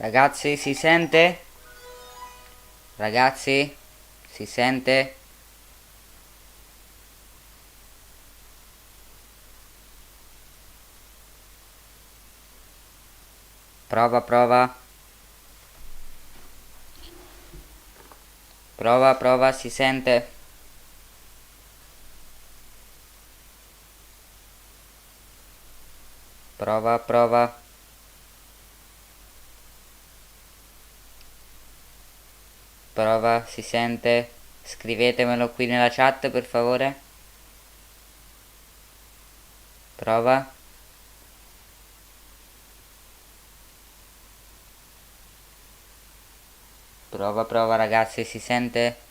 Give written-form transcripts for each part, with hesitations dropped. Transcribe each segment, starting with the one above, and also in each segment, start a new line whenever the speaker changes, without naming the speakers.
Ragazzi, si sente? Ragazzi, si sente? Prova, prova. Prova, prova, si sente? Prova, prova. Prova, si sente? Scrivetemelo qui nella chat, per favore. Prova. Prova, prova, ragazzi, si sente?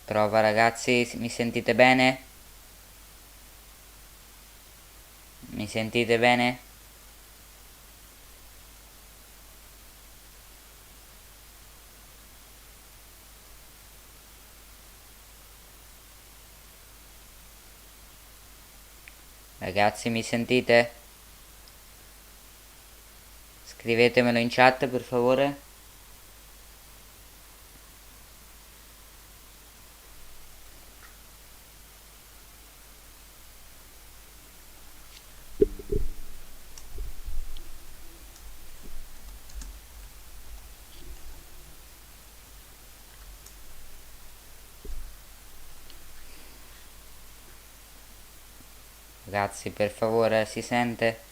Prova, ragazzi, mi sentite bene? Mi sentite bene? Ragazzi, mi sentite? Scrivetemelo in chat, per favore. Ragazzi, per favore, si sente?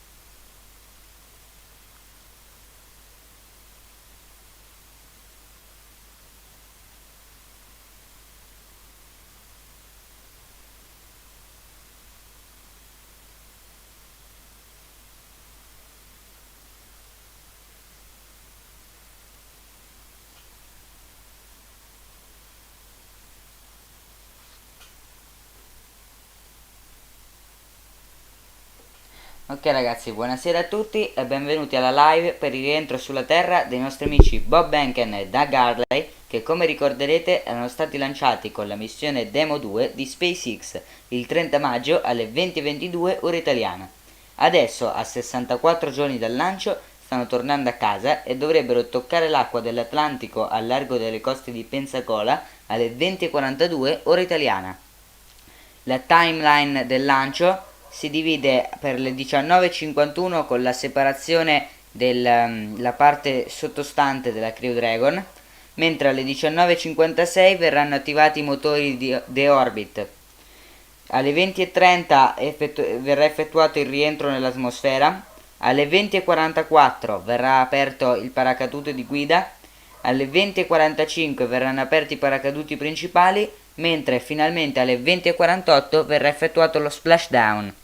Ok ragazzi, buonasera a tutti e benvenuti alla live per il rientro sulla Terra dei nostri amici Bob e Doug Harley, che come ricorderete erano stati lanciati con la missione Demo2 di SpaceX il 30 maggio alle 20:22 ora italiana. Adesso, a 64 giorni dal lancio, stanno tornando a casa e dovrebbero toccare l'acqua dell'Atlantico al largo delle coste di Pensacola alle 20:42 ora italiana. La timeline del lancio si divide per le 19:51 con la separazione della parte sottostante della Crew Dragon, mentre alle 19:56 verranno attivati i motori di The Orbit. Alle 20:30 verrà effettuato il rientro nell'atmosfera, alle 20:44 verrà aperto il paracadute di guida, alle 20:45 verranno aperti i paracaduti principali, mentre finalmente alle 20:48 verrà effettuato lo splashdown.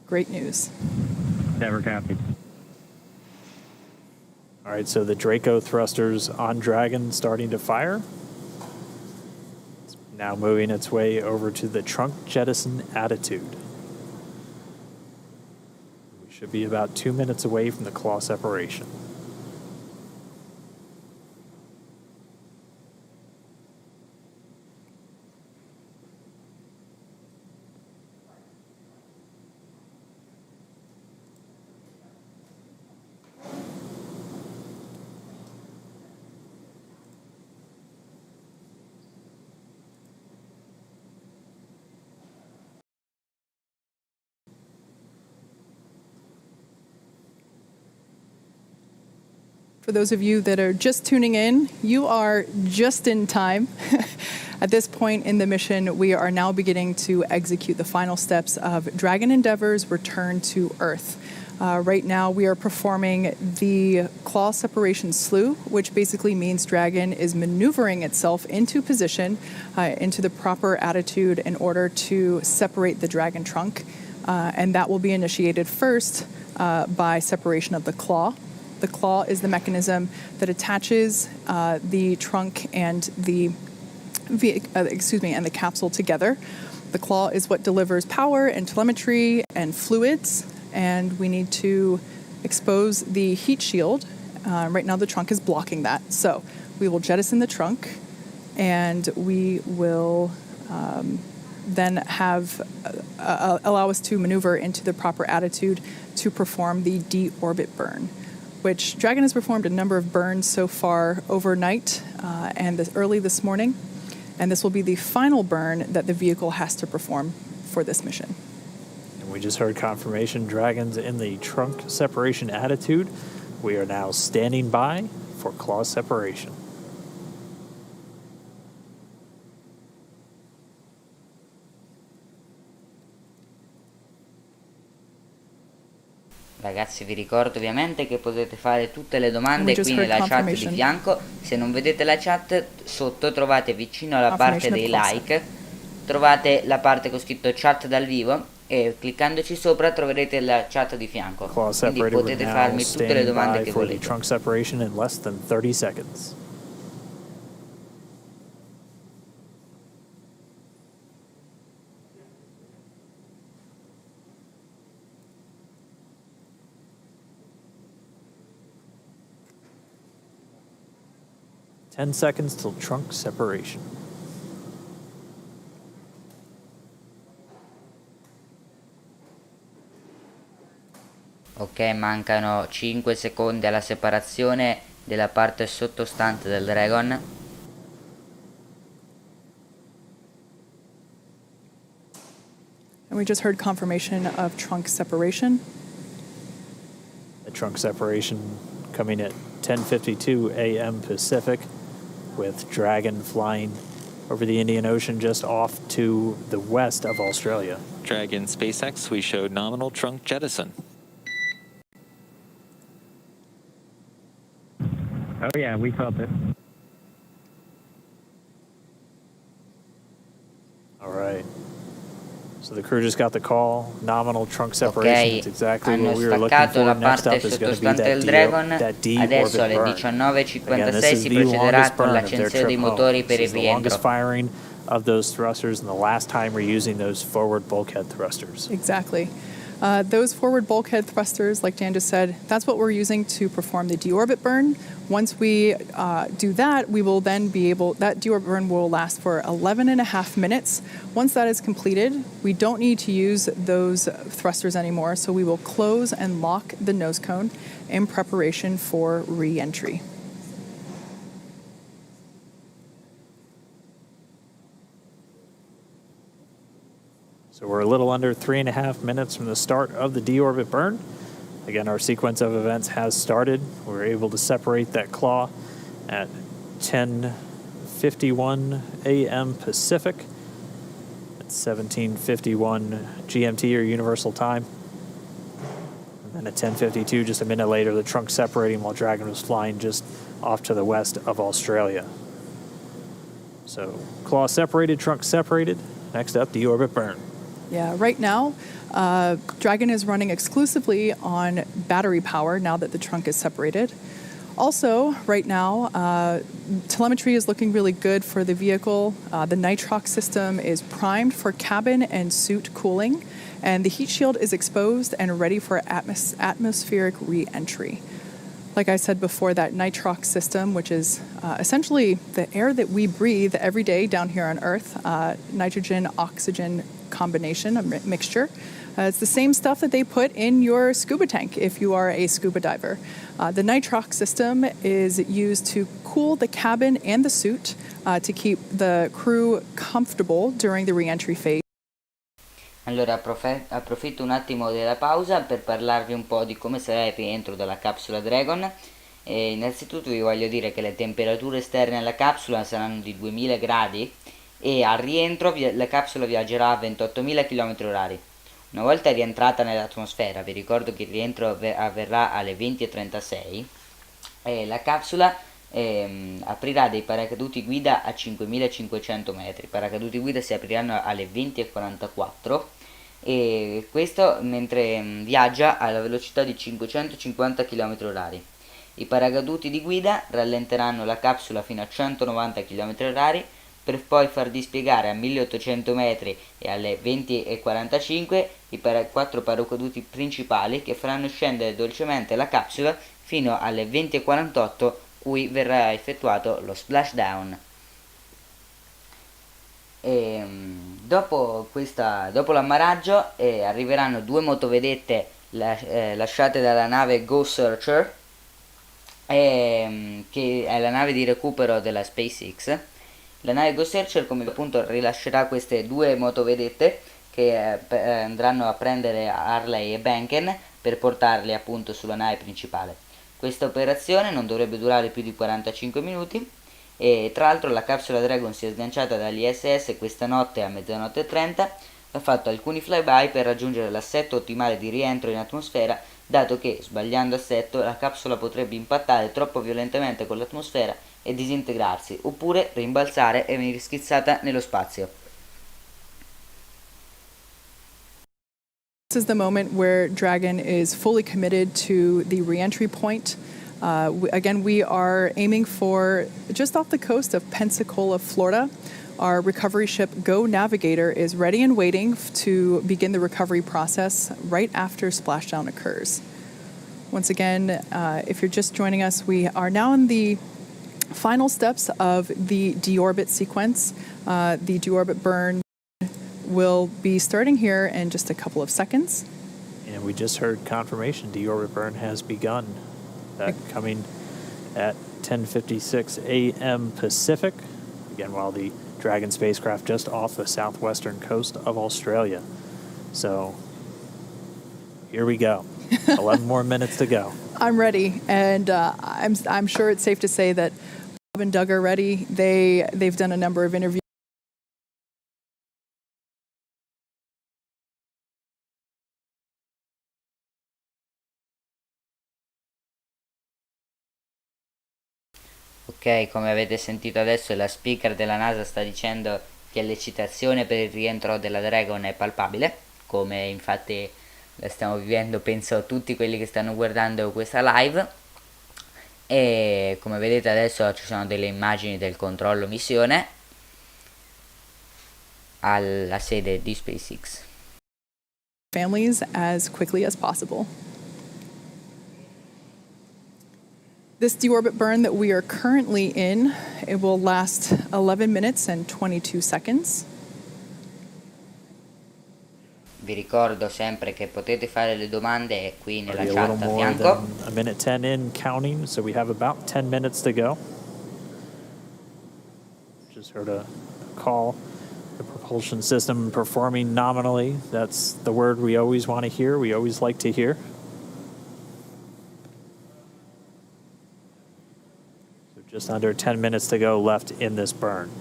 Great news.
Never copied.
All right, so the Draco thrusters on Dragon starting to fire. It's now moving its way over to the trunk jettison attitude. We should be about 2 minutes away from the claw separation.
For those of you that are just tuning in, you are just in time. At this point in the mission, we are now beginning to execute the final steps of Dragon Endeavor's return to Earth. Right now, we are performing the claw separation slew, which basically means Dragon is maneuvering itself into position, into the proper attitude in order to separate the Dragon trunk. And that will be initiated first by separation of the claw. The claw is the mechanism that attaches the trunk and the and the capsule together. The claw is what delivers power and telemetry and fluids, and we need to expose the heat shield. Right now the trunk is blocking that, so we will jettison the trunk, and we will then have allow us to maneuver into the proper attitude to perform the deorbit burn, which Dragon has performed a number of burns so far overnight and early this morning. And this will be the final burn that the vehicle has to perform for this mission.
And we just heard confirmation Dragon's in the trunk separation attitude. We are now standing by for claw separation.
Ragazzi, vi ricordo ovviamente che potete fare tutte le domande qui nella chat di fianco. Se non vedete la chat, sotto trovate vicino alla parte dei like, trovate la parte con scritto chat dal vivo, e cliccandoci sopra troverete la chat di fianco. Quindi potete farmi tutte le domande che volete.
Trunk separation in less than 30 seconds. Ten seconds till trunk separation.
Ok, mancano 5 secondi alla separazione della parte sottostante del Dragon.
And we just heard confirmation of trunk separation.
The trunk separation coming at 10:52 a.m. Pacific, with Dragon flying over the Indian Ocean just off to the west of Australia.
Dragon SpaceX, we showed nominal trunk jettison.
Oh, yeah, we felt it.
All right. So the crew just got the call. Nominal trunk separation. It's exactly what we were looking for.
La
Next
parte
up is going to be
sottostante del Dragon. Adesso alle 19:56 si procederà con l'accensione dei motori per il
rientro. The longest
rientro.
firing of those thrusters, and the last time we're using those forward bulkhead thrusters.
Exactly. Those forward bulkhead thrusters, like Dan just said, that's what we're using to perform the deorbit burn. Once we do that, we will then be able, that deorbit burn will last for 11 and a half minutes. Once that is completed, we don't need to use those thrusters anymore, so we will close and lock the nose cone in preparation for re-entry.
So we're a little under 3.5 minutes from the start of the deorbit burn. Again, our sequence of events has started. We were able to separate that claw at 10:51 a.m. Pacific. At 17:51 GMT or Universal Time. And then at 10:52, just a minute later, the trunk separating while Dragon was flying just off to the west of Australia. So claw separated, trunk separated. Next up, deorbit burn.
Yeah, right now, Dragon is running exclusively on battery power now that the trunk is separated. Also, right now, telemetry is looking really good for the vehicle. The nitrox system is primed for cabin and suit cooling, and the heat shield is exposed and ready for atmospheric re-entry. Like I said before, that nitrox system, which is essentially the air that we breathe every day down here on Earth, nitrogen-oxygen combination, a mixture. It's the same stuff that they put in your scuba tank if you are a scuba diver. The nitrox system is used to cool the cabin and the suit to keep the crew comfortable during the re-entry phase.
Allora approfitto un attimo della pausa per parlarvi un po' di come sarà il rientro della capsula Dragon. Innanzitutto vi voglio dire che le temperature esterne alla capsula saranno di 2000 gradi e al rientro la capsula viaggerà a 28.000 km/h. Una volta rientrata nell'atmosfera, vi ricordo che il rientro avverrà alle 20:36, la capsula aprirà dei paracaduti guida a 5.500 metri. I paracaduti guida si apriranno alle 20:44 e questo mentre viaggia alla velocità di 550 km/h. I paracaduti di guida rallenteranno la capsula fino a 190 km/h per poi far dispiegare a 1800 metri e alle 20:45 i 4 paracaduti principali che faranno scendere dolcemente la capsula fino alle 20:48, cui verrà effettuato lo splashdown. Dopo l'ammaraggio arriveranno due motovedette lasciate dalla nave Go Searcher, che è la nave di recupero della SpaceX. La nave Go Searcher, come appunto, rilascerà queste due motovedette che andranno a prendere Harley e Benken per portarle appunto sulla nave principale. Questa operazione non dovrebbe durare più di 45 minuti e tra l'altro la capsula Dragon si è sganciata dall'ISS questa notte a 00:30, ha fatto alcuni flyby per raggiungere l'assetto ottimale di rientro in atmosfera, dato che, sbagliando assetto, la capsula potrebbe impattare troppo violentemente con l'atmosfera e disintegrarsi, oppure rimbalzare e venire schizzata nello spazio.
This is the moment where Dragon is fully committed to the reentry point. Again, we are aiming for just off the coast of Pensacola, Florida. Our recovery ship Go Navigator is ready and waiting to begin the recovery process right after splashdown occurs. Once again, if you're just joining us, we are now in the final steps of the deorbit sequence. The deorbit burn will be starting here in just a couple of seconds.
And we just heard confirmation deorbit burn has begun. That coming at 10:56 a.m. Pacific. Again, while the Dragon spacecraft just off the southwestern coast of Australia. So here we go. 11 more minutes to go.
I'm ready, and I'm sure it's safe to say that Bob and Doug are ready. They've done a number of interviews.
Ok, come avete sentito adesso, la speaker della NASA sta dicendo che l'eccitazione per il rientro della Dragon è palpabile, come infatti la stiamo vivendo, penso, tutti quelli che stanno guardando questa live. E come vedete adesso ci sono delle immagini del controllo missione alla sede di SpaceX.
Families as quickly as possible. This deorbit burn that we are currently in, it will last 11 minutes and 22 seconds.
Vi ricordo sempre che potete fare le domande qui nella
Already a
chat
little
a
more
fianco.
than a minute 10 in counting, so we have about 10 minutes to go. Just heard a call. The propulsion system performing nominally. That's the word we always want to hear. We always like to hear. So just under 10 minutes to go left in this burn.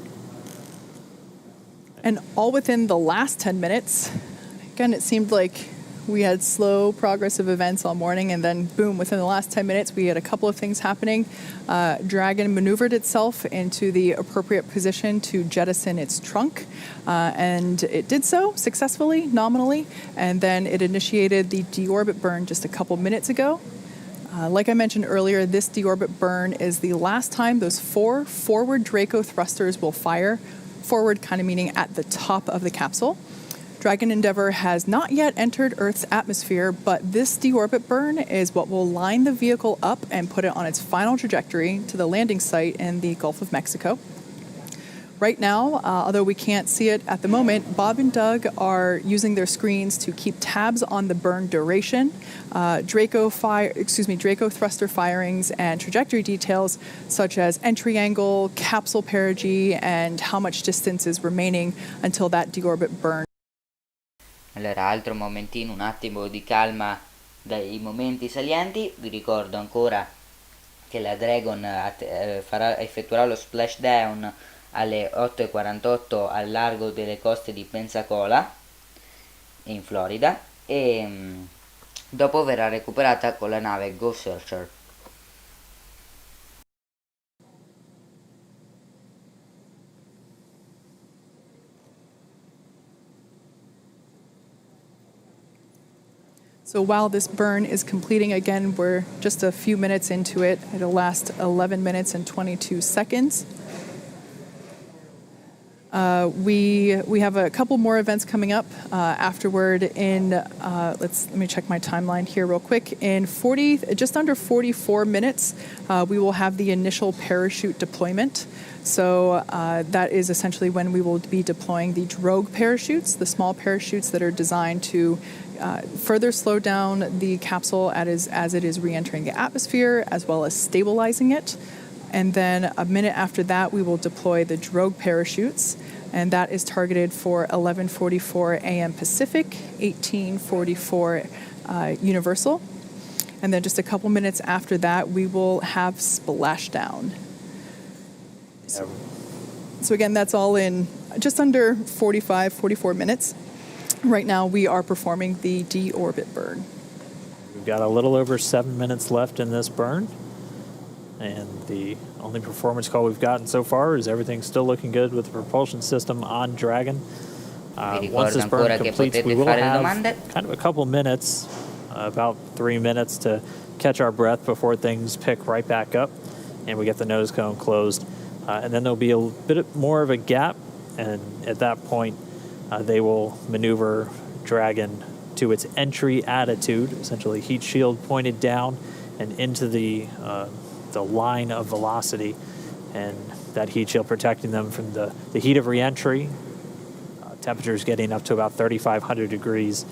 And all within the last 10 minutes. Again, it seemed like we had slow progressive events all morning, and then boom, within the last 10 minutes, we had a couple of things happening. Dragon maneuvered itself into the appropriate position to jettison its trunk, and it did so successfully, nominally, and then it initiated the deorbit burn just a couple minutes ago. Like I mentioned earlier, this deorbit burn is the last time those 4 forward Draco thrusters will fire, forward kind of meaning at the top of the capsule. Dragon Endeavour has not yet entered Earth's atmosphere, but this deorbit burn is what will line the vehicle up and put it on its final trajectory to the landing site in the Gulf of Mexico. Right now, although we can't see it at the moment, Bob and Doug are using their screens to keep tabs on the burn duration, Draco thruster firings, and trajectory details such as entry angle, capsule perigee, and how much distance is remaining until that deorbit burn.
Allora, altro momentino, un attimo di calma dai momenti salienti. Vi ricordo ancora che la Dragon effettuerà lo splashdown alle 8:48 al largo delle coste di Pensacola, in Florida, e dopo verrà recuperata con la nave Go Searcher.
So while this burn is completing, again, we're just a few minutes into it. It'll last 11 minutes and 22 seconds. We have a couple more events coming up afterward. Let me check my timeline here real quick. In just under 44 minutes, we will have the initial parachute deployment. So that is essentially when we will be deploying the drogue parachutes, the small parachutes that are designed to further slow down the capsule as it is re-entering the atmosphere, as well as stabilizing it. And then a minute after that, we will deploy the drogue parachutes, and that is targeted for 11:44 a.m. Pacific, 18:44 Universal. And then just a couple minutes after that, we will have splashdown. So again, that's all in just under 44 minutes. Right now, we are performing the deorbit burn.
We've got a little over 7 minutes left in this burn. And the only performance call we've gotten so far is everything's still looking good with the propulsion system on Dragon. Once this burn completes, we will have kind of a couple minutes, about 3 minutes to catch our breath before things pick right back up and we get the nose cone closed. And then there'll be a bit more of a gap, and at that point, they will maneuver Dragon to its entry attitude, essentially heat shield pointed down and into the line of velocity, and that heat shield protecting them from the heat of reentry. Temperatures getting up to about 3,500 degrees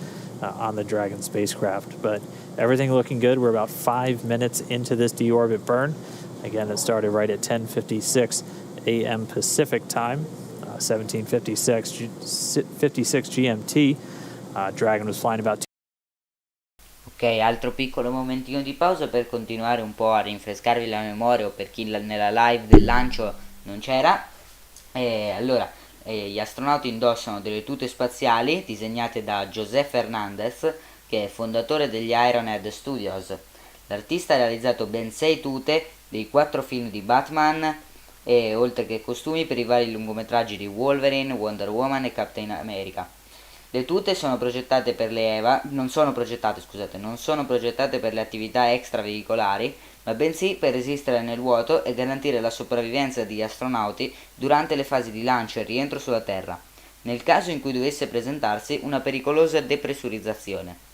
on the Dragon spacecraft. But everything looking good. We're about 5 minutes into this deorbit burn. Again, it started right at 10:56 a.m. Pacific time, 17:56 GMT. Dragon was flying about.
Ok, altro piccolo momentino di pausa per continuare un po' a rinfrescarvi la memoria, o per chi nella live del lancio non c'era. Gli astronauti indossano delle tute spaziali disegnate da José Fernández, che è fondatore degli Ironhead Studios. L'artista ha realizzato ben 6 tute dei 4 film di Batman, e oltre che costumi per i vari lungometraggi di Wolverine, Wonder Woman e Captain America. Le tute non sono progettate per le attività extraveicolari, ma bensì per resistere nel vuoto e garantire la sopravvivenza degli astronauti durante le fasi di lancio e rientro sulla Terra, nel caso in cui dovesse presentarsi una pericolosa depressurizzazione.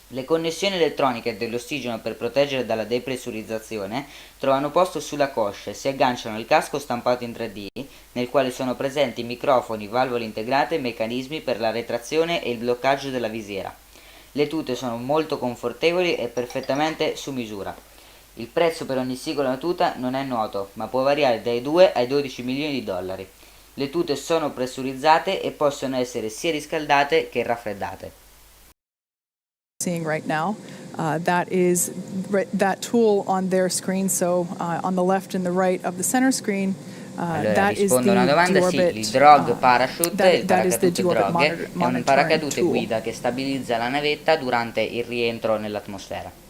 Le connessioni elettroniche dell'ossigeno per proteggere dalla depressurizzazione trovano posto sulla coscia e si agganciano al casco stampato in 3D, nel quale sono presenti microfoni, valvole integrate e meccanismi per la retrazione e il bloccaggio della visiera. Le tute sono molto confortevoli e perfettamente su misura. Il prezzo per ogni singola tuta non è noto, ma può variare dai 2 ai 12 milioni di dollari. Le tute sono pressurizzate e possono essere sia riscaldate che raffreddate.
Seeing right now, that is that tool on their screen. So on the left and the right of the center screen, that is the
rispondo a una domanda,
deorbit,
sì, il drogue parachute, il paracadute drogue, è un
monitoring
paracadute
tool.
guida che stabilizza la navetta durante il rientro nell'atmosfera.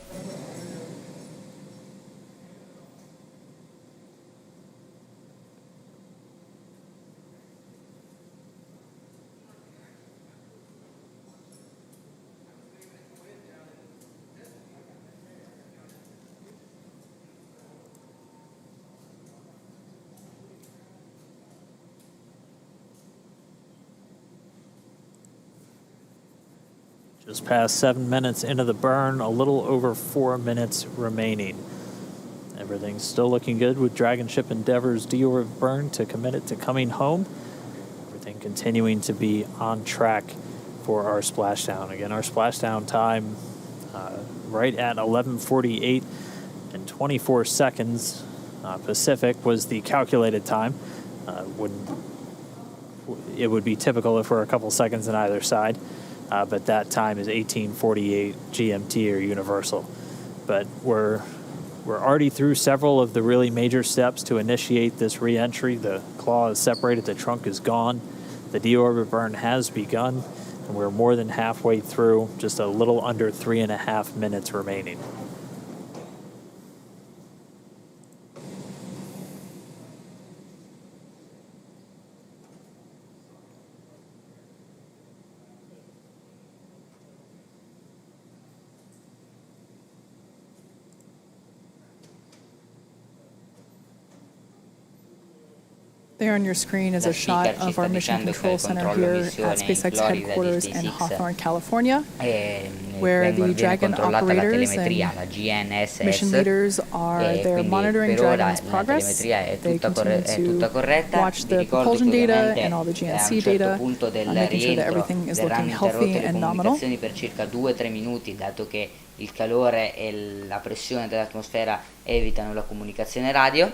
Just past 7 minutes into the burn, a little over 4 minutes remaining. Everything's still looking good with Dragon Ship Endeavour's deorbit burn to commit it to coming home. Everything continuing to be on track for our splashdown. Again, our splashdown time right at 11:48 and 24 seconds Pacific was the calculated time. It would be typical if we're a couple seconds on either side. But that time is 18:48 GMT or Universal. But we're already through several of the really major steps to initiate this re-entry. The claw is separated, the trunk is gone, the deorbit burn has begun, and we're more than halfway through, just a little under 3.5 minutes remaining.
There on your screen is
La
a shot
speaker ci
of
sta
our mission
dicendo che
control
il
center
controllo
here
missione
at
in
SpaceX
Florida di
headquarters in
SpaceX
Hawthorne, California,
viene
where the Dragon
controllata la
operators
telemetria,
and
la
mission
GNSS,
leaders are
e
there
quindi
monitoring
per ora
Dragon's
la
progress.
telemetria è
They
tutta,
continue
è
to
tutta corretta.
watch
Vi
the
ricordo che
propulsion data
ovviamente
and all the
a un
GNC
certo
data,
punto del
making sure that
rientro
everything is
verranno
looking healthy
interrotte le
and nominal.
comunicazioni per circa 2-3 minuti, dato che il calore e la pressione dell'atmosfera evitano la comunicazione radio,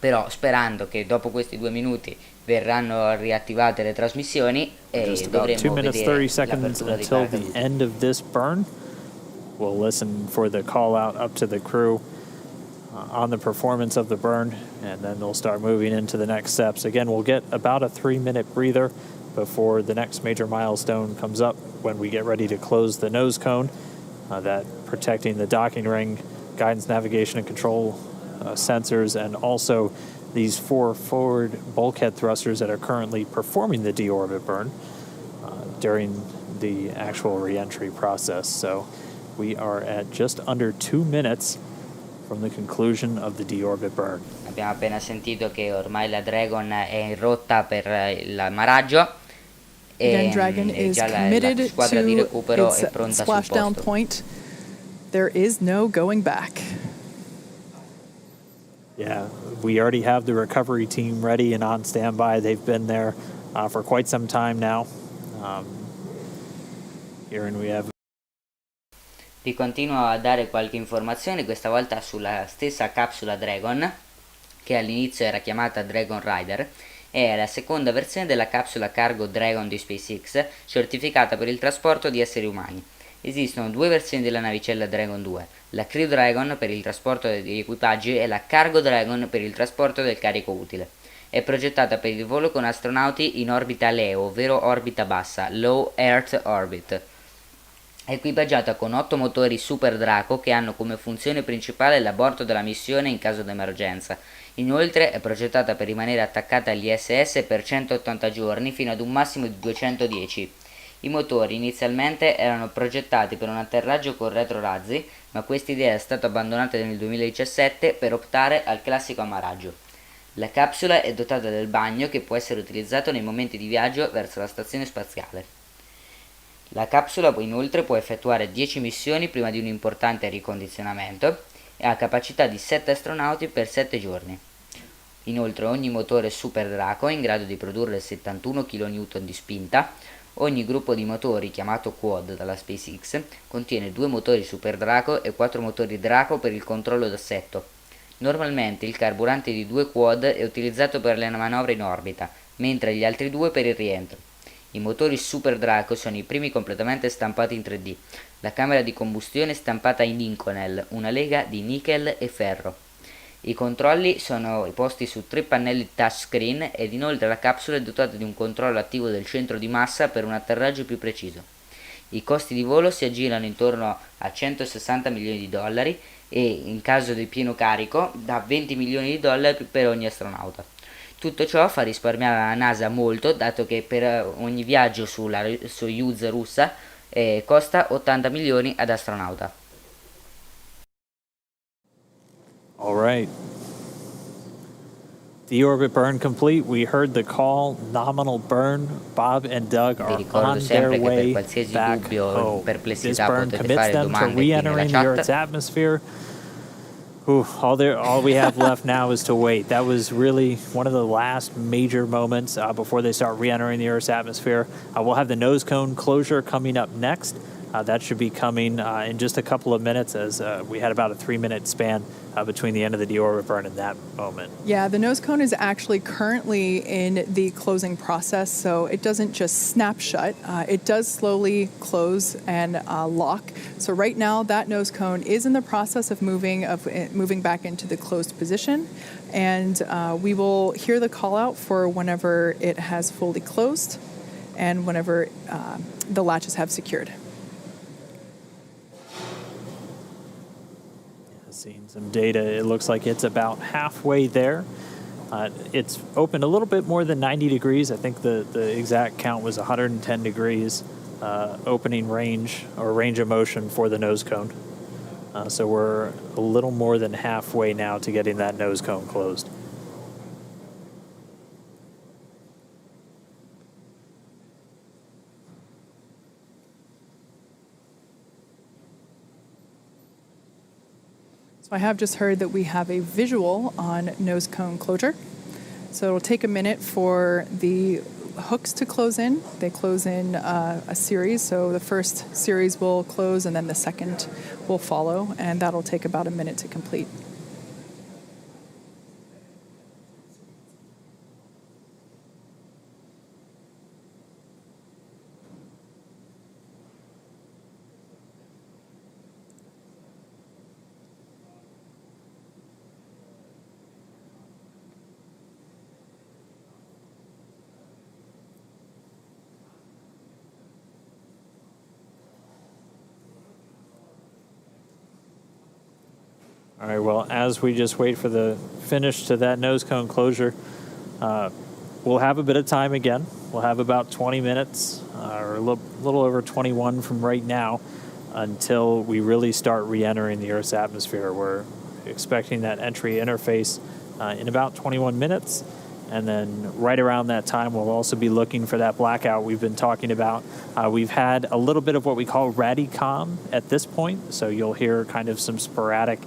però sperando che dopo questi 2 minuti verranno riattivate le trasmissioni e
Just about 2
dovremo
minutes,
vedere
30 seconds
l'apertura dei
until the
paracaduti.
end of this burn. We'll listen for the call out up to the crew on the performance of the burn, and then they'll start moving into the next steps. Again, we'll get about a 3-minute breather before the next major milestone comes up when we get ready to close the nose cone, that protecting the docking ring, guidance, navigation, and control sensors, and also these 4 forward bulkhead thrusters that are currently performing the deorbit burn during the actual reentry process. So we are at just under 2 minutes from the conclusion of the deorbit burn.
Abbiamo appena sentito che ormai la Dragon è in rotta per l'ammaraggio
Again,
e
Dragon is
già la
committed
squadra di
to
recupero è
its
pronta sul
splashdown
posto.
point. There is no going back.
Yeah, we already have the recovery team ready and on standby. They've been there for quite some time now. Here and we have.
Vi continuo a dare qualche informazione, questa volta sulla stessa capsula Dragon, che all'inizio era chiamata Dragon Rider, è la seconda versione della capsula cargo Dragon di SpaceX, certificata per il trasporto di esseri umani. Esistono 2 versioni della navicella Dragon 2, la Crew Dragon per il trasporto degli equipaggi e la Cargo Dragon per il trasporto del carico utile. È progettata per il volo con astronauti in orbita LEO, ovvero orbita bassa, Low Earth Orbit. È equipaggiata con 8 motori Super Draco che hanno come funzione principale l'aborto della missione in caso di emergenza. Inoltre è progettata per rimanere attaccata all'ISS per 180 giorni fino ad un massimo di 210. I motori inizialmente erano progettati per un atterraggio con retrorazzi, ma questa idea è stata abbandonata nel 2017 per optare al classico ammaraggio. La capsula è dotata del bagno che può essere utilizzato nei momenti di viaggio verso la stazione spaziale. La capsula inoltre può effettuare 10 missioni prima di un importante ricondizionamento e ha capacità di 7 astronauti per 7 giorni. Inoltre ogni motore Super Draco è in grado di produrre 71 kN di spinta. Ogni gruppo di motori, chiamato quad dalla SpaceX, contiene 2 motori Super Draco e 4 motori Draco per il controllo d'assetto. Normalmente il carburante di 2 quad è utilizzato per le manovre in orbita, mentre gli altri 2 per il rientro. I motori Super Draco sono i primi completamente stampati in 3D. La camera di combustione è stampata in Inconel, una lega di nickel e ferro. I controlli sono posti su 3 pannelli touchscreen ed inoltre la capsula è dotata di un controllo attivo del centro di massa per un atterraggio più preciso. I costi di volo si aggirano intorno a 160 milioni di dollari e, in caso di pieno carico, da 20 milioni di dollari per ogni astronauta. Tutto ciò fa risparmiare alla NASA molto, dato che per ogni viaggio sulla Soyuz russa costa 80 milioni ad astronauta.
All right. Deorbit burn complete. We heard the call. Nominal burn. Bob and Doug
Vi
are
ricordo
on their
sempre che per
way
qualsiasi
back
dubbio o
home. This
perplessità
burn
potete
commits
fare
them to
domande qui nella
re-entering the Earth's
chat.
atmosphere. All we have left now is to wait. That was really one of the last major moments before they start re-entering the Earth's atmosphere. We'll have the nose cone closure coming up next. That should be coming in just a couple of minutes, as we had about a 3-minute span between the end of the deorbit burn and that moment.
Yeah, the nose cone is actually currently in the closing process, so it doesn't just snap shut. It does slowly close and lock. So right now, that nose cone is in the process of moving back into the closed position, and we will hear the call out for whenever it has fully closed and whenever the latches have secured.
Seeing some data, it looks like it's about halfway there. It's opened a little bit more than 90 degrees. I think the exact count was 110 degrees opening range or range of motion for the nose cone. So we're a little more than halfway now to getting that nose cone closed.
So I have just heard that we have a visual on nose cone closure. So it'll take a minute for the hooks to close in. They close in a series. So the first series will close and then the second will follow. And that'll take about a minute to complete.
All right, well, as we just wait for the finish to that nose cone closure, we'll have a bit of time again. We'll have about 20 minutes, or a little over 21 from right now, until we really start re-entering the Earth's atmosphere. We're expecting that entry interface in about 21 minutes. And then right around that time, we'll also be looking for that blackout we've been talking about. We've had a little bit of what we call radicom at this point. So you'll hear kind of some sporadic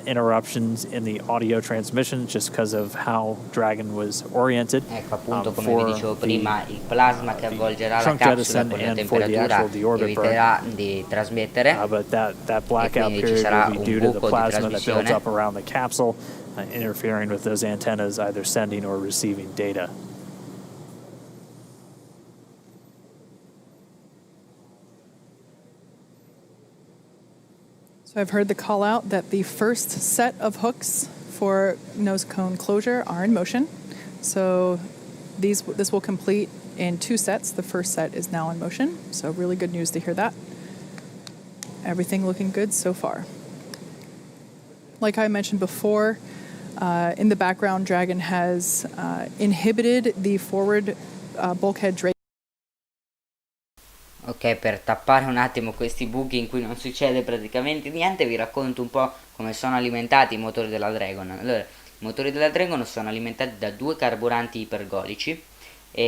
interruptions in the audio transmission just because of how Dragon was oriented.
Ecco, appunto, come vi dicevo prima, il plasma che avvolgerà la capsula con la temperatura eviterà di trasmettere,
But that blackout
e quindi ci
period
sarà
will be
un
due to the
buco di
plasma that builds
trasmissione.
up around the capsule, interfering with those antennas either sending or receiving data.
So I've heard the call out that the first set of hooks for nose cone closure are in motion. So this will complete in 2 sets. The first set is now in motion. So really good news to hear that. Everything looking good so far. Like I mentioned before, in the background, Dragon has inhibited the forward bulkhead drape.
Ok, per tappare un attimo questi buchi in cui non succede praticamente niente, vi racconto un po' come sono alimentati i motori della Dragon. Allora, i motori della Dragon sono alimentati da 2 carburanti ipergolici,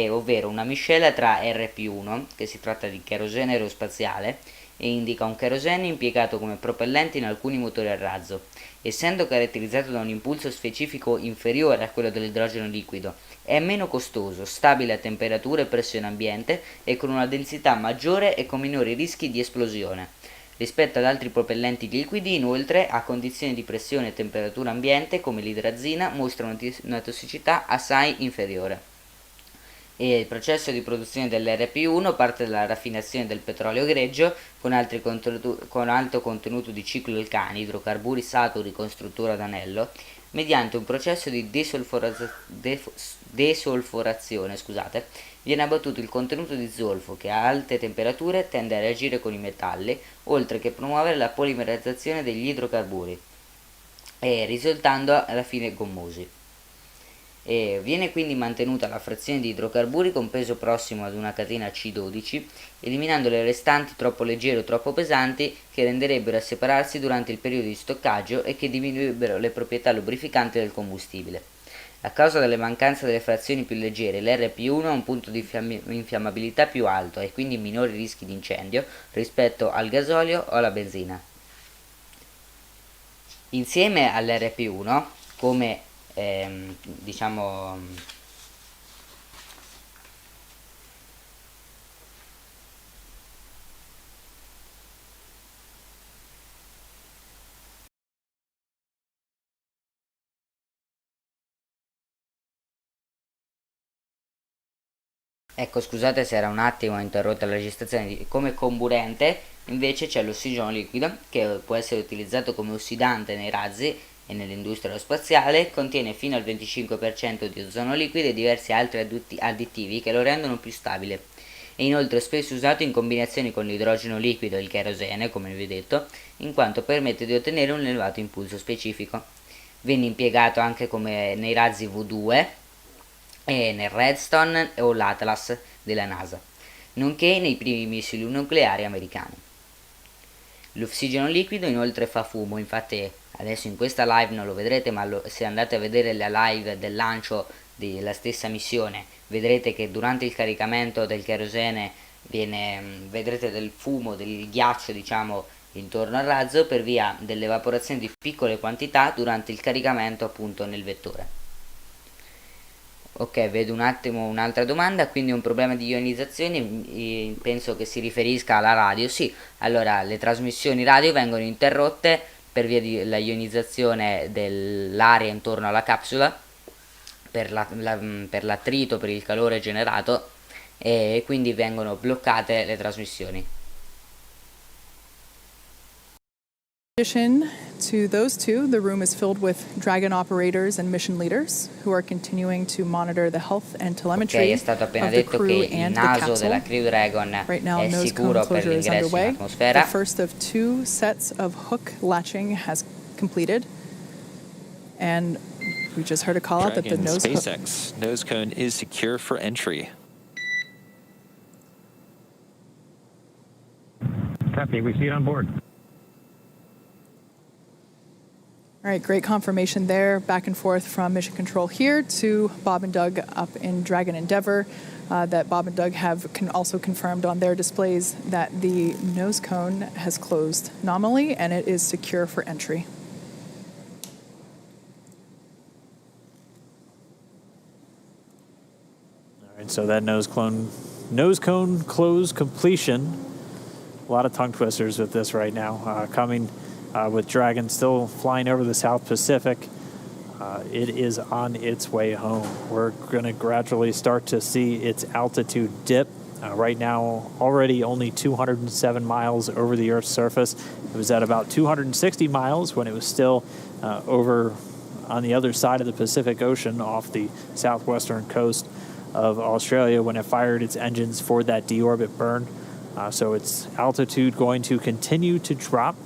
ovvero una miscela tra R+1, che si tratta di cherosene aerospaziale, e indica un cherosene impiegato come propellente in alcuni motori a razzo, essendo caratterizzato da un impulso specifico inferiore a quello dell'idrogeno liquido. È meno costoso, stabile a temperatura e pressione ambiente e con una densità maggiore e con minori rischi di esplosione. Rispetto ad altri propellenti liquidi, inoltre, a condizioni di pressione e temperatura ambiente come l'idrazina, mostra una tossicità assai inferiore. E il processo di produzione dell'R+1 parte dalla raffinazione del petrolio greggio con alto contenuto di ciclo alcani, idrocarburi saturi con struttura ad anello, mediante un processo di desolforazione, viene abbattuto il contenuto di zolfo che a alte temperature tende a reagire con i metalli, oltre che promuovere la polimerizzazione degli idrocarburi, risultando alla fine gommosi. Viene quindi mantenuta la frazione di idrocarburi con peso prossimo ad una catena C12, eliminando le restanti troppo leggere o troppo pesanti che renderebbero a separarsi durante il periodo di stoccaggio e che diminuirebbero le proprietà lubrificanti del combustibile. A causa delle mancanze delle frazioni più leggere, l'R+1 ha un punto di infiammabilità più alto e quindi minori rischi di incendio rispetto al gasolio o alla benzina. Insieme all'R+1, come ecco, scusate se era un attimo interrotta la registrazione. Come comburente invece c'è l'ossigeno liquido, che può essere utilizzato come ossidante nei razzi e nell'industria aerospaziale, contiene fino al 25% di ozono liquido e diversi altri additivi che lo rendono più stabile. È inoltre spesso usato in combinazione con l'idrogeno liquido e il cherosene, come vi ho detto, in quanto permette di ottenere un elevato impulso specifico. Venne impiegato anche come nei razzi V2 e nel Redstone o l'Atlas della NASA, nonché nei primi missili nucleari americani. L'ossigeno liquido inoltre fa fumo, infatti adesso in questa live non lo vedrete, ma se andate a vedere la live del lancio della stessa missione, vedrete che durante il caricamento del cherosene vedrete del fumo, del ghiaccio intorno al razzo per via dell'evaporazione di piccole quantità durante il caricamento appunto nel vettore. Ok, vedo un attimo un'altra domanda, quindi un problema di ionizzazione, penso che si riferisca alla radio. Sì, allora le trasmissioni radio vengono interrotte per via della ionizzazione dell'aria intorno alla capsula, per l'attrito, per il calore generato, e quindi vengono bloccate le trasmissioni.
In addition to those two, the room is filled with Dragon operators and mission leaders who are continuing to monitor the health and
Ok,
telemetry
è stato appena
of the
detto che
crew
il
and the
naso
capsule.
della Crew Dragon
Right now,
è
nose cone
sicuro per
closure is
l'ingresso in
underway. The
atmosfera.
first of two sets of hook latching has completed. And we just heard a call out that the
Dragon
nose hook.
SpaceX nose cone is secure for entry.
Copy. We see it on board.
All right, great confirmation there. Back and forth from Mission Control here to Bob and Doug up in Dragon Endeavour. That Bob and Doug have also confirmed on their displays that the nose cone has closed nominally and it is secure for entry.
All right, so that nose cone close completion. A lot of tongue twisters with this right now. Coming with Dragon still flying over the South Pacific. It is on its way home. We're going to gradually start to see its altitude dip. Right now, already only 207 miles over the Earth's surface. It was at about 260 miles when it was still over on the other side of the Pacific Ocean off the southwestern coast of Australia when it fired its engines for that deorbit burn. So its altitude going to continue to drop.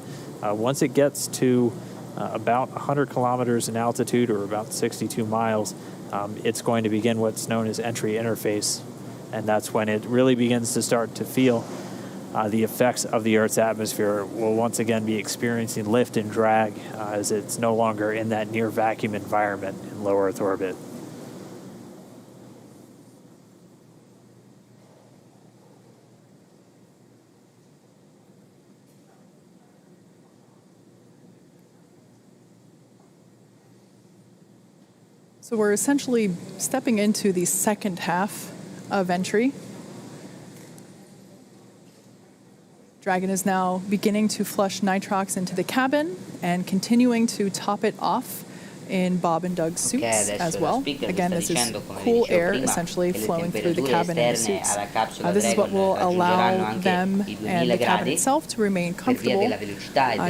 Once it gets to about 100 kilometers in altitude, or about 62 miles, it's going to begin what's known as entry interface. And that's when it really begins to start to feel the effects of the Earth's atmosphere. Will once again be experiencing lift and drag as it's no longer in that near vacuum environment in low Earth orbit.
So we're essentially stepping into the second half of entry. Dragon is now beginning to flush nitrox into the cabin and continuing to top it off in Bob and Doug's suits as well. Again, this is cool air essentially flowing through the cabin and the suits. This is what will allow them and the cabin itself to remain comfortable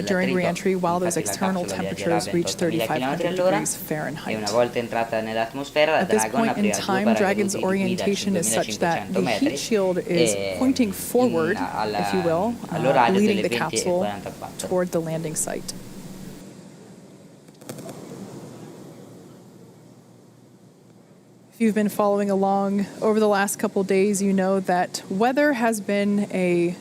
during reentry while those external temperatures reach 3,500 degrees Fahrenheit. At this point in time, Dragon's orientation is such that the heat shield is pointing forward, if you will, leading the capsule toward the landing site. If you've been following along over the last couple days, you know that weather has been a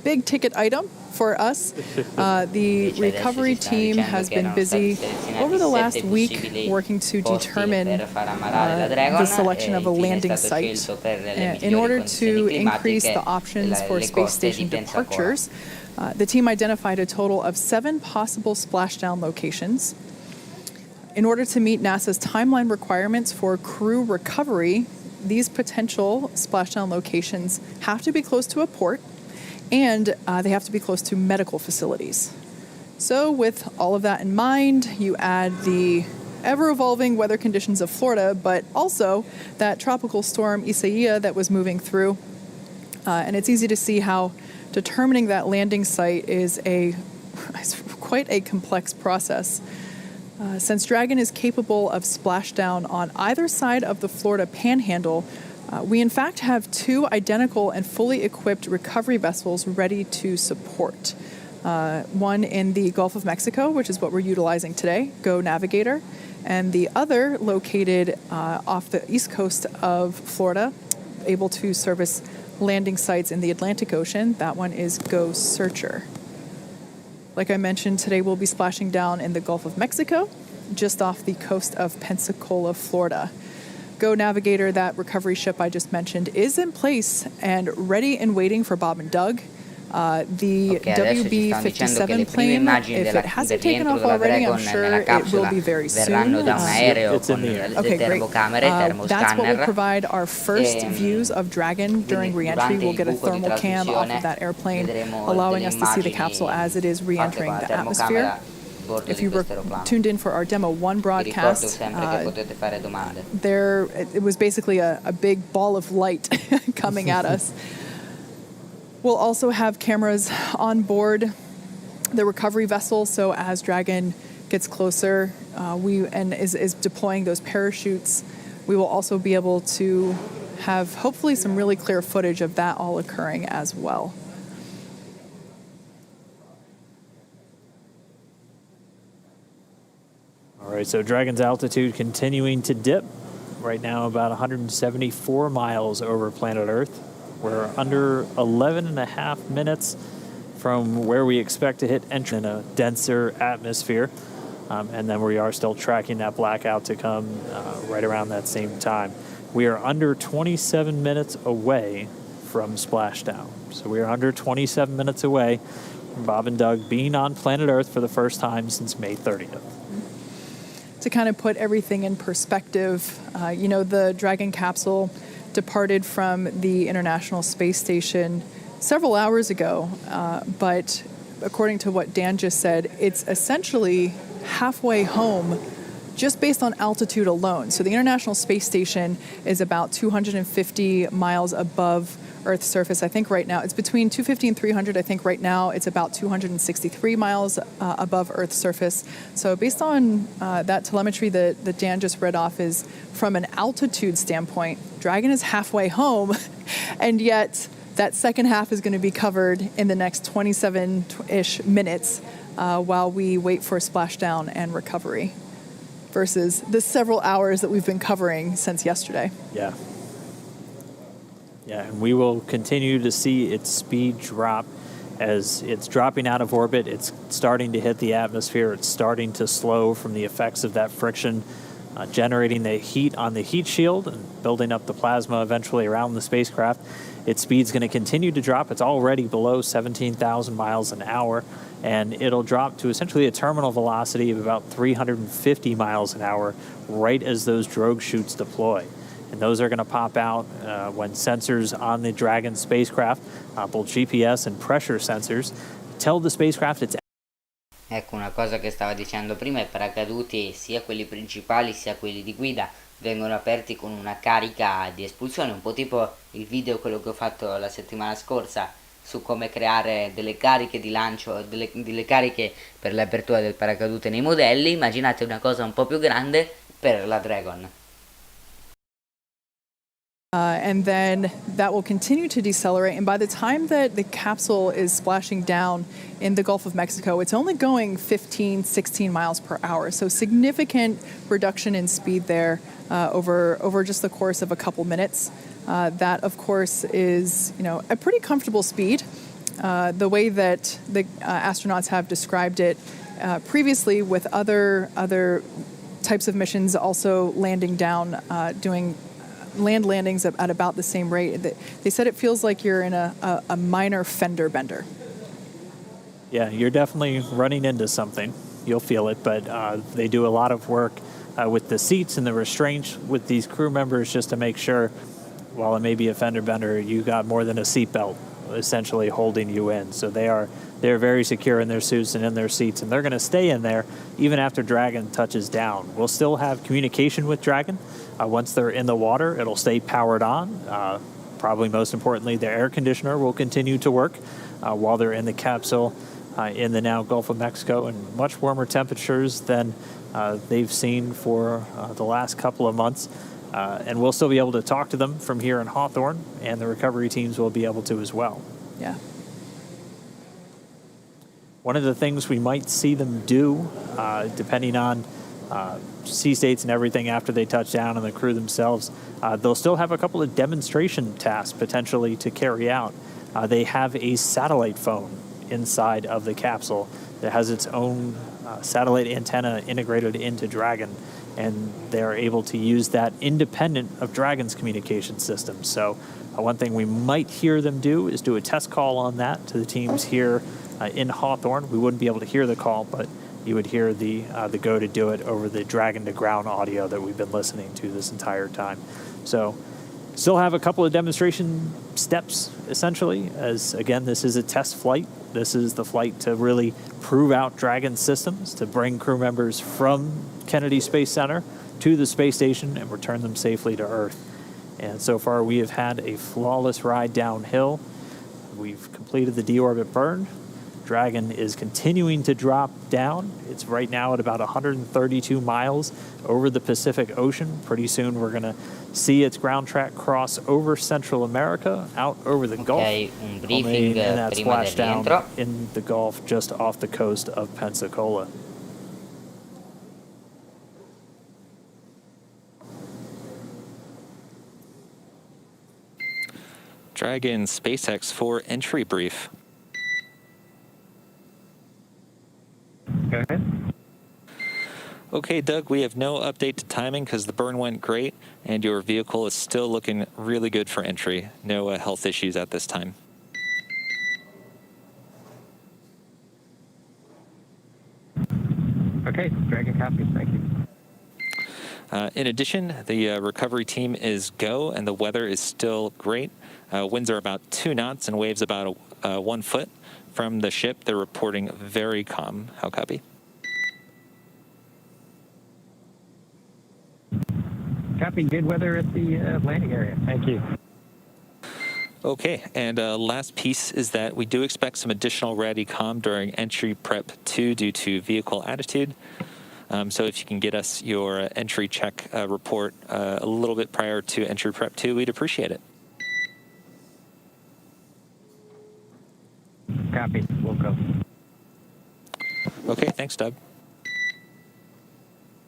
big ticket item for us. The recovery team has been busy over the last week working to determine the selection of a landing site in order to increase the options for space station departures. The team identified a total of 7 possible splashdown locations. In order to meet NASA's timeline requirements for crew recovery, these potential splashdown locations have to be close to a port, and they have to be close to medical facilities. So with all of that in mind, you add the ever-evolving weather conditions of Florida, but also that tropical storm Isaiah that was moving through. And it's easy to see how determining that landing site is quite a complex process. Since Dragon is capable of splashdown on either side of the Florida Panhandle, we in fact have 2 identical and fully equipped recovery vessels ready to support. One in the Gulf of Mexico, which is what we're utilizing today, Go Navigator, and the other located off the east coast of Florida, able to service landing sites in the Atlantic Ocean. That one is Go Searcher. Like I mentioned, today we'll be splashing down in the Gulf of Mexico, just off the coast of Pensacola, Florida. Go Navigator, that recovery ship I just mentioned, is in place and ready and waiting for Bob and Doug. The
Ok, adesso ci stanno dicendo che le
WB-57
prime
plane,
immagini
if
della,
it hasn't
del
taken
rientro
off
della
already, I'm
Dragon
sure
nella
it will
capsula
be very
verranno
soon.
da un aereo
It's in
con
the air.
le
Okay, great.
termocamere,
That's what will
termoscanner.
provide our first views of Dragon during
Quindi
reentry.
durante
We'll
il
get a
buco di
thermal cam off of
trasmissione
that airplane,
vedremo
allowing
delle
us to see the capsule
immagini
as it is
fatte con
re-entering
la
the
termocamera
atmosphere.
a bordo
If
di
you were
questo aeroplano.
tuned in for our Demo 1
Vi ricordo
broadcast,
sempre che potete fare domande.
there it was basically a big ball of light coming at us. We'll also have cameras on board the recovery vessel, so as Dragon gets closer and is deploying those parachutes, we will also be able to have hopefully some really clear footage of that all occurring as well.
All right, so Dragon's altitude continuing to dip. Right now, about 174 miles over planet Earth. We're under 11 and a half minutes from where we expect to hit entry in a denser atmosphere. And then we are still tracking that blackout to come right around that same time. We are under 27 minutes away from splashdown. So we are under 27 minutes away from Bob and Doug being on planet Earth for the first time since May 30th.
To kind of put everything in perspective, the Dragon capsule departed from the International Space Station several hours ago, but according to what Dan just said, it's essentially halfway home just based on altitude alone. So the International Space Station is about 250 miles above Earth's surface. I think right now it's between 250 and 300. I think right now it's about 263 miles above Earth's surface. So based on that telemetry that Dan just read off, is from an altitude standpoint, Dragon is halfway home, and yet that second half is going to be covered in the next 27-ish minutes while we wait for splashdown and recovery, versus the several hours that we've been covering since yesterday.
Yeah. Yeah, and we will continue to see its speed drop as it's dropping out of orbit. It's starting to hit the atmosphere. It's starting to slow from the effects of that friction, generating the heat on the heat shield and building up the plasma eventually around the spacecraft. Its speed's going to continue to drop. It's already below 17,000 miles an hour, and it'll drop to essentially a terminal velocity of about 350 miles an hour right as those drogue chutes deploy. And those are going to pop out when sensors on the Dragon spacecraft, both GPS and pressure sensors, tell the spacecraft it's...
Ecco, una cosa che stava dicendo prima, i paracaduti, sia quelli principali sia quelli di guida, vengono aperti con una carica di espulsione, un po' tipo il video quello che ho fatto la settimana scorsa su come creare delle cariche di lancio, delle cariche per l'apertura del paracadute nei modelli. Immaginate una cosa un po' più grande per la Dragon.
And then that will continue to decelerate. And by the time that the capsule is splashing down in the Gulf of Mexico, it's only going 15, 16 miles per hour. So significant reduction in speed there over just the course of a couple minutes. That, of course, is a pretty comfortable speed. The way that the astronauts have described it previously with other types of missions also landing down, doing land landings at about the same rate. They said it feels like you're in a minor fender bender.
Yeah, you're definitely running into something. You'll feel it, but they do a lot of work with the seats and the restraints with these crew members just to make sure, while it may be a fender bender, you got more than a seatbelt essentially holding you in. So they're very secure in their suits and in their seats, and they're going to stay in there even after Dragon touches down. We'll still have communication with Dragon. Once they're in the water, it'll stay powered on. Probably most importantly, the air conditioner will continue to work while they're in the capsule in the now Gulf of Mexico, and much warmer temperatures than they've seen for the last couple of months. And we'll still be able to talk to them from here in Hawthorne, and the recovery teams will be able to as well.
Yeah.
One of the things we might see them do, depending on sea states and everything after they touch down and the crew themselves, they'll still have a couple of demonstration tasks potentially to carry out. They have a satellite phone inside of the capsule that has its own satellite antenna integrated into Dragon, and they're able to use that independent of Dragon's communication system. So One thing we might hear them do is do a test call on that to the teams here in Hawthorne. We wouldn't be able to hear the call, but you would hear the go to do it over the Dragon to ground audio that we've been listening to this entire time. So still have a couple of demonstration steps, essentially, as, again, this is a test flight. This is the flight to really prove out Dragon systems, to bring crew members from Kennedy Space Center to the space station and return them safely to Earth. And so far, we have had a flawless ride downhill. We've completed the deorbit burn. Dragon is continuing to drop down. It's right now at about 132 miles over the Pacific Ocean. Pretty soon we're going to see its ground track cross over Central America, out over the Gulf,
un briefing
and that
prima del
splashdown
rientro.
in the Gulf just off the coast of Pensacola.
Dragon SpaceX for entry brief.
Go ahead.
Okay, Doug, we have no update to timing because the burn went great and your vehicle is still looking really good for entry. No health issues at this time.
Okay, Dragon copies. Thank you.
In addition, the recovery team is go and the weather is still great. Winds are about 2 knots and waves about 1 foot. From the ship, they're reporting very calm. How copy?
Copy. Good weather at the landing area. Thank you.
Okay, and last piece is that we do expect some additional RADICOM during entry prep 2 due to vehicle attitude. So if you can get us your entry check report a little bit prior to entry prep 2, we'd appreciate it.
Copy. We'll go.
Okay, thanks, Doug.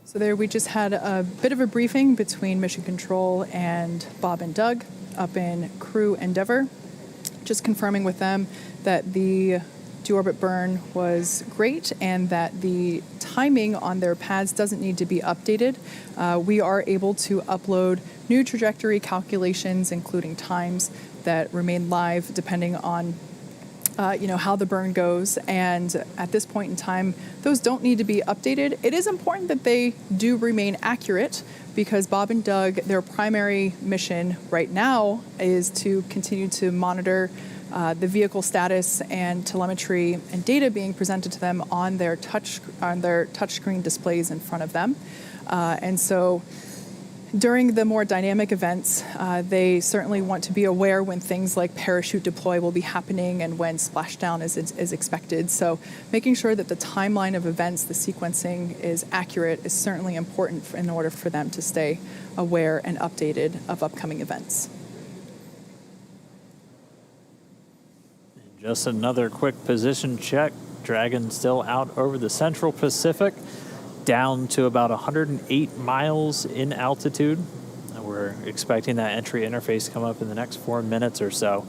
So there we just had a bit of a briefing between Mission Control and Bob and Doug up in Crew Endeavor, just confirming with them that the deorbit burn was great and that the timing on their pads doesn't need to be updated. We are able to upload new trajectory calculations, including times that remain live depending on how the burn goes. And at this point in time, those don't need to be updated. It is important that they do remain accurate because Bob and Doug, their primary mission right now is to continue to monitor the vehicle status and telemetry and data being presented to them on their touchscreen displays in front of them. And so during the more dynamic events, they certainly want to be aware when things like parachute deploy will be happening and when splashdown is expected. So making sure that the timeline of events, the sequencing is accurate is certainly important in order for them to stay aware and updated of upcoming events.
Just another quick position check. Dragon still out over the Central Pacific, down to about 108 miles in altitude. We're expecting that entry interface to come up in the next 4 minutes or so.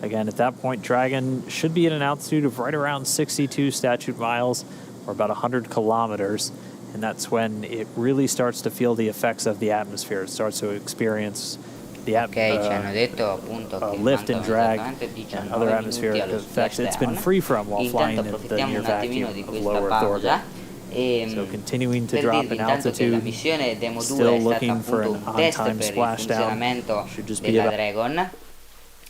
Again, at that point, Dragon should be at an altitude of right around 62 statute miles, or about 100 kilometers. And that's when it really starts to feel the effects of the atmosphere. It starts to experience the
ci hanno detto appunto che
lift and drag
esattamente
and
19
other
minuti
atmospheric
allo
effects it's been
splashdown.
free from while flying
Intanto
in the
approfittiamo
near
un attimino
vacuum
di
of
questa
low Earth orbit.
pausa
So continuing to
per
drop
dirvi
in
intanto che la
altitude,
missione Demo2
still
è stata
looking for
appunto
an
un test
on-time
per il
splashdown.
funzionamento
Should just be
della
about
Dragon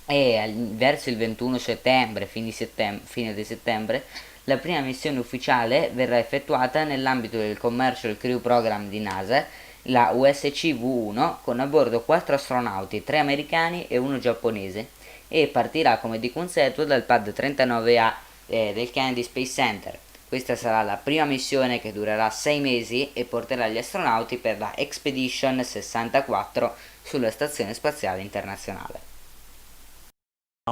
e verso il 21 settembre, fine di settembre, la prima missione ufficiale verrà effettuata nell'ambito del Commercial Crew Program di NASA, la USC-V1, con a bordo 4 astronauti, 3 americani e 1 giapponese, e partirà come di consueto dal pad 39A del Kennedy Space Center. Questa sarà la prima missione che durerà 6 mesi e porterà gli astronauti per la Expedition 64 sulla Stazione Spaziale Internazionale.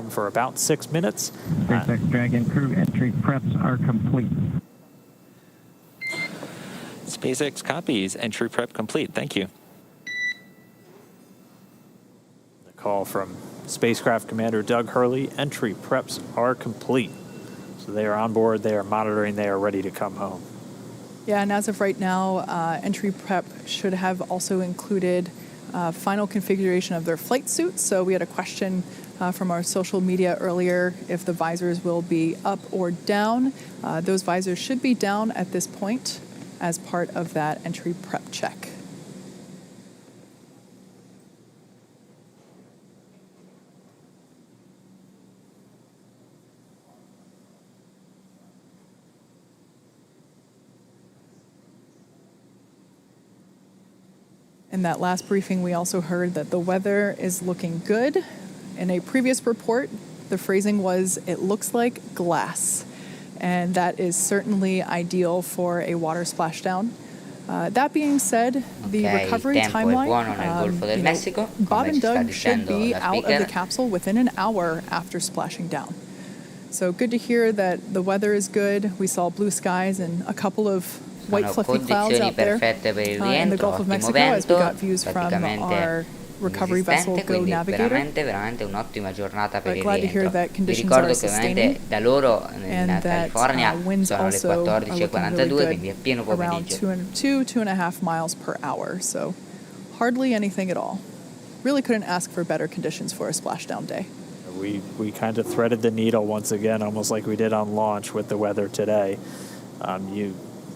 for about 6 minutes.
SpaceX Dragon crew entry preps are complete.
SpaceX copies. Entry prep complete. Thank you.
The call from Spacecraft Commander Doug Hurley. Entry preps are complete. So they are on board, they are monitoring, they are ready to come home.
Yeah, and as of right now, entry prep should have also included final configuration of their flight suits. So we had a question from our social media earlier if the visors will be up or down. Those visors should be down at this point as part of that entry prep check. In that last briefing, we also heard that the weather is looking good. In a previous report, the phrasing was, "It looks like glass." And that is certainly ideal for a water splashdown. That being said, the
Ok,
recovery
il tempo è
timeline,
buono nel Golfo del Messico,
Bob
come
and
ci sta
Doug should
dicendo
be
la
out of the
speaker.
capsule within an hour after splashing down. So good to hear that the weather is good. We saw blue skies and a couple of white
Sono
fluffy clouds
condizioni
out there
perfette per il
in the
rientro,
Gulf of
ottimo
Mexico as we
vento,
got views from
praticamente
our recovery vessel
inesistente,
Go
quindi
Navigator.
veramente un'ottima giornata per
But
il
glad to hear
rientro.
that
Vi
conditions
ricordo
are
che
sustaining
ovviamente da loro in
and that
California
winds
sono le
also are looking really
14:42, quindi è
good,
pieno
around
pomeriggio.
2.5 miles per hour. So hardly anything at all. Really couldn't ask for better conditions for a splashdown day.
We kind of threaded the needle once again, almost like we did on launch with the weather today.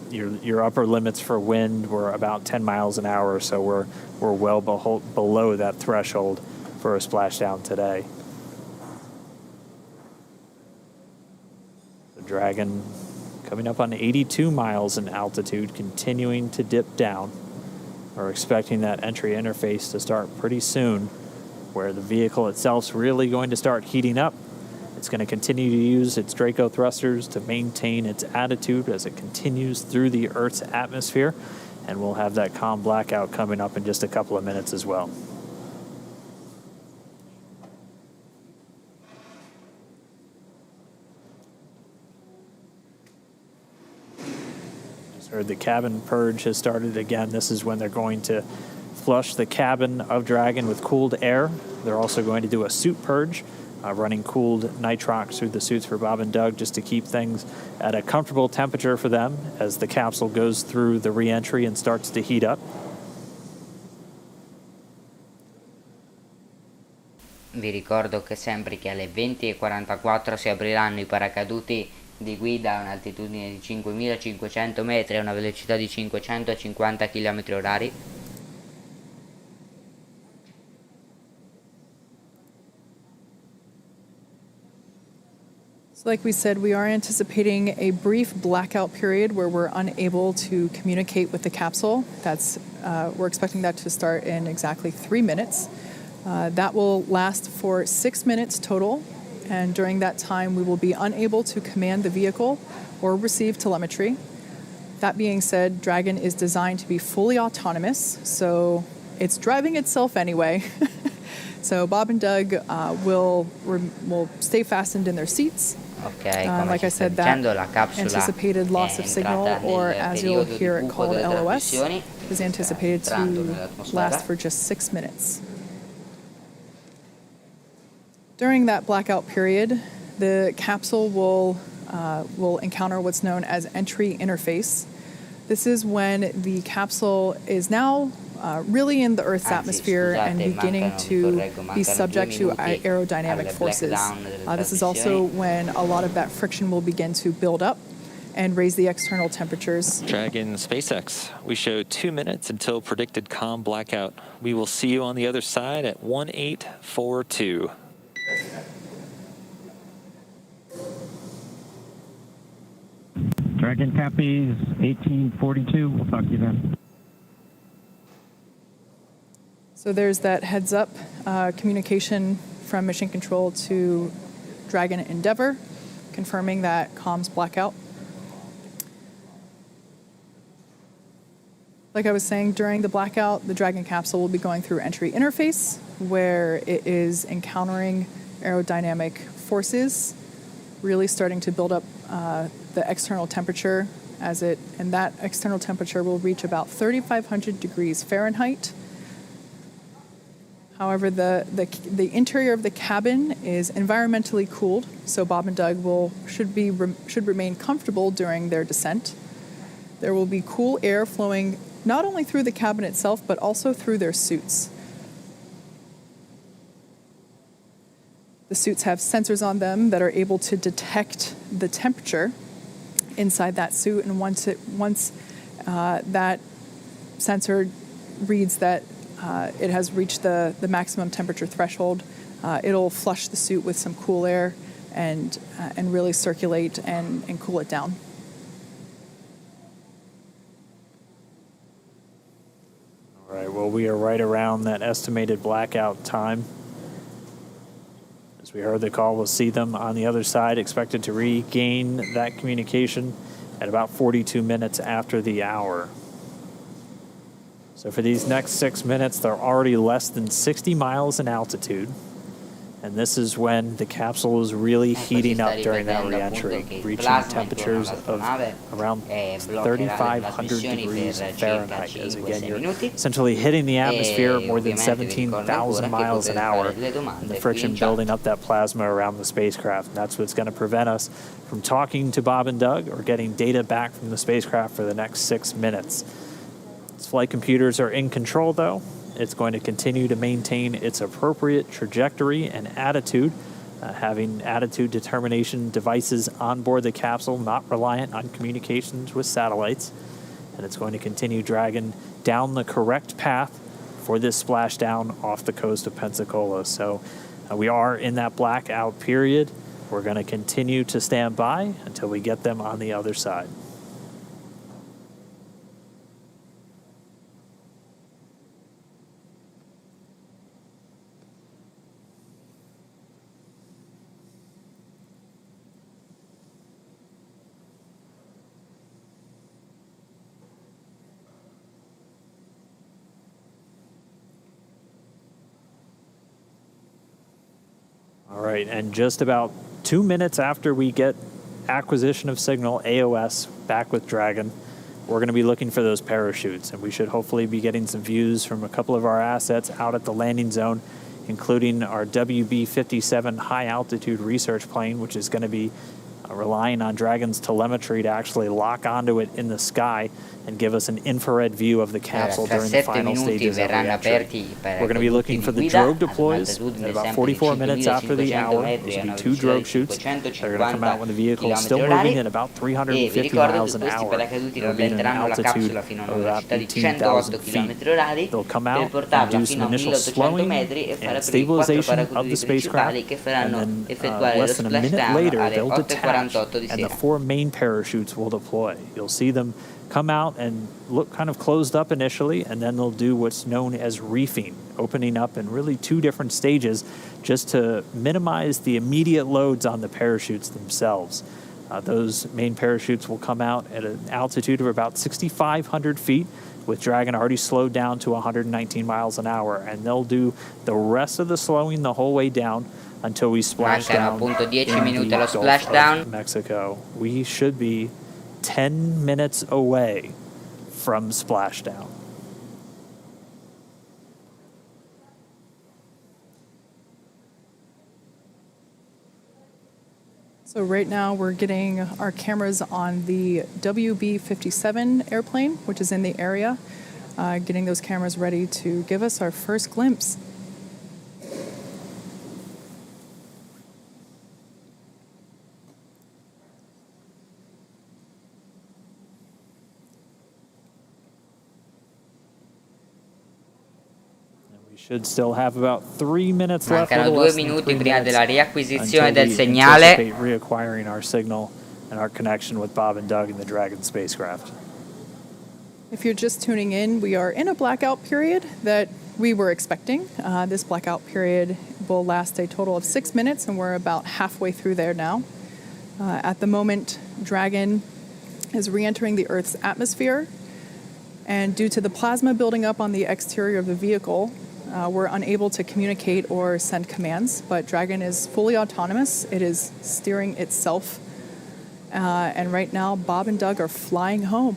Your upper limits for wind were about 10 miles an hour, so we're well below that threshold for a splashdown today. The Dragon coming up on 82 miles in altitude, continuing to dip down. We're expecting that entry interface to start pretty soon, where the vehicle itself's really going to start heating up. It's going to continue to use its Draco thrusters to maintain its attitude as it continues through the Earth's atmosphere, and we'll have that calm blackout coming up in just a couple of minutes as well. Just heard the cabin purge has started again. This is when they're going to flush the cabin of Dragon with cooled air. They're also going to do a suit purge, running cooled nitrox through the suits for Bob and Doug just to keep things at a comfortable temperature for them as the capsule goes through the re-entry and starts to heat up.
Vi ricordo che sempre che alle 20:44 si apriranno i paracaduti di guida a un'altitudine di 5.500 metri e a una velocità di 550 km/h.
Like we said, we are anticipating a brief blackout period where we're unable to communicate with the capsule. We're expecting that to start in exactly 3 minutes. That will last for 6 minutes total, and during that time we will be unable to command the vehicle or receive telemetry. That being said, Dragon is designed to be fully autonomous, so it's driving itself anyway. So Bob and Doug will stay fastened in their seats.
Ok, come
like
ci
I
sta
said, that
dicendo, la capsula
anticipated loss
è
of signal,
entrata
or
nel
as you'll
periodo di
hear it
buco
called
delle
LOS,
trasmissioni,
is anticipated
entrando
to
nell'atmosfera.
last for just 6 minutes. During that blackout period, the capsule will encounter what's known as entry interface. This is when the capsule is now really in the Earth's atmosphere and beginning to be subject to aerodynamic forces. This is also when a lot of that friction will begin to build up and raise the external temperatures.
Dragon SpaceX, we show 2 minutes until predicted calm blackout. We will see you on the other side at 1842.
Dragon copies 1842. We'll talk to you then.
So there's that heads up communication from Mission Control to Dragon Endeavour, confirming that comms blackout. Like I was saying, during the blackout, the Dragon capsule will be going through entry interface, where it is encountering aerodynamic forces, really starting to build up the external temperature and that external temperature will reach about 3,500 degrees Fahrenheit. However, the interior of the cabin is environmentally cooled, so Bob and Doug should remain comfortable during their descent. There will be cool air flowing not only through the cabin itself, but also through their suits. The suits have sensors on them that are able to detect the temperature inside that suit, and once that sensor reads that it has reached the maximum temperature threshold, it'll flush the suit with some cool air and really circulate and cool it down.
All right, well, we are right around that estimated blackout time. As we heard the call, we'll see them on the other side, expected to regain that communication at about 42 minutes after the hour. So for these next 6 minutes, they're already less than 60 miles in altitude. And this is when the capsule is really heating up during that reentry, reaching temperatures of around 3,500 degrees Fahrenheit. As again, you're essentially hitting the atmosphere more than 17,000 miles an hour, and the friction building up that plasma around the spacecraft. And that's what's going to prevent us from talking to Bob and Doug or getting data back from the spacecraft for the next 6 minutes. Its flight computers are in control, though. It's going to continue to maintain its appropriate trajectory and attitude, having attitude determination devices on board the capsule, not reliant on communications with satellites. And it's going to continue dragging down the correct path for this splashdown off the coast of Pensacola. So we are in that blackout period. We're going to continue to stand by until we get them on the other side. All right, and just about 2 minutes after we get acquisition of signal, AOS, back with Dragon, we're going to be looking for those parachutes, and we should hopefully be getting some views from a couple of our assets out at the landing zone, including our WB-57 high-altitude research plane, which is going to be relying on Dragon's telemetry to actually lock onto it in the sky and give us an infrared view of the capsule during the final stages of reentry. We're going to be looking for the drogue deploys at about 44 minutes after the hour. There's going to be 2 drogue shoots. They're going to come out when the vehicle is still moving at about 350 miles an hour. They'll be at an altitude of about 18,000 feet. They'll come out and do some initial slowing and stabilization of the spacecraft, and then less than a minute later, they'll detach, and the 4 main parachutes will deploy. You'll see them come out and look kind of closed up initially, and then they'll do what's known as reefing, opening up in really 2 different stages just to minimize the immediate loads on the parachutes themselves. Those main parachutes will come out at an altitude of about 6,500 feet, with Dragon already slowed down to 119 miles an hour, and they'll do the rest of the slowing the whole way down until we splash down in the Gulf of Mexico. We should be 10 minutes away from splashdown.
So right now we're getting our cameras on the WB-57 airplane, which is in the area, getting those cameras ready to give us our first glimpse.
Should still have about 3 minutes left.
Mancano 2 minuti prima della riacquisizione del segnale.
Reacquiring our signal and our connection with Bob and Doug in the Dragon spacecraft.
If you're just tuning in, we are in a blackout period that we were expecting. This blackout period will last a total of 6 minutes, and we're about halfway through there now. At the moment, Dragon is re-entering the Earth's atmosphere, and due to the plasma building up on the exterior of the vehicle, we're unable to communicate or send commands, but Dragon is fully autonomous. It is steering itself. And right now, Bob and Doug are flying home.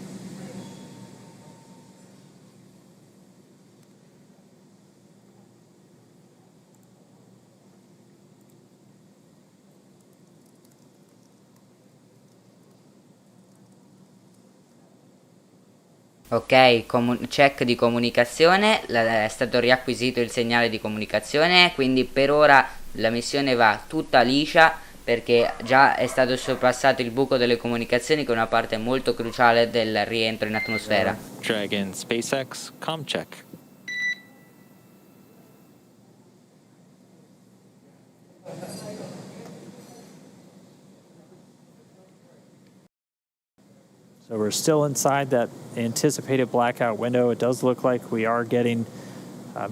Ok, check di comunicazione, è stato riacquisito il segnale di comunicazione, quindi per ora la missione va tutta liscia perché già è stato sorpassato il buco delle comunicazioni, che è una parte molto cruciale del rientro in atmosfera.
Dragon SpaceX, com check.
So we're still inside that anticipated blackout window. It does look like we are getting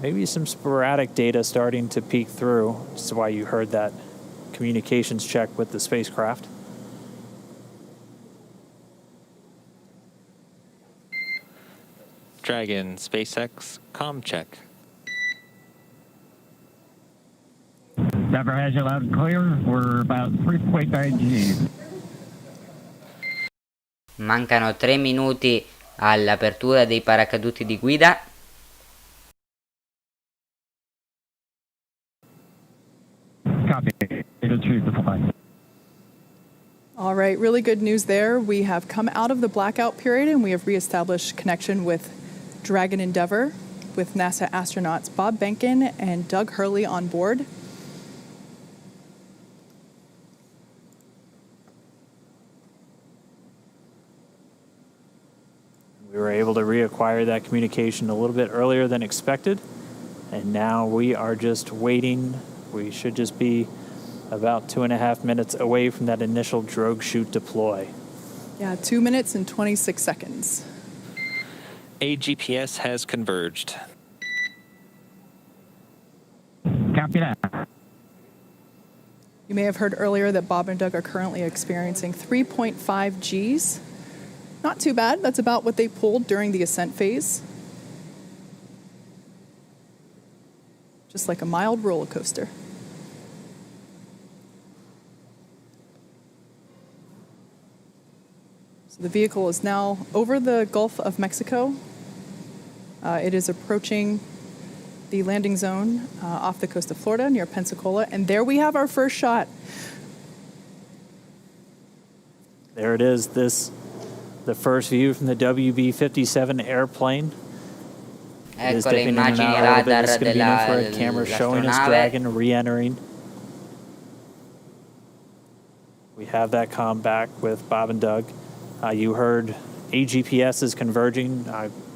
maybe some sporadic data starting to peek through. This is why you heard that communications check with the spacecraft.
Dragon SpaceX, com check.
Dever has you loud and clear. We're about 3.9 Gs.
Mancano 3 minuti all'apertura dei paracaduti di guida.
Copy. It'll choose the flight.
All right, really good news there. We have come out of the blackout period and we have reestablished connection with Dragon Endeavour with NASA astronauts Bob Behnken and Doug Hurley on board.
We were able to reacquire that communication a little bit earlier than expected, and now we are just waiting. We should just be about 2.5 minutes away from that initial drogue chute deploy.
Yeah, 2 minutes and 26 seconds.
A GPS has converged.
Copy that.
You may have heard earlier that Bob and Doug are currently experiencing 3.5 Gs. Not too bad. That's about what they pulled during the ascent phase. Just like a mild roller coaster. So the vehicle is now over the Gulf of Mexico. It is approaching the landing zone off the coast of Florida near Pensacola. And there we have our first shot.
There it is. The first view from the WB-57 airplane. It is
Ecco le
dipping in and
immagini
out a little bit.
radar
This is going to be an infrared camera showing us
dell'astronave.
Dragon re-entering. We have that comm back with Bob and Doug. You heard AGPS is converging.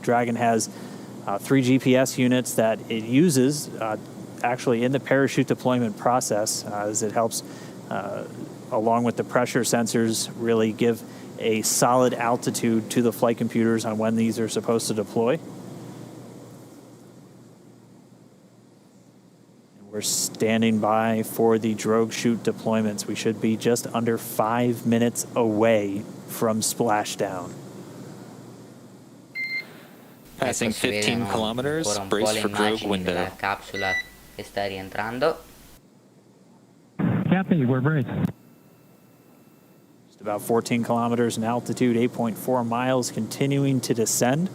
Dragon has 3 GPS units that it uses actually in the parachute deployment process as it helps, along with the pressure sensors, really give a solid altitude to the flight computers on when these are supposed to deploy. We're standing by for the drogue chute deployments. We should be just under 5 minutes away from splashdown.
Passing
Ecco, si
15
vedono
kilometers,
ancora un po'
brace
le
for drogue
immagini
window.
della capsula che sta rientrando.
Copy. We're braced.
Just about 14 kilometers in altitude, 8.4 miles, continuing to descend.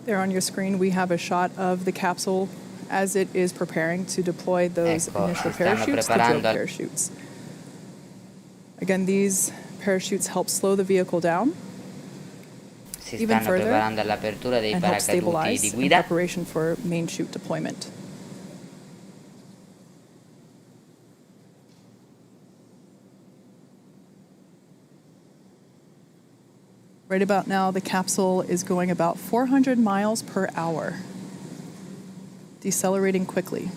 There on your screen, we have a shot of the capsule as it is preparing to deploy those
Ecco,
initial
si stanno
parachutes, the drogue
preparando.
parachutes. Again, these parachutes help slow the vehicle down,
Si
even
stanno
further,
preparando all'apertura dei
and help
paracaduti
stabilize
di
in
guida.
preparation for main chute deployment. Right about now, the capsule is going about 400 miles per hour, decelerating quickly.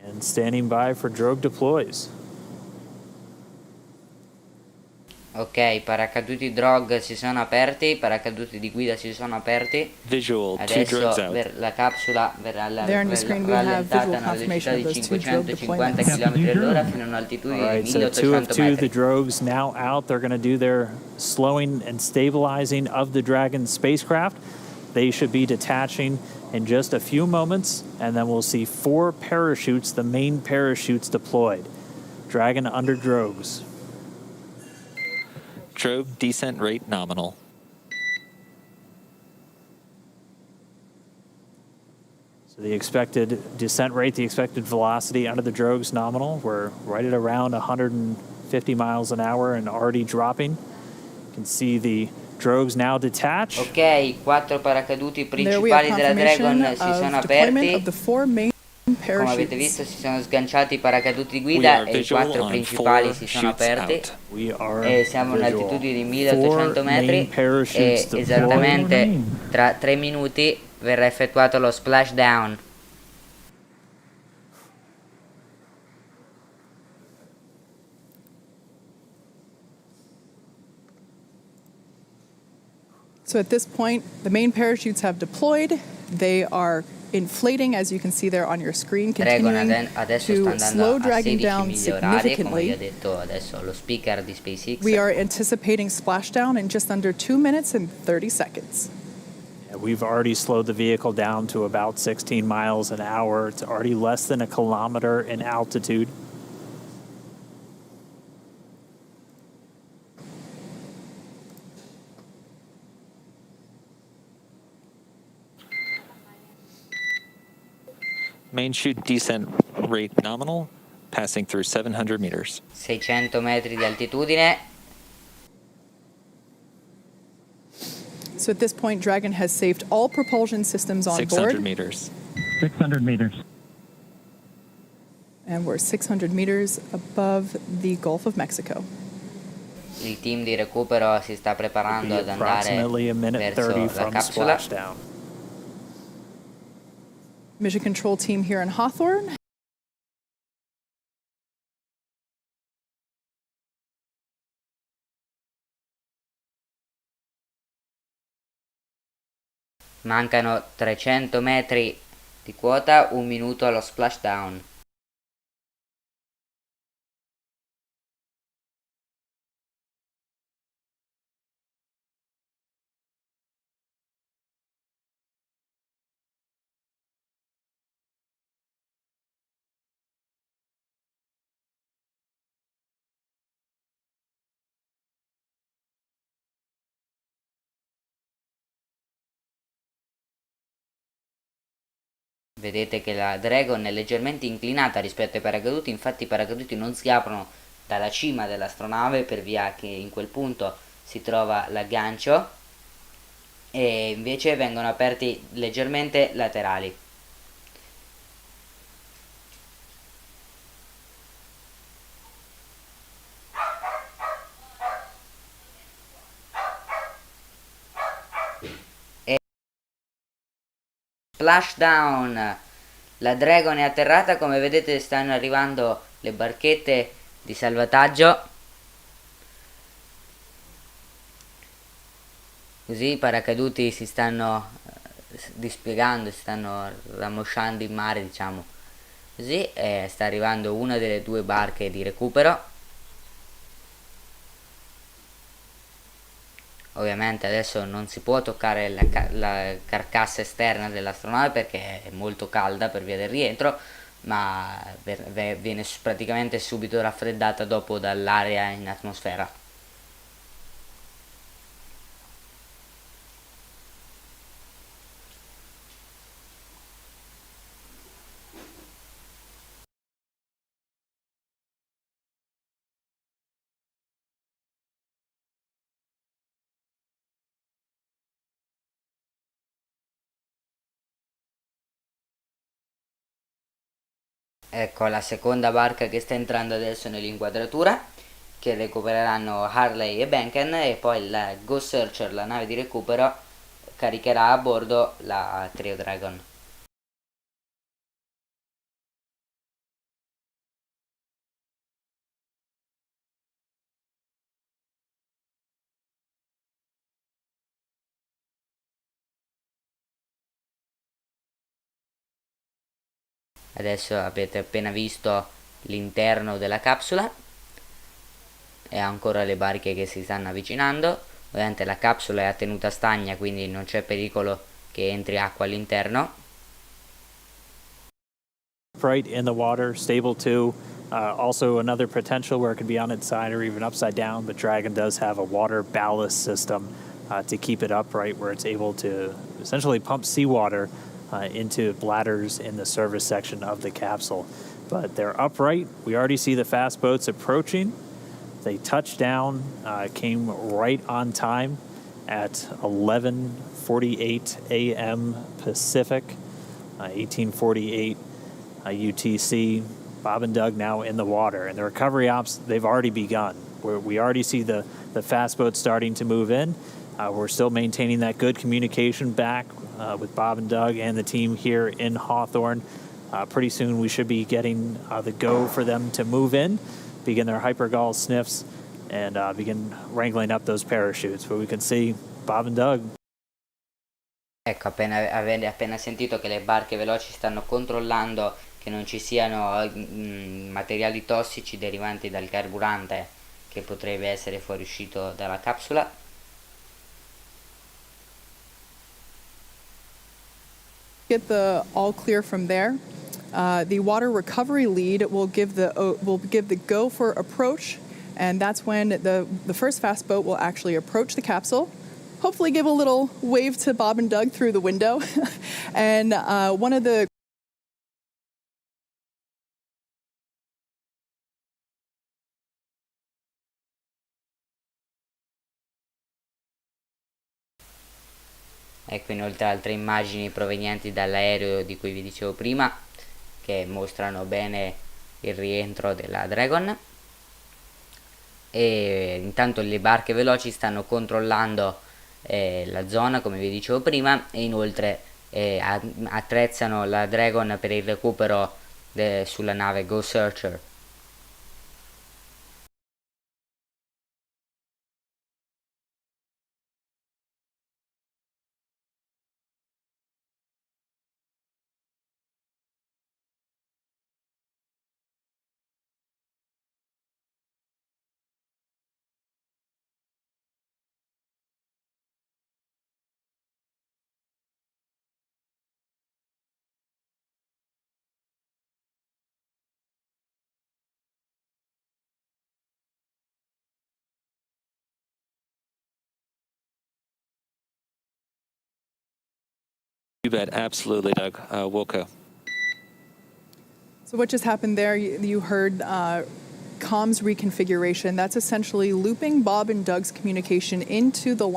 And standing by for drogue deploys.
Ok, paracaduti drogue si sono aperti, paracaduti di guida si sono aperti.
Visual, 2
Adesso
drogues out.
la capsula verrà
There on your screen we have
rallentata
visual
a una velocità
confirmation of
di
those 2 drogue
550
deployments.
km all'ora fino a un'altitudine
All right,
di
so 2 of
1800
2, the
metri.
drogues now out. They're going to do their slowing and stabilizing of the Dragon spacecraft. They should be detaching in just a few moments, and then we'll see 4 parachutes, the main parachutes deployed. Dragon under drogues.
Drogue descent rate nominal.
So the expected descent rate, the expected velocity under the drogues nominal, we're right at around 150 miles an hour and already dropping. You can see the Drogues now detach.
Ok, i 4 paracaduti
There we have
principali della Dragon
confirmation
si sono
of deployment
aperti.
of the 4 main
Come avete visto
parachutes.
si sono sganciati i paracaduti
We
guida
are
e i
visual
4
on
principali
4
si sono
shoots
aperti.
out.
We are
E siamo a
visual.
un'altitudine di
4
1800
main
metri
parachutes
e
deployed.
esattamente tra 3 minuti verrà effettuato lo splashdown.
So at this point, the main parachutes have deployed. They are inflating, as you can see there on your screen,
Dragon
continuing
adesso sta
to
andando
slow
a
dragging
16
down
miglia orarie, come vi ho
significantly.
detto adesso lo speaker di SpaceX.
We are anticipating splashdown in just under 2 minutes and 30 seconds.
And we've already slowed the vehicle down to about 16 miles an hour. It's already less than a kilometer in altitude.
Main chute descent rate nominal, passing through 700 meters.
600 metri di altitudine.
So at this point, Dragon has saved all propulsion systems on
600
board.
meters.
600 meters.
And we're 600 meters above the Gulf of Mexico.
Il team di recupero si sta preparando ad andare
Approximately a minute 30
verso la
from
capsula.
splashdown.
Mission control team here in Hawthorne.
Mancano 300 metri di quota, 1 minuto allo splashdown. Vedete che la Dragon è leggermente inclinata rispetto ai paracaduti, infatti i paracaduti non si aprono dalla cima dell'astronave per via che in quel punto si trova l'aggancio e invece vengono aperti leggermente laterali. Splashdown, la Dragon è atterrata, come vedete stanno arrivando le barchette di salvataggio, così i paracaduti si stanno dispiegando, si stanno ramosciando in mare, diciamo così, e sta arrivando una delle 2 barche di recupero. Ovviamente adesso non si può toccare la carcassa esterna dell'astronave perché è molto calda per via del rientro, ma viene praticamente subito raffreddata dopo dall'aria in atmosfera. Ecco la seconda barca che sta entrando adesso nell'inquadratura, che recupereranno Harley e Benken, e poi il Ghost Searcher, la nave di recupero, caricherà a bordo la Trio Dragon. Adesso avete appena visto l'interno della capsula e ancora le barche che si stanno avvicinando. Ovviamente la capsula è a tenuta stagna, quindi non c'è pericolo che entri acqua all'interno.
Upright in the water, stable too. Also another potential where it could be on its side or even upside down, but Dragon does have a water ballast system to keep it upright where it's able to essentially pump seawater into bladders in the service section of the capsule. But they're upright. We already see the fast boats approaching. They touched down, came right on time, at 11:48 a.m. Pacific, 18:48 UTC. Bob and Doug now in the water, and the recovery ops, they've already begun. We already see the fast boats starting to move in. We're still maintaining that good communication back with Bob and Doug and the team here in Hawthorne. Pretty soon we should be getting the go for them to move in, begin their hypergol sniffs, and begin wrangling up those parachutes. But we can see Bob and Doug.
Ecco, avete appena sentito che le barche veloci stanno controllando che non ci siano materiali tossici derivanti dal carburante che potrebbe essere fuoriuscito dalla capsula.
Get the all clear from there. The water recovery lead will give the go for approach, and that's when the first fast boat will actually approach the capsule. Hopefully give a little wave to Bob and Doug through the window. And one of the
Ecco inoltre altre immagini provenienti dall'aereo di cui vi dicevo prima, che mostrano bene il rientro della Dragon. E intanto le barche veloci stanno controllando la zona, come vi dicevo prima, e inoltre attrezzano la Dragon per il recupero sulla nave Go Searcher.
You bet, absolutely, Doug. Wilco.
So what just happened there, you heard comms reconfiguration. That's essentially looping Bob and Doug's communication into the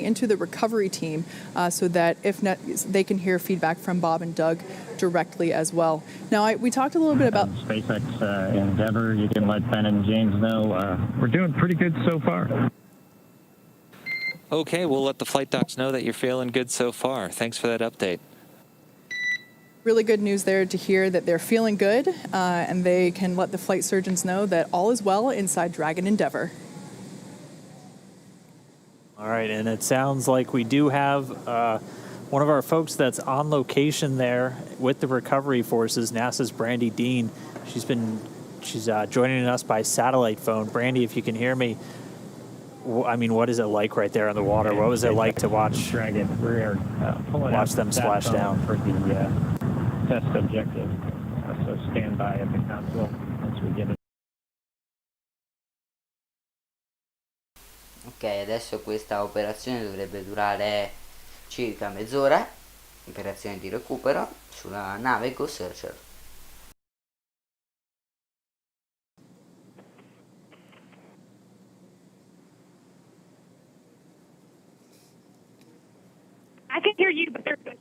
into the recovery team, so that they can hear feedback from Bob and Doug directly as well. Now, we talked a little bit about
SpaceX Endeavor. You can let Ben and James know we're doing pretty good so far.
Okay, we'll let the flight docs know that you're feeling good so far. Thanks for that update.
really good news there to hear that they're feeling good, and they can let the flight surgeons know that all is well inside Dragon Endeavor.
All right, and it sounds like we do have one of our folks that's on location there with the recovery forces, NASA's Brandy Dean. She's joining us by satellite phone. Brandy, if you can hear me, I mean, what is it like right there on the water? What was it like to watch
Dragon rear,
watch them splash down
for the test objective? So stand by at the console once we get it.
Ok, adesso questa operazione dovrebbe durare circa mezz'ora, operazione di recupero sulla nave Go Searcher.
I can hear you, but they're good.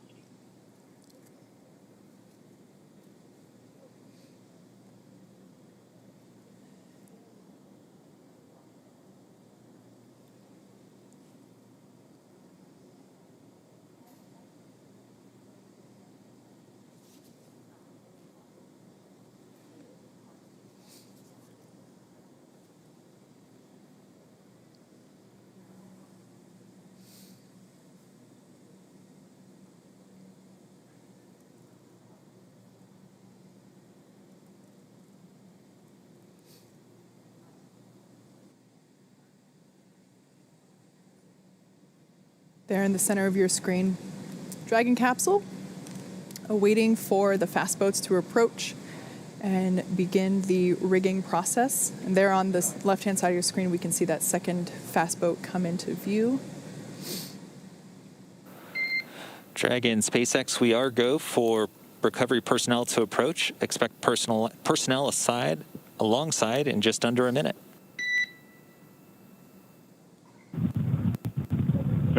There in the center of your screen, Dragon capsule, awaiting for the fast boats to approach and begin the rigging process. And there on the left-hand side of your screen, we can see that second fast boat come into view.
Dragon SpaceX, we are go for recovery personnel to approach. Expect personnel alongside in just under a minute.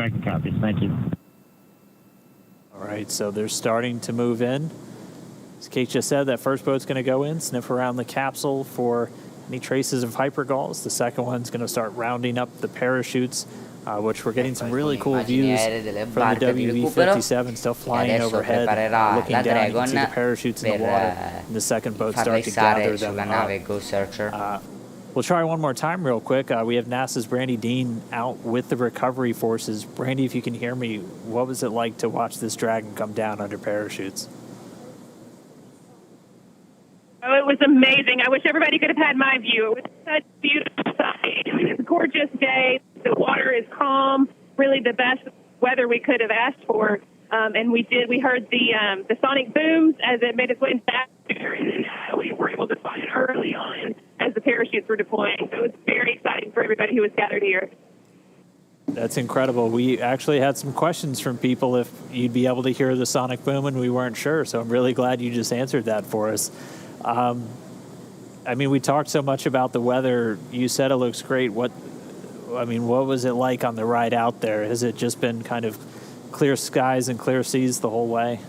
Second copies. Thank you.
All right, so they're starting to move in. As Kate just said, that first boat's going to go in, sniff around the capsule for any traces of hypergalls. The second one's going to start rounding up the parachutes, which we're getting some really cool views from the WV-57 still flying overhead, looking down. You can see the parachutes in the water, and the second boat start to gather them up. We'll try one more time real quick. We have NASA's Brandy Dean out with the recovery forces. Brandy, if you can hear me, what was it like to watch this Dragon come down under parachutes?
Oh, it was amazing. I wish everybody could have had my view. It was such a beautiful sight. I mean, it's a gorgeous day. The water is calm, really the best weather we could have asked for. And we heard the sonic booms as it made its way back there, and we were able to find it early on as the parachutes were deploying. So it was very exciting for everybody who was gathered here.
That's incredible. We actually had some questions from people if you'd be able to hear the sonic boom, and we weren't sure. So I'm really glad you just answered that for us. I mean, we talked so much about the weather. You said it looks great. What was it like on the ride out there? Has it just been kind of clear skies and clear seas the whole way?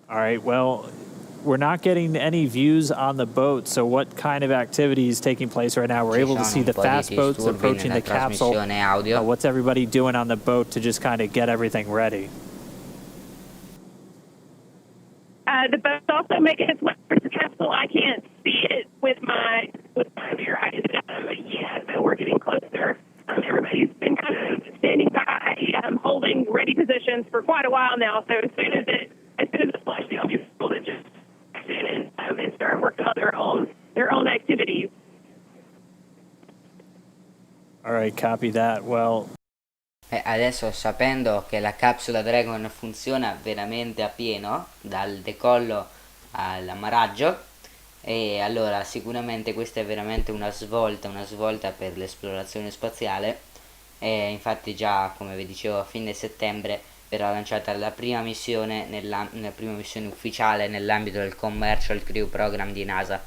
All right, well, we're not getting any views on the boat, so what kind of activity is taking place right now? We're able to see the fast boats approaching the capsule. What's everybody doing on the boat to just kind of get everything ready?
The boat's also making its way towards the capsule. I can't see it with my mirror. But we're getting closer. Everybody's been kind of standing by, holding ready positions for quite a while now. So as soon as it flashed, they'll be able to just sit and start working on their own activities.
All right, copy that. Well,
adesso, sapendo che la capsula Dragon funziona veramente a pieno dal decollo all'ammaraggio, e allora sicuramente questa è veramente una svolta per l'esplorazione spaziale. E infatti già, come vi dicevo, a fine settembre verrà lanciata la prima missione ufficiale nell'ambito del Commercial Crew Program di NASA,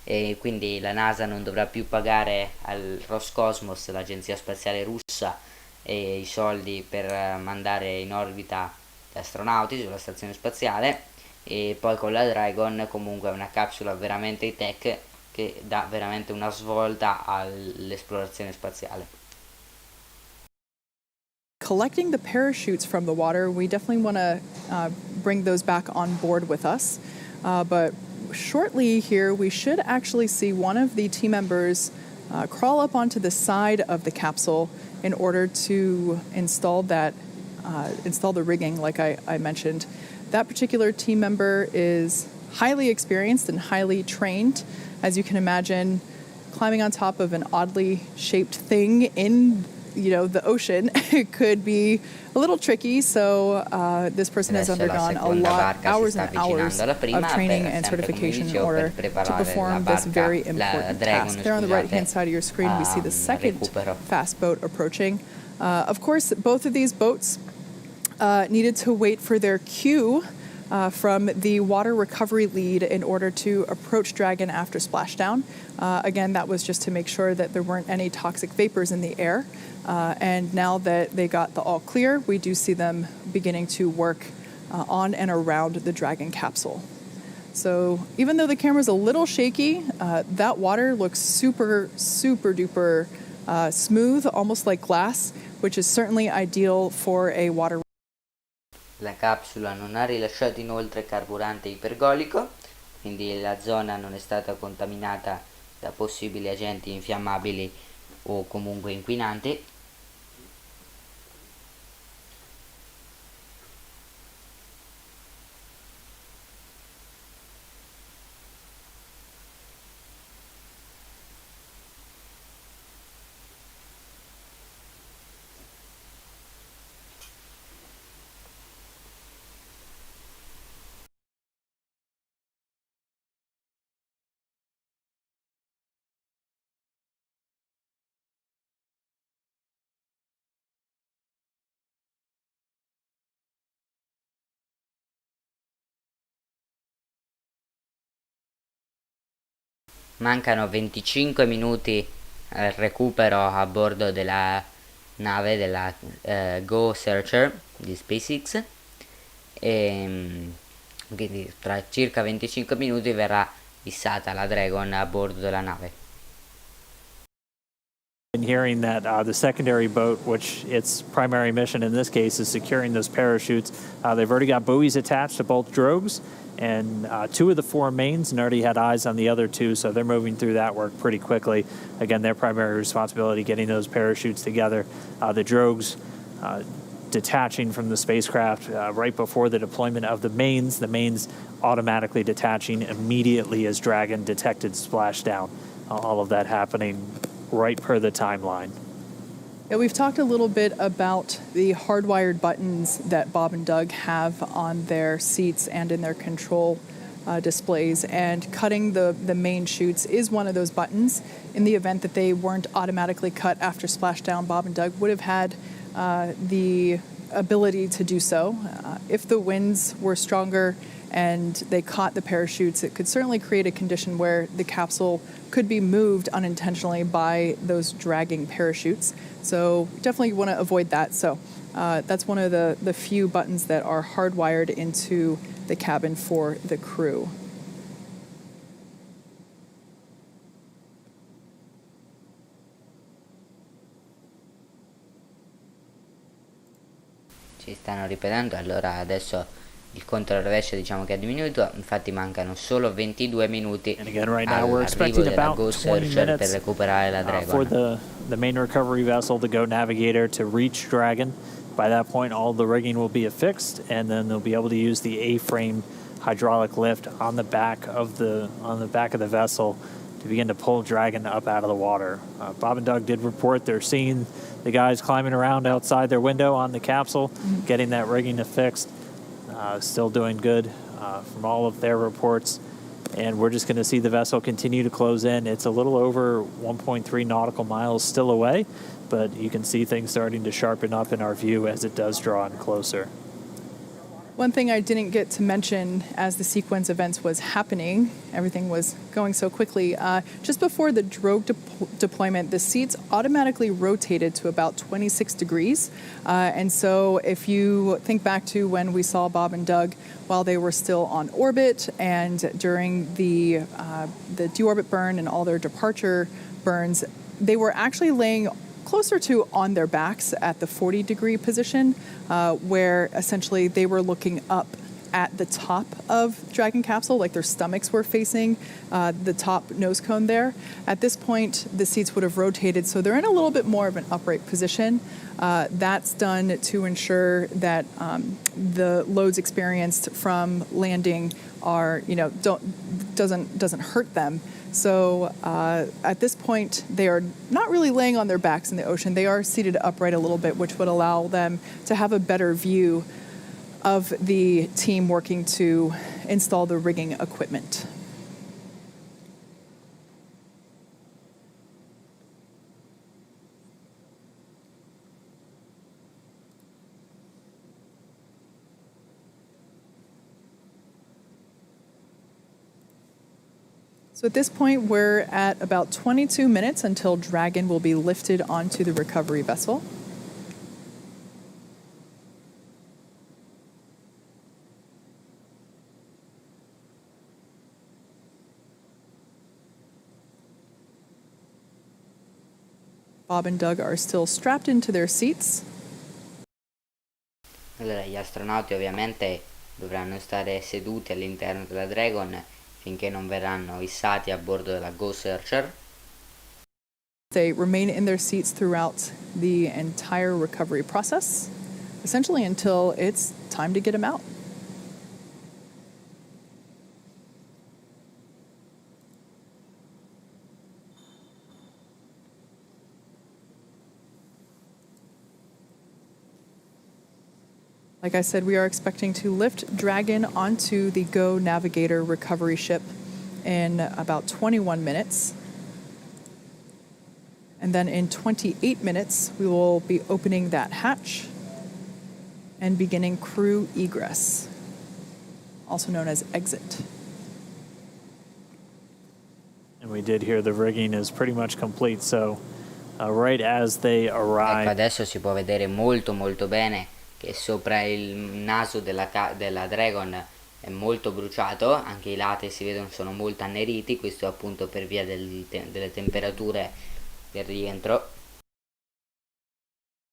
e quindi la NASA non dovrà più pagare al Roscosmos, l'agenzia spaziale russa, i soldi per mandare in orbita gli astronauti sulla stazione spaziale, e poi con la Dragon comunque è una capsula veramente high tech che dà veramente una svolta all'esplorazione spaziale.
Collecting the parachutes from the water, we definitely want to bring those back on board with us. But shortly here, we should actually see one of the team members crawl up onto the side of the capsule in order to install the rigging, like I mentioned. That particular team member is highly experienced and highly trained. As you can imagine, climbing on top of an oddly shaped thing in the ocean could be a little tricky, so this person has undergone hours and hours of training and certification in order to perform this very important task. There on the right-hand side of your screen, we see the second fast boat approaching. Of course, both of these boats needed to wait for their cue from the water recovery lead in order to approach Dragon after splashdown. Again, that was just to make sure that there weren't any toxic vapors in the air. And now that they got the all clear, we do see them beginning to work on and around the Dragon capsule. So even though the camera's a little shaky, that water looks super, super duper smooth, almost like glass, which is certainly ideal for a water.
La capsula non ha rilasciato inoltre carburante ipergolico, quindi la zona non è stata contaminata da possibili agenti infiammabili o comunque inquinanti. mancano 25 minuti al recupero a bordo della nave della Go Searcher di SpaceX e quindi tra circa 25 minuti verrà issata la Dragon a bordo della nave.
And hearing that the secondary boat, which its primary mission in this case is securing those parachutes, they've already got buoys attached to both drogues, and 2 of the 4 mains, and already had eyes on the other 2, so they're moving through that work pretty quickly. Again, their primary responsibility getting those parachutes together. The drogues detaching from the spacecraft right before the deployment of the mains automatically detaching immediately as Dragon detected splashdown. All of that happening right per the timeline.
Yeah, we've talked a little bit about the hardwired buttons that Bob and Doug have on their seats and in their control displays, and cutting the main chutes is one of those buttons. In the event that they weren't automatically cut after splashdown, Bob and Doug would have had the ability to do so. If the winds were stronger and they caught the parachutes, it could certainly create a condition where the capsule could be moved unintentionally by those dragging parachutes. So definitely want to avoid that. So that's one of the few buttons that are hardwired into the cabin for the crew.
Ci stanno ripetendo, allora adesso il conto al rovescio diciamo che è diminuito, infatti mancano solo 22 minuti
And again, right now we're
all'arrivo
expecting
della
about
Go
20
Searcher per
minutes
recuperare la
for
Dragon.
the main recovery vessel, the Go Navigator, to reach Dragon. By that point, all the rigging will be affixed, and then they'll be able to use the A-frame hydraulic lift on the back of the vessel to begin to pull Dragon up out of the water. Bob and Doug did report they're seeing the guys climbing around outside their window on the capsule, getting that rigging affixed. Still doing good from all of their reports. And we're just going to see the vessel continue to close in. It's a little over 1.3 nautical miles still away, but you can see things starting to sharpen up in our view as it does draw in closer.
One thing I didn't get to mention as the sequence events was happening, everything was going so quickly, just before the drogue deployment, the seats automatically rotated to about 26 degrees. And so if you think back to when we saw Bob and Doug while they were still on orbit and during the deorbit burn and all their departure burns, they were actually laying closer to on their backs at the 40-degree position, where essentially they were looking up at the top of Dragon capsule, like their stomachs were facing the top nose cone there. At this point, the seats would have rotated, so they're in a little bit more of an upright position. That's done to ensure that the loads experienced from landing are, doesn't hurt them. So at this point, they are not really laying on their backs in the ocean. They are seated upright a little bit, which would allow them to have a better view of the team working to install the rigging equipment. So at this point, we're at about 22 minutes until Dragon will be lifted onto the recovery vessel. Bob and Doug are still strapped into their seats.
Allora, gli astronauti ovviamente dovranno stare seduti all'interno della Dragon finché non verranno issati a bordo della Go Searcher.
They remain in their seats throughout the entire recovery process, essentially until it's time to get them out. Like I said, we are expecting to lift Dragon onto the Go Navigator recovery ship in about 21 minutes. And then in 28 minutes, we will be opening that hatch and beginning crew egress, also known as exit.
And we did hear the rigging is pretty much complete, so right as they arrive.
Ecco, adesso si può vedere molto molto bene che sopra il naso della Dragon è molto bruciato, anche i lati si vedono sono molto anneriti, questo appunto per via delle temperature del rientro.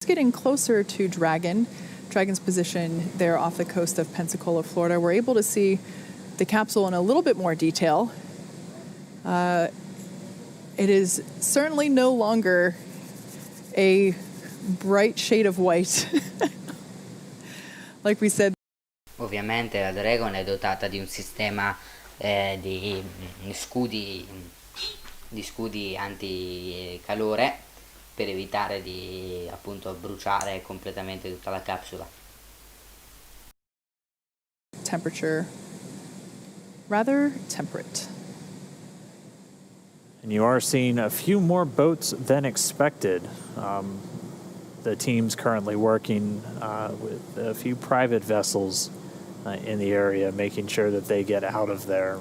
It's getting closer to Dragon's position there off the coast of Pensacola, Florida. We're able to see the capsule in a little bit more detail. It is certainly no longer a bright shade of white. Like we said.
Ovviamente la Dragon è dotata di un sistema di scudi anticalore per evitare di appunto bruciare completamente tutta la capsula.
Temperature rather temperate.
And you are seeing a few more boats than expected. The team's currently working with a few private vessels in the area, making sure that they get out of there.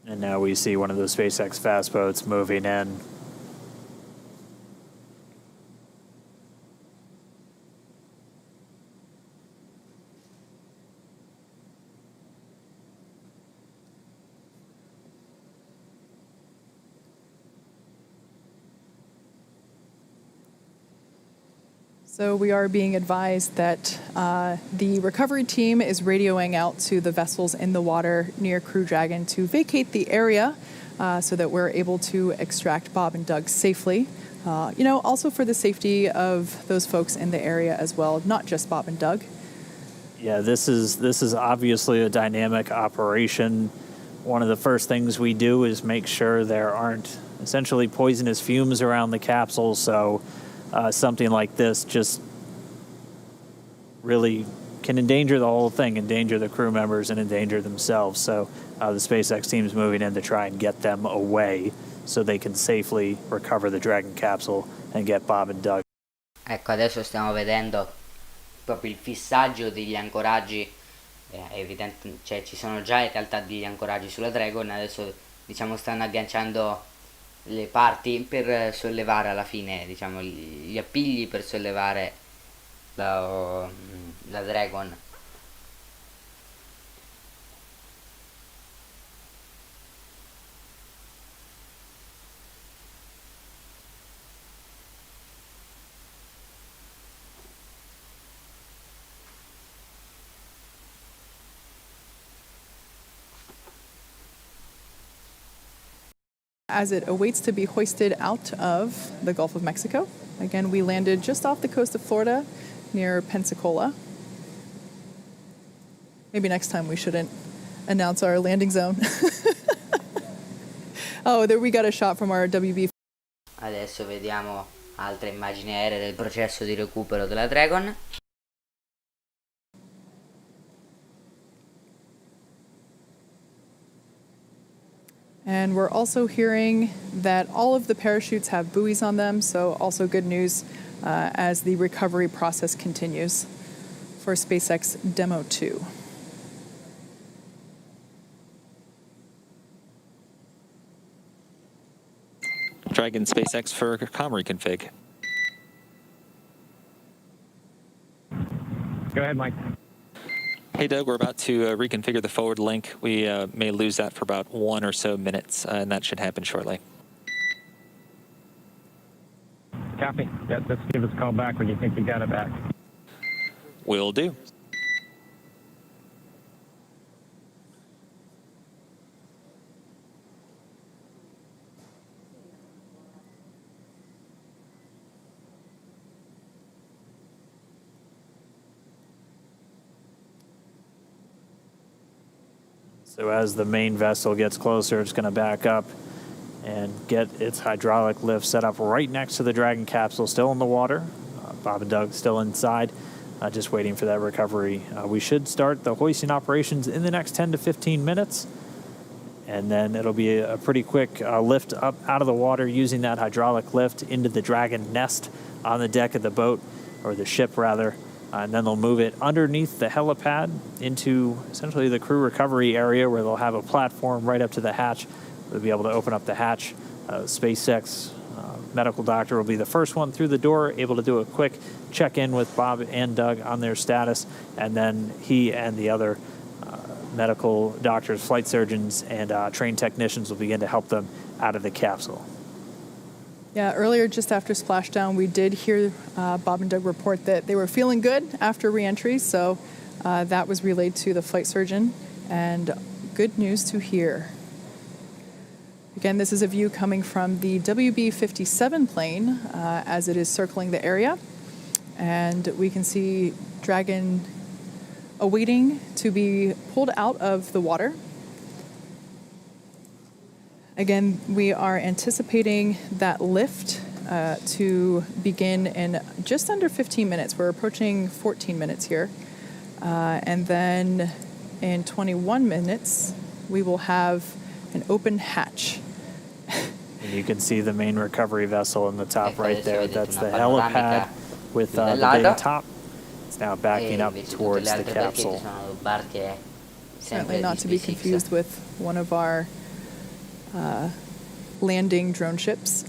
And now we see one of the SpaceX fast boats moving in.
So we are being advised that the recovery team is radioing out to the vessels in the water near Crew Dragon to vacate the area so that we're able to extract Bob and Doug safely. Also for the safety of those folks in the area as well, not just Bob and Doug.
Yeah, this is obviously a dynamic operation. One of the first things we do is make sure there aren't essentially poisonous fumes around the capsule, so something like this just really can endanger the whole thing, endanger the crew members and endanger themselves. So the SpaceX team is moving in to try and get them away so they can safely recover the Dragon capsule and get Bob and Doug.
Ecco, adesso stiamo vedendo proprio il fissaggio degli ancoraggi, cioè ci sono già in realtà degli ancoraggi sulla Dragon, adesso diciamo stanno agganciando le parti per sollevare alla fine, diciamo, gli appigli per sollevare la Dragon.
As it awaits to be hoisted out of the Gulf of Mexico. Again, we landed just off the coast of Florida near Pensacola. Maybe next time we shouldn't announce our landing zone. Oh, there we got a shot from our WB.
Adesso vediamo altre immagini aeree del processo di recupero della Dragon.
And we're also hearing that all of the parachutes have buoys on them, so also good news as the recovery process continues for SpaceX Demo2.
Dragon SpaceX for comm reconfig.
Go ahead, Mike.
Hey, Doug, we're about to reconfigure the forward link. We may lose that for about 1 or so minutes, and that should happen shortly.
Copy. Yeah, just give us a call back when you think you got it back.
Will do.
So as the main vessel gets closer, it's going to back up and get its hydraulic lift set up right next to the Dragon capsule, still in the water. Bob and Doug still inside, just waiting for that recovery. We should start the hoisting operations in the next 10 to 15 minutes. And then it'll be a pretty quick lift up out of the water using that hydraulic lift into the Dragon nest on the deck of the boat, or the ship rather. And then they'll move it underneath the helipad into essentially the crew recovery area, where they'll have a platform right up to the hatch. They'll be able to open up the hatch. SpaceX medical doctor will be the first one through the door, able to do a quick check-in with Bob and Doug on their status. And then he and the other medical doctors, flight surgeons, and trained technicians will begin to help them out of the capsule.
Yeah, earlier, just after splashdown, we did hear Bob and Doug report that they were feeling good after reentry, so that was relayed to the flight surgeon, and good news to hear. Again, this is a view coming from the WB-57 plane as it is circling the area, and we can see Dragon awaiting to be pulled out of the water. Again, we are anticipating that lift to begin in just under 15 minutes. We're approaching 14 minutes here. And then in 21 minutes, we will have an open hatch.
And you can see the main recovery vessel in the top right there. That's the helipad with the big top. It's now backing up towards the capsule.
Certainly not to be confused with one of our landing drone ships.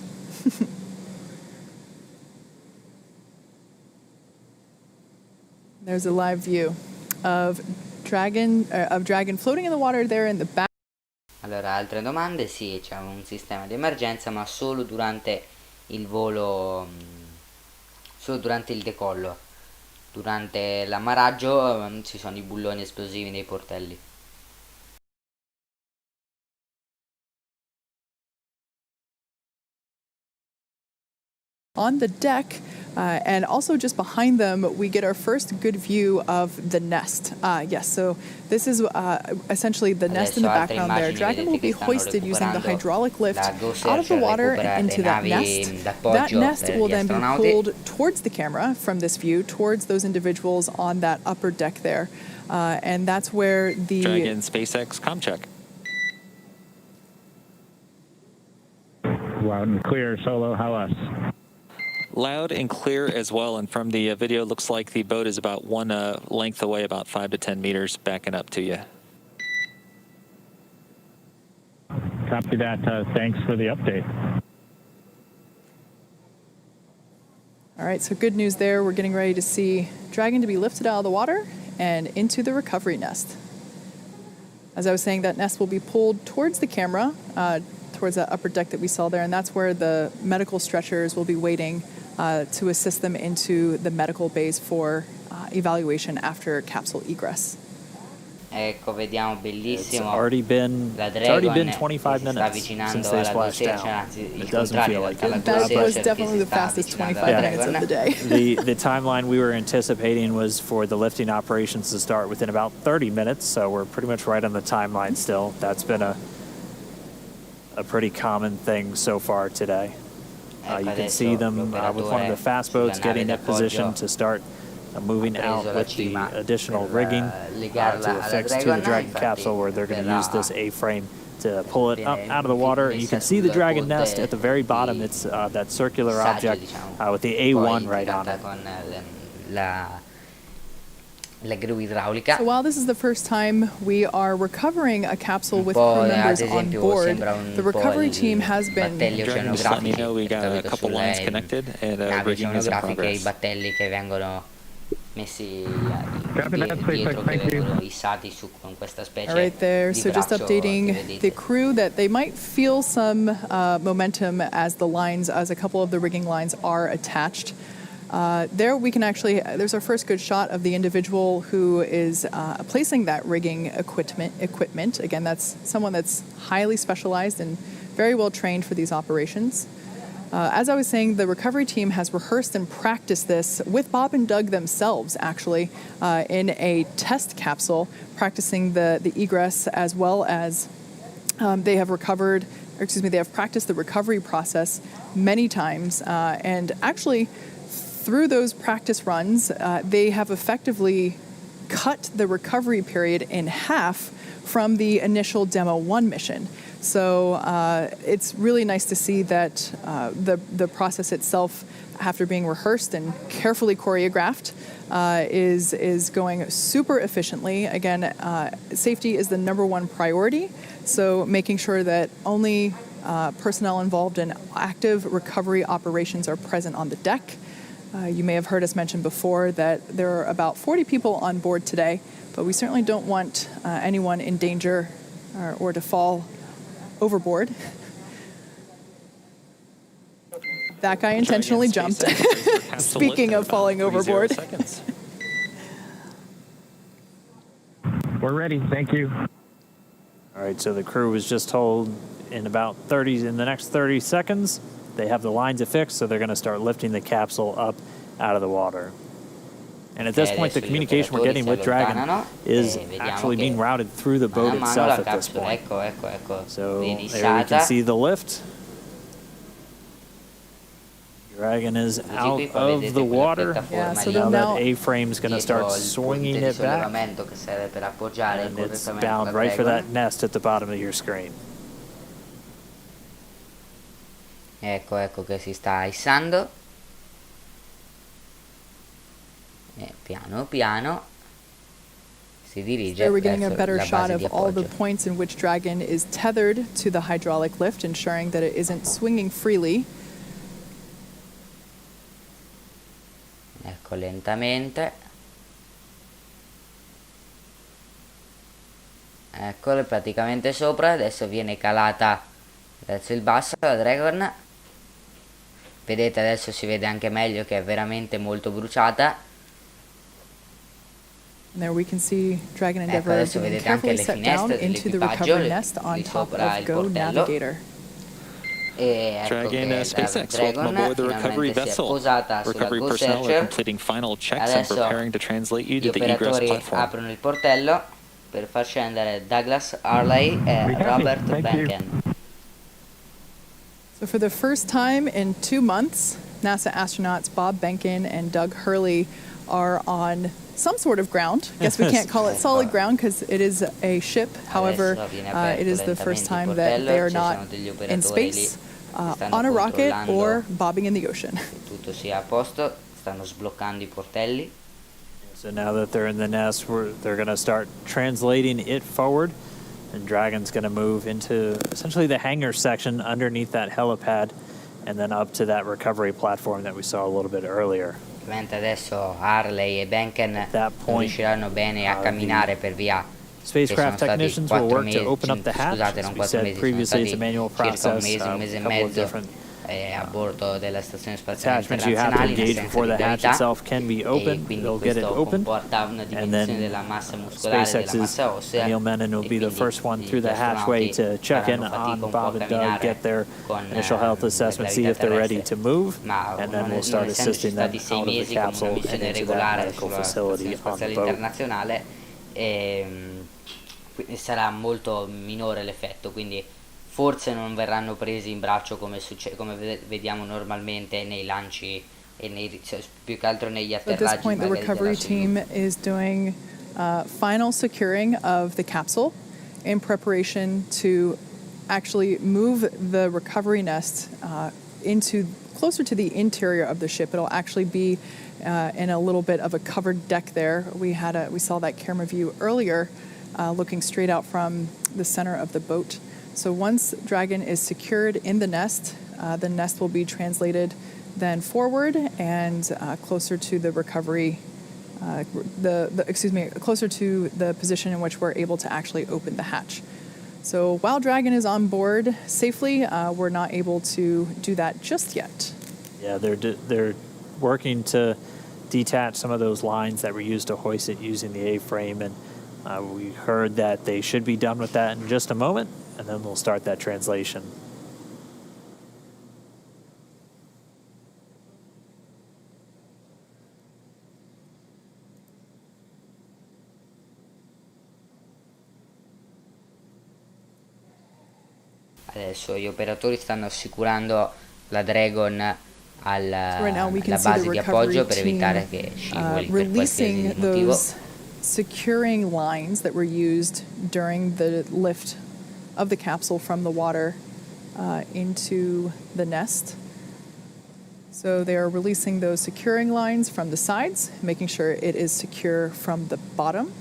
There's a live view of Dragon floating in the water there in the back.
Allora, altre domande? Sì, c'è un sistema di emergenza, ma solo durante il volo, solo durante il decollo. Durante l'ammaraggio ci sono i bulloni esplosivi nei portelli.
On the deck, and also just behind them, we get our first good view of the nest. Yes, so this is essentially the nest in the background there. Dragon will be hoisted using the hydraulic lift out of the water and into that nest. That nest will then be pulled towards the camera from this view, towards those individuals on that upper deck there. And that's where the...
Dragon SpaceX comm check.
Loud and clear, Solo. How us?
Loud and clear as well, and from the video, it looks like the boat is about one length away, about 5 to 10 meters, backing up to you.
Copy that. Thanks for the update.
All right, so good news there. We're getting ready to see Dragon to be lifted out of the water and into the recovery nest. As I was saying, that nest will be pulled towards the camera, towards that upper deck that we saw there, and that's where the medical stretchers will be waiting to assist them into the medical bays for evaluation after capsule egress.
Ecco, vediamo, bellissimo.
It's already been 25 minutes since they splashed down. It doesn't feel like it.
That was definitely the fastest 25 minutes of the day.
The timeline we were anticipating was for the lifting operations to start within about 30 minutes, so we're pretty much right on the timeline still. That's been a pretty common thing so far today. You can see them with one of the fast boats getting in position to start moving out with the additional rigging to affix to the Dragon capsule, where they're going to use this A-frame to pull it up out of the water. You can see the Dragon nest at the very bottom. It's that circular object with the A1 right on it.
So while this is the first time we are recovering a capsule with crew members on board, the recovery team has been...
Just let me know we got a couple lines connected and rigging is in progress.
All right there, so just updating the crew that they might feel some momentum as a couple of the rigging lines are attached. There we can actually, there's our first good shot of the individual who is placing that rigging equipment. Again, that's someone that's highly specialized and very well trained for these operations. As I was saying, the recovery team has rehearsed and practiced this with Bob and Doug themselves, actually, in a test capsule, practicing the egress as well as they have practiced the recovery process many times. And actually, through those practice runs, they have effectively cut the recovery period in half from the initial Demo2 mission. So it's really nice to see that the process itself, after being rehearsed and carefully choreographed, is going super efficiently. Again, safety is the #1 priority, so making sure that only personnel involved in active recovery operations are present on the deck. You may have heard us mention before that there are about 40 people on board today, but we certainly don't want anyone in danger or to fall overboard. That guy intentionally jumped. Speaking of falling overboard.
We're ready. Thank you.
All right, so the crew was just told in the next 30 seconds, they have the lines affixed, so they're going to start lifting the capsule up out of the water. And at this point, the communication we're getting with Dragon is actually being routed through the boat itself at this point. So there we can see the lift. Dragon is out of the water.
Yeah, so
now
now
that A-frame is going to start swinging it back. And it's bound right for that nest at the bottom of your screen.
Ecco che si sta issando. Piano piano si dirige
There we're getting a
verso
better
la
shot
base
of
di
all the
appoggio.
points in which Dragon is tethered to the hydraulic lift, ensuring that it isn't swinging freely.
Ecco, lentamente. Eccolo, praticamente sopra. Adesso viene calata verso il basso la Dragon. Vedete, adesso si vede anche meglio che è veramente molto bruciata.
And there we can see Dragon
Ecco,
Endeavour
adesso
being
vedete anche
carefully
le
set down
finestre
into the
dell'equipaggio,
recovery nest on
lì
top
sopra
of
il
Go
portello.
Navigator.
E ecco
Dragon
che
SpaceX,
la
welcome
Dragon
aboard the recovery
finalmente si è
vessel.
posata sulla
Recovery
Go
personnel are
Searcher.
completing final checks and
Adesso
preparing to translate you
gli
to the egress
operatori
platform.
aprono il portello per far scendere Douglas Hurley e Robert
Thank you.
Benken.
So for the first time in 2 months, NASA astronauts Bob Benken and Doug Hurley are on some sort of ground. Guess we can't call it solid ground because it is a ship. However,
Adesso viene aperto
it is the
lentamente
first
il
time that
portello,
they are
ci
not
sono degli
in
operatori
space,
lì che stanno
on a rocket,
controllando
or bobbing in the ocean.
che tutto sia a posto, stanno sbloccando i portelli.
So now that they're in the nest, they're going to start translating it forward. And Dragon's going to move into essentially the hangar section underneath that helipad and then up to that recovery platform that we saw a little bit earlier.
Ovviamente adesso Harley e Benken
that
non
point,
riusciranno bene a camminare per via
Spacecraft technicians will work to open up the hatch.
scusate,
As
non
we
4
said
mesi, sono
previously, it's
stati
a manual
circa
process,
un mese e
couple of
mezzo
different
a bordo della stazione spaziale
attachments you have to
internazionale in
engage
assenza
before
di
the hatch
gravità,
itself can be
e
opened.
quindi
They'll get it
questo
open.
comporta una
And
diminuzione
then
della massa muscolare, della
SpaceX's
massa ossea,
Neil Menon will
e
be the
quindi
first one
gli
through the hatchway to
astronauti
check in
faranno fatica
on
un po'
Bob
a
and Doug,
camminare
get their
con
initial health
la
assessment, see
gravità
if they're ready
terrestre.
to move,
Ma
and then
non
we'll start
essendoci
assisting them
stati 6
out of the
mesi come una
capsule and
missione
into that
regolare
medical
sulla
facility
stazione
on the
spaziale
boat.
internazionale, quindi sarà molto minore l'effetto, quindi forse non verranno presi in braccio come vediamo normalmente nei lanci e cioè, più che altro negli
At this
atterraggi
point, the
magari
recovery
della
team is doing final securing of the capsule in preparation to actually move the recovery nest into closer to the interior of the ship. It'll actually be in a little bit of a covered deck there. We saw that camera view earlier, looking straight out from the center of the boat. So once Dragon is secured in the nest will be translated then forward and closer to the recovery, closer to the position in which we're able to actually open the hatch. So while Dragon is on board safely, we're not able to do that just yet.
Yeah, they're working to detach some of those lines that were used to hoist it using the A-frame, and we heard that they should be done with that in just a moment, and then we'll start that translation.
Adesso gli operatori stanno assicurando la Dragon
Right now we
alla
can see
base
the
di
recovery
appoggio per
team
evitare che scivoli per qualsiasi
releasing
motivo.
those securing lines that were used during the lift of the capsule from the water into the nest. So they are releasing those securing lines from the sides, making sure it is secure from the bottom.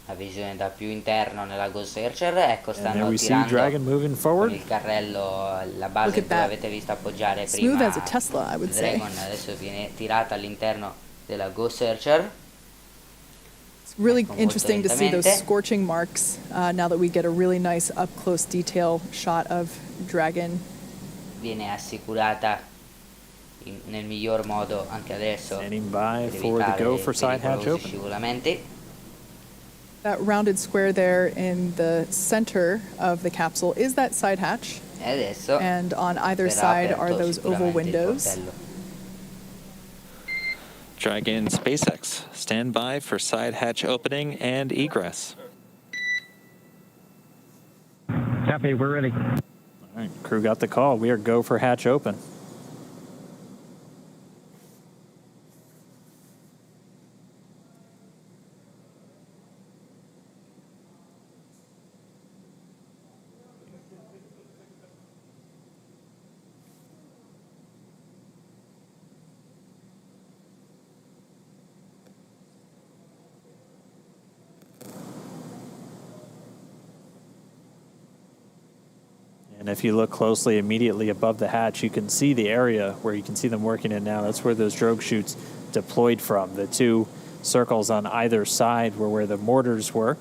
La visione da più interno nella Ghost Searcher, ecco,
And there
stanno
we see
tirando
Dragon moving
con
forward.
il carrello la
Look
base
at
dove
that.
avete visto appoggiare
Smooth
prima
as a Tesla, I would
il
say.
Dragon, adesso viene tirata all'interno della Ghost Searcher.
It's really
Ecco, molto
interesting to see those
lentamente.
scorching marks now that we get a really nice up close detail shot of Dragon.
Viene assicurata nel miglior modo anche adesso
Standing by
per
for the
evitare
go for side hatch
pericolosi
open.
scivolamenti.
That rounded square there in the center of the capsule is that side hatch,
E adesso
and on either
verrà
side
aperto
are those oval
sicuramente il
windows.
portello.
Dragon SpaceX, stand by for side hatch opening and egress.
Copy, we're ready.
All right, crew got the call. We are go for hatch open. And if you look closely, immediately above the hatch, you can see the area where you can see them working in now. That's where those drogue chutes deployed from. The two circles on either side were where the mortars were.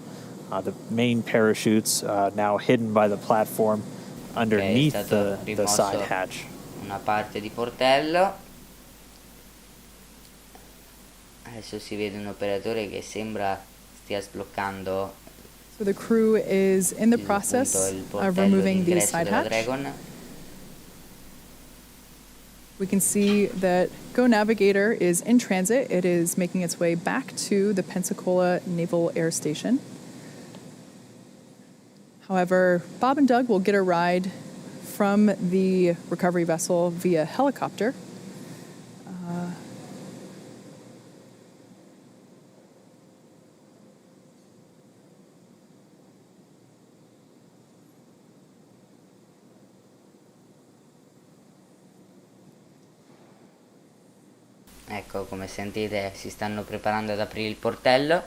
The main parachutes now hidden by the platform underneath
è stato
the side
rimosso
hatch.
una parte di portello. Adesso si vede un operatore che sembra stia sbloccando
So the crew is in the
appunto
process
il
of
portello
removing the
d'ingresso
side
della
hatch.
Dragon.
We can see that Go Navigator is in transit. It is making its way back to the Pensacola Naval Air Station. However, Bob and Doug will get a ride from the recovery vessel via helicopter.
Ecco, come sentite si stanno preparando ad aprire il portello.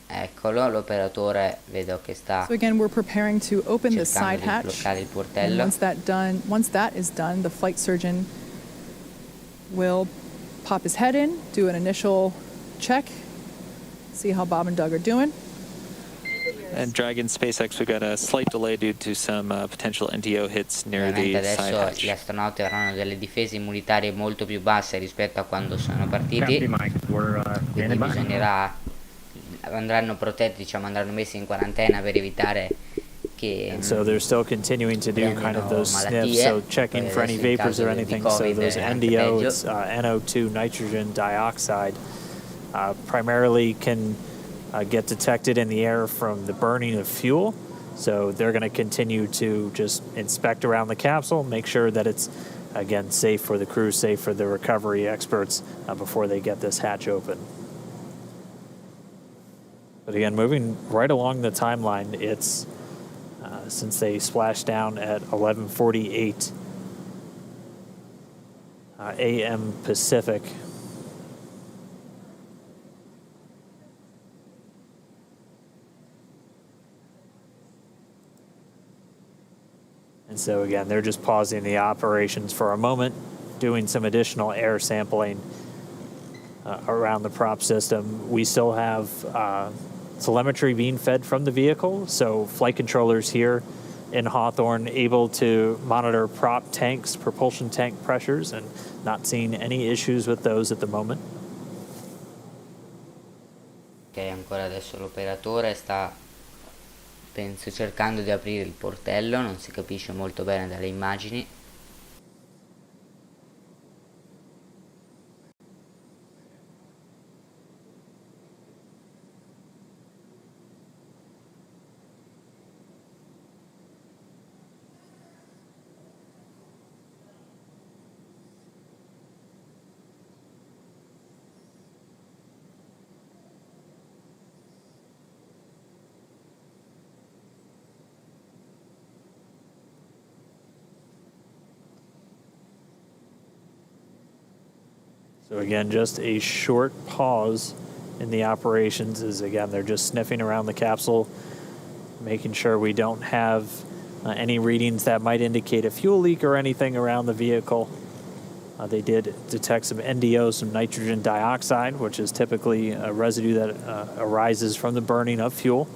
Eccolo, l'operatore vedo che sta
So again, we're preparing to open the side
cercando di
hatch.
bloccare il
And
portello.
once that is done, the flight surgeon will pop his head in, do an initial check, see how Bob and Doug are doing.
And Dragon SpaceX, we've got a slight delay due to some potential NDO hits near
Ovviamente
the side
adesso gli
hatch.
astronauti avranno delle difese immunitarie molto più basse rispetto a quando sono partiti,
Copy, Mike. We're
quindi
standing by.
andranno protetti, diciamo, andranno messi in quarantena per evitare che
And so they're still continuing to do kind of those sniffs, so checking for any vapors or anything. So those NDO, it's NO2, nitrogen dioxide, primarily can get detected in the air from the burning of fuel. So they're going to continue to just inspect around the capsule, make sure that it's, again, safe for the crew, safe for the recovery experts before they get this hatch open. But again, moving right along the timeline, it's since they splashed down at 11:48 a.m. Pacific. And so again, they're just pausing the operations for a moment, doing some additional air sampling around the prop system. We still have telemetry being fed from the vehicle, so flight controllers here in Hawthorne able to monitor prop tanks, propulsion tank pressures, and not seeing any issues with those at the moment.
Ok, ancora adesso l'operatore sta penso cercando di aprire il portello, non si capisce molto bene dalle immagini.
So again, just a short pause in the operations as, again, they're just sniffing around the capsule, making sure we don't have any readings that might indicate a fuel leak or anything around the vehicle. They did detect some NDO, some nitrogen dioxide, which is typically a residue that arises from the burning of fuel.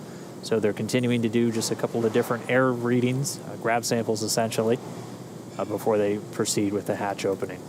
So they're continuing to do just a couple of different air readings, grab samples essentially, before they proceed with the hatch opening.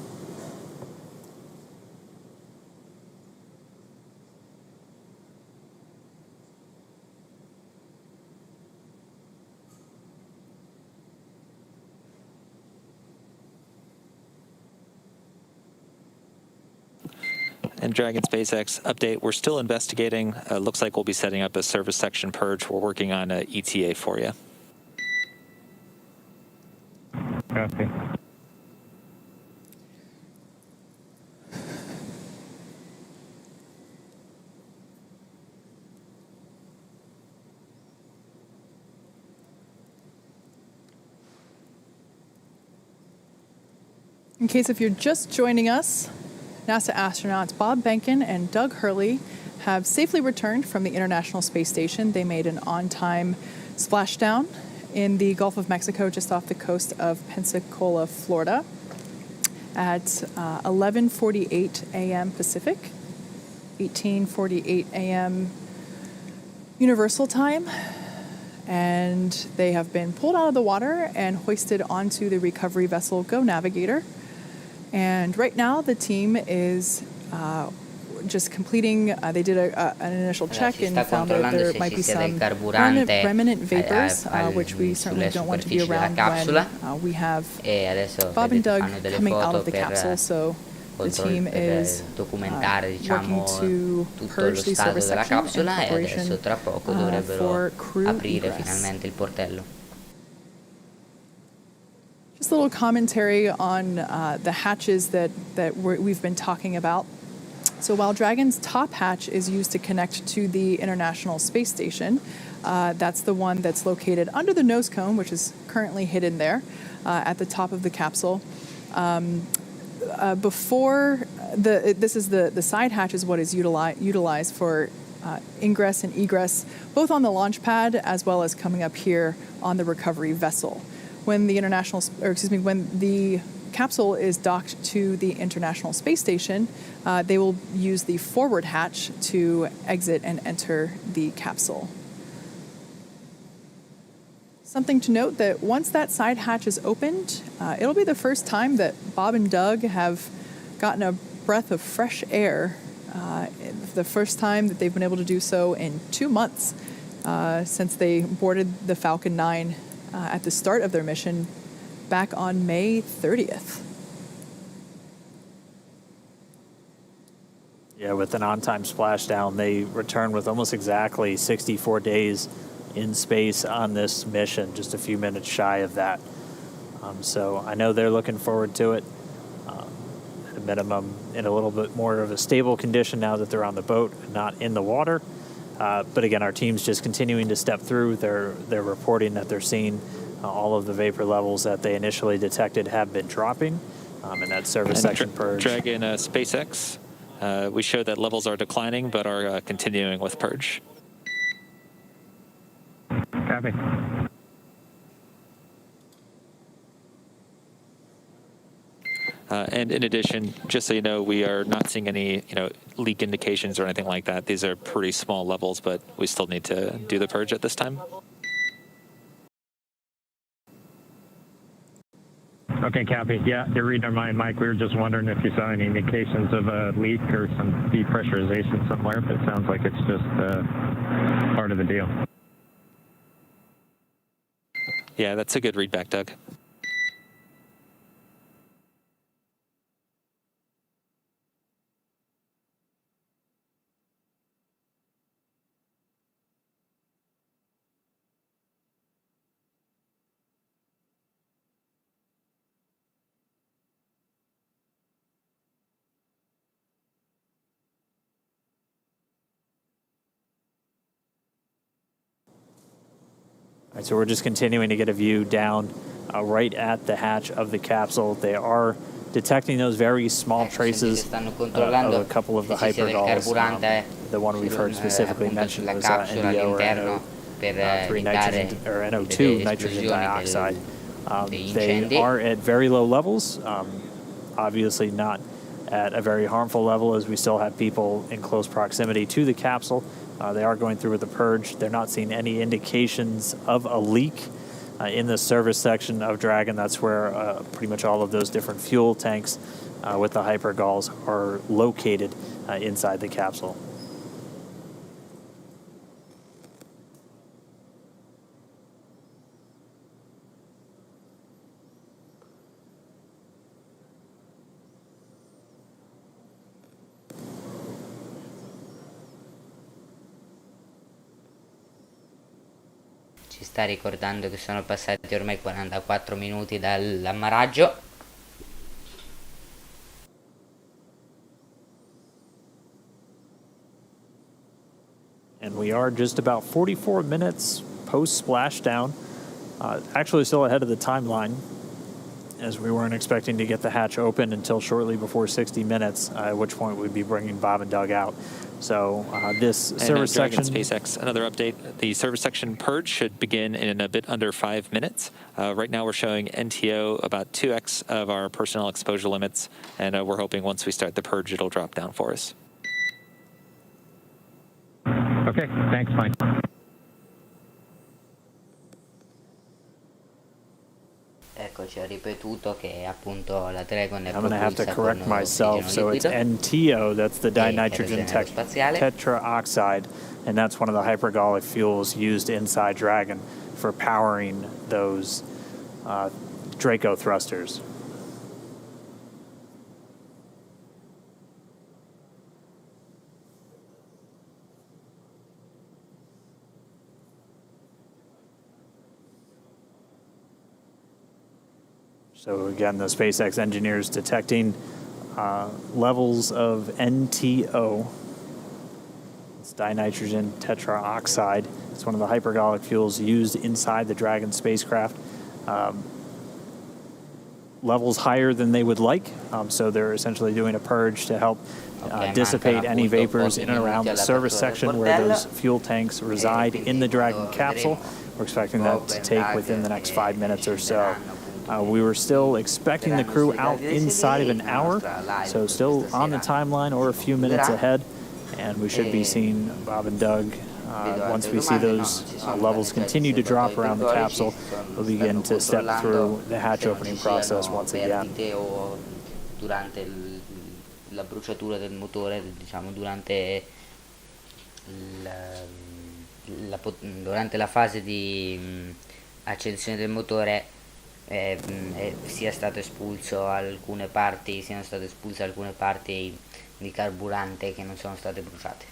And Dragon SpaceX update, we're still investigating. Looks like we'll be setting up a service section purge. We're working on a ETA for you.
Copy.
In case if you're just joining us, NASA astronauts Bob Behnken and Doug Hurley have safely returned from the International Space Station. They made an on-time splashdown in the Gulf of Mexico just off the coast of Pensacola, Florida at 11:48 a.m. Pacific, 18:48 a.m. Universal Time. And they have been pulled out of the water and hoisted onto the recovery vessel Go Navigator. And right now, the team is just completing. They did an initial check and found that there might be some remnant vapors, which we certainly don't want to be around when we have Bob and Doug coming out of the capsule. So the team is working to purge the service section in preparation for crew egress. Just a little commentary on the hatches that we've been talking about. So while Dragon's top hatch is used to connect to the International Space Station, that's the one that's located under the nose cone, which is currently hidden there at the top of the capsule. This is the side hatch is what is utilized for ingress and egress, both on the launch pad as well as coming up here on the recovery vessel. When the capsule is docked to the International Space Station, they will use the forward hatch to exit and enter the capsule. Something to note that once that side hatch is opened, it'll be the first time that Bob and Doug have gotten a breath of fresh air. The first time that they've been able to do so in 2 months since they boarded the Falcon 9 at the start of their mission back on May 30th.
Yeah, with an on-time splashdown, they return with almost exactly 64 days in space on this mission, just a few minutes shy of that. So I know they're looking forward to it. At a minimum, in a little bit more of a stable condition now that they're on the boat, not in the water. But again, our team's just continuing to step through. They're reporting that they're seeing all of the vapor levels that they initially detected have been dropping, and that service section purge.
Dragon SpaceX, we show that levels are declining, but are continuing with purge.
Copy.
And in addition, just so you know, we are not seeing any, leak indications or anything like that. These are pretty small levels, but we still need to do the purge at this time.
Okay, copy. Yeah, you're reading our mind, Mike. We were just wondering if you saw any indications of a leak or some depressurization somewhere, but it sounds like it's just part of the deal.
Yeah, that's a good read back, Doug.
All right, so we're just continuing to get a view down right at the hatch of the capsule. They are detecting those very small traces of a couple of the hypergulls. The one we've heard specifically mentioned was NDO or NO3 nitrogen or NO2 nitrogen dioxide. They are at very low levels, obviously not at a very harmful level, as we still have people in close proximity to the capsule. They are going through with the purge. They're not seeing any indications of a leak in the service section of Dragon. That's where pretty much all of those different fuel tanks with the hypergulls are located inside the capsule.
Ci sta ricordando che sono passati ormai 44 minuti dall'ammaraggio.
And we are just about 44 minutes post splashdown. Actually still ahead of the timeline, as we weren't expecting to get the hatch open until shortly before 60 minutes, at which point we'd be bringing Bob and Doug out. So this service section...
SpaceX, another update. The service section purge should begin in a bit under 5 minutes. Right now we're showing NTO about 2x of our personnel exposure limits, and we're hoping once we start the purge, it'll drop down for us.
Okay, thanks, Mike.
Eccoci, ha ripetuto che appunto la Dragon è
I'm going to have to
propulsa
correct
con
myself. So it's NTO, that's the dinitrogen tetraoxide, and that's one of the hypergolic fuels used inside Dragon for powering those Draco thrusters. So again, the SpaceX engineers detecting levels of NTO. It's dinitrogen tetraoxide. It's one of the hypergolic fuels used inside the Dragon spacecraft. Levels higher than they would like, so they're essentially doing a purge to help dissipate any vapors in and around the service section where those fuel tanks reside in the Dragon capsule. We're expecting that to take within the next 5 minutes or so. We were still expecting the crew out inside of an hour, so still on the timeline or a few minutes ahead, and we should be seeing Bob and Doug. Once we see those levels continue to drop around the capsule, we'll begin to step through the hatch opening process once again.
Durante la bruciatura del motore, diciamo durante durante la fase di accensione del motore, siano state espulse alcune parti di carburante che non sono state bruciate.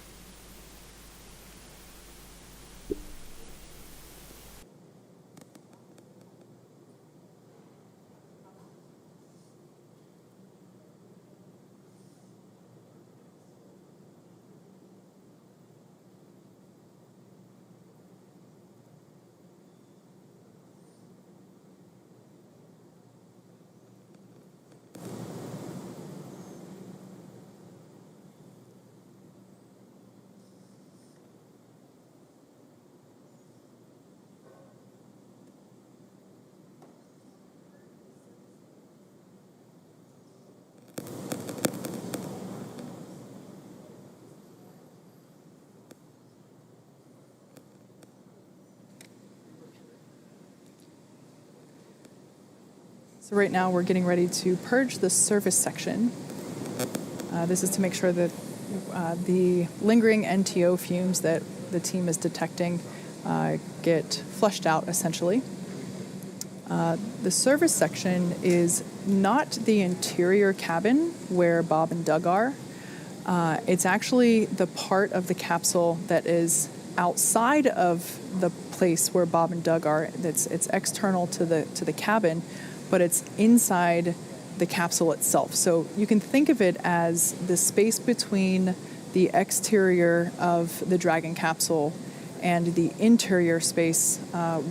So right now we're getting ready to purge the service section. This is to make sure that the lingering NTO fumes that the team is detecting get flushed out, essentially. The service section is not the interior cabin where Bob and Doug are. It's actually the part of the capsule that is outside of the place where Bob and Doug are. It's external to the cabin, but it's inside the capsule itself. So you can think of it as the space between the exterior of the Dragon capsule and the interior space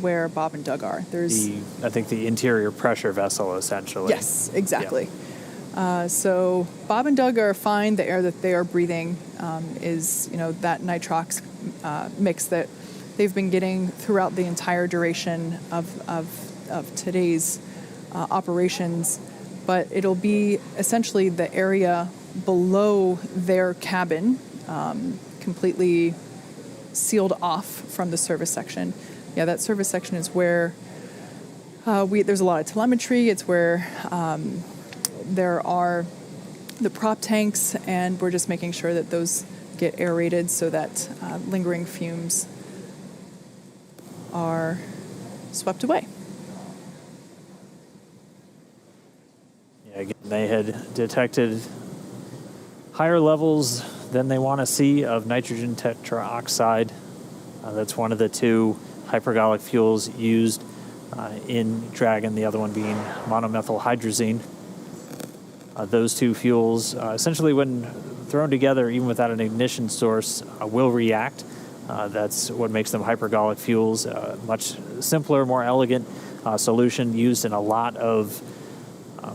where Bob and Doug are.
I think the interior pressure vessel, essentially.
Yes, exactly. Yeah. So Bob and Doug are fine. The air that they are breathing is, that nitrox mix that they've been getting throughout the entire duration of today's operations. But it'll be essentially the area below their cabin, completely sealed off from the service section. Yeah, that service section is where there's a lot of telemetry. It's where there are the prop tanks, and we're just making sure that those get aerated so that lingering fumes are swept away.
Yeah, again, they had detected higher levels than they want to see of nitrogen tetroxide. That's one of the two hypergolic fuels used in Dragon, the other one being monomethyl hydrazine. Those two fuels, essentially when thrown together, even without an ignition source, will react. That's what makes them hypergolic fuels. Much simpler, more elegant solution used in a lot of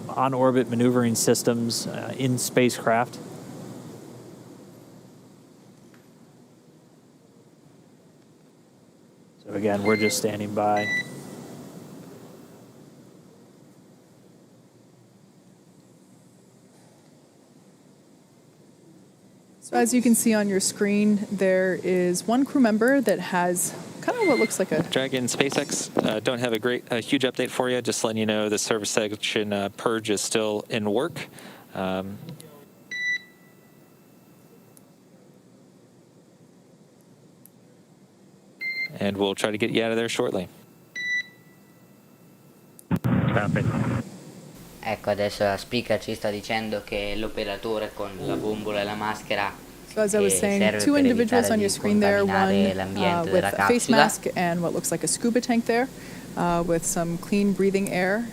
on-orbit maneuvering systems in spacecraft. So again, we're just standing by.
So as you can see on your screen, there is one crew member that has kind of what looks like a...
Dragon SpaceX, don't have a huge update for you. Just letting you know the service section purge is still in work. And we'll try to get you out of there shortly.
Copy.
Ecco, adesso la speaker ci sta dicendo che l'operatore con la bombola e la maschera
So as I was saying, two individuals on your screen there, one with a face mask and what looks like a scuba tank there, with some clean breathing air.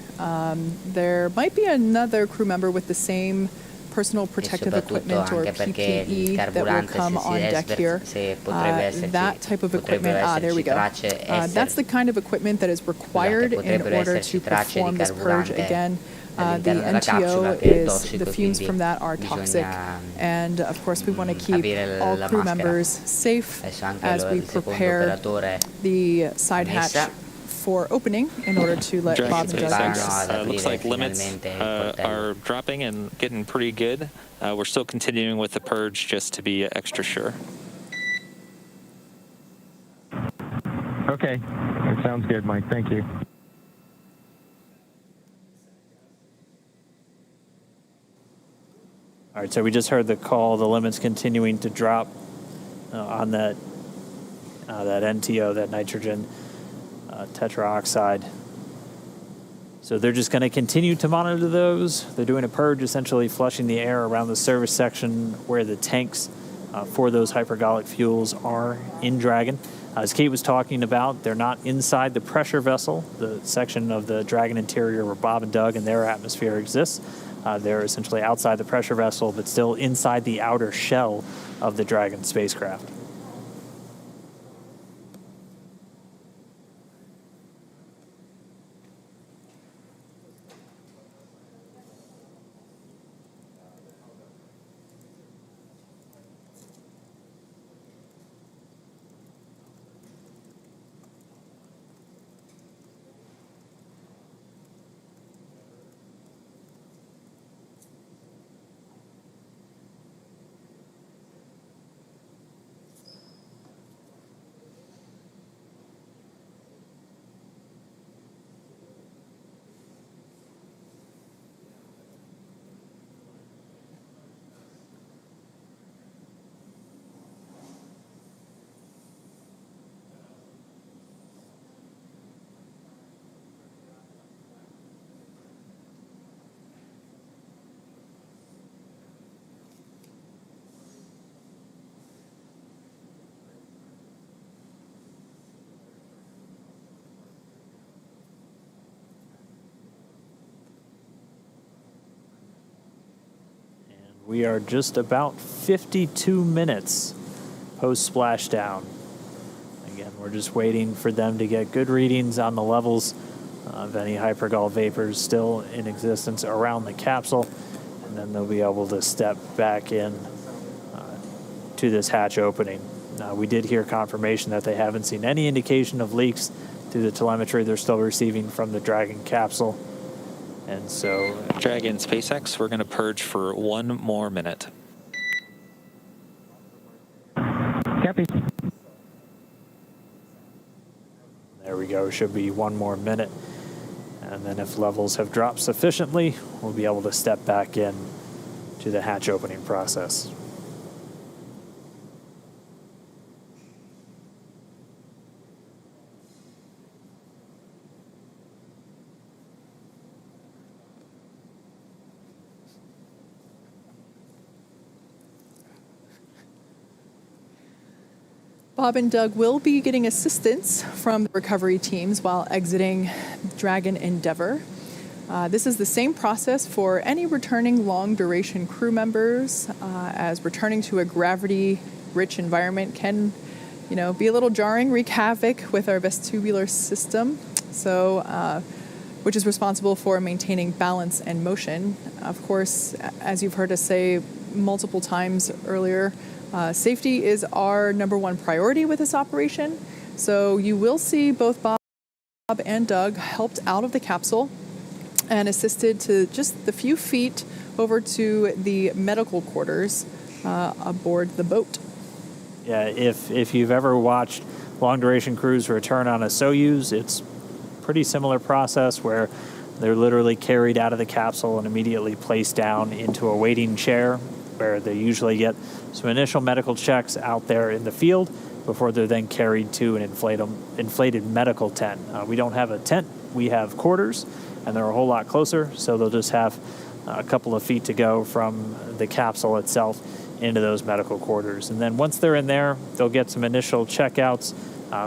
There might be another crew member with the same personal protective equipment or PPE that will come on deck here. That type of equipment, there we go. That's the kind of equipment that is required in order to perform this purge again. The NTO is, the fumes from that are toxic, and of course we want to keep all crew members safe as we prepare the side hatch for opening in order to let Bob and Doug out.
Looks like limits are dropping and getting pretty good. We're still continuing with the purge just to be extra sure.
Okay, that sounds good, Mike. Thank you.
All right, so we just heard the call. The limit's continuing to drop on that NTO, that nitrogen tetroxide. So they're just going to continue to monitor those. They're doing a purge, essentially flushing the air around the service section where the tanks for those hypergolic fuels are in Dragon. As Kate was talking about, they're not inside the pressure vessel, the section of the Dragon interior where Bob and Doug and their atmosphere exists. They're essentially outside the pressure vessel, but still inside the outer shell of the Dragon spacecraft. We are just about 52 minutes post splashdown. Again, we're just waiting for them to get good readings on the levels of any hypergol vapors still in existence around the capsule, and then they'll be able to step back in to this hatch opening. We did hear confirmation that they haven't seen any indication of leaks through the telemetry they're still receiving from the Dragon capsule. And so,
Dragon SpaceX, we're going to purge for 1 more minute.
Copy.
there we go, should be 1 more minute. And then if levels have dropped sufficiently, we'll be able to step back in to the hatch opening process.
Bob and Doug will be getting assistance from the recovery teams while exiting Dragon Endeavour. This is the same process for any returning long-duration crew members, as returning to a gravity-rich environment can, be a little jarring, wreak havoc with our vestibular system, which is responsible for maintaining balance and motion. Of course, as you've heard us say multiple times earlier, safety is our #1 priority with this operation. So you will see both Bob and Doug helped out of the capsule and assisted to just the few feet over to the medical quarters aboard the boat.
Yeah, if you've ever watched long-duration crews return on a Soyuz, it's a pretty similar process where they're literally carried out of the capsule and immediately placed down into a waiting chair, where they usually get some initial medical checks out there in the field before they're then carried to an inflated medical tent. We don't have a tent, we have quarters, and they're a whole lot closer, so they'll just have a couple of feet to go from the capsule itself into those medical quarters. And then once they're in there, they'll get some initial checkouts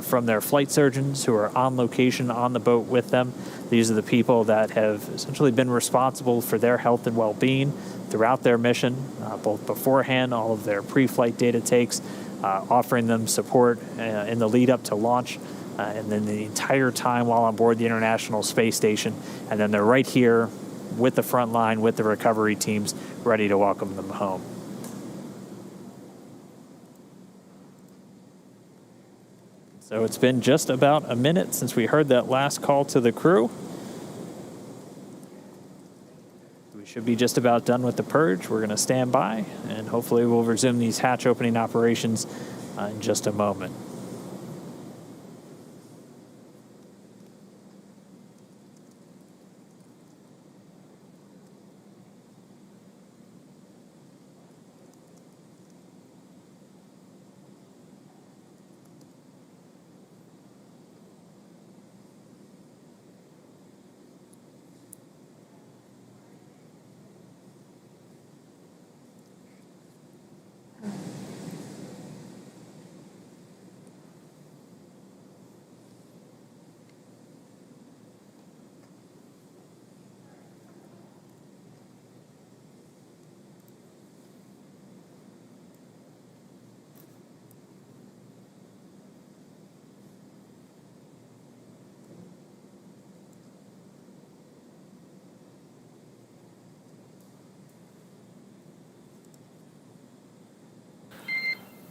from their flight surgeons who are on location on the boat with them. These are the people that have essentially been responsible for their health and well-being throughout their mission, both beforehand, all of their pre-flight data takes, offering them support in the lead up to launch, and then the entire time while on board the International Space Station. And then they're right here with the front line, with the recovery teams, ready to welcome them home. So it's been just about a minute since we heard that last call to the crew. We should be just about done with the purge. We're going to stand by, and hopefully we'll resume these hatch opening operations in just a moment.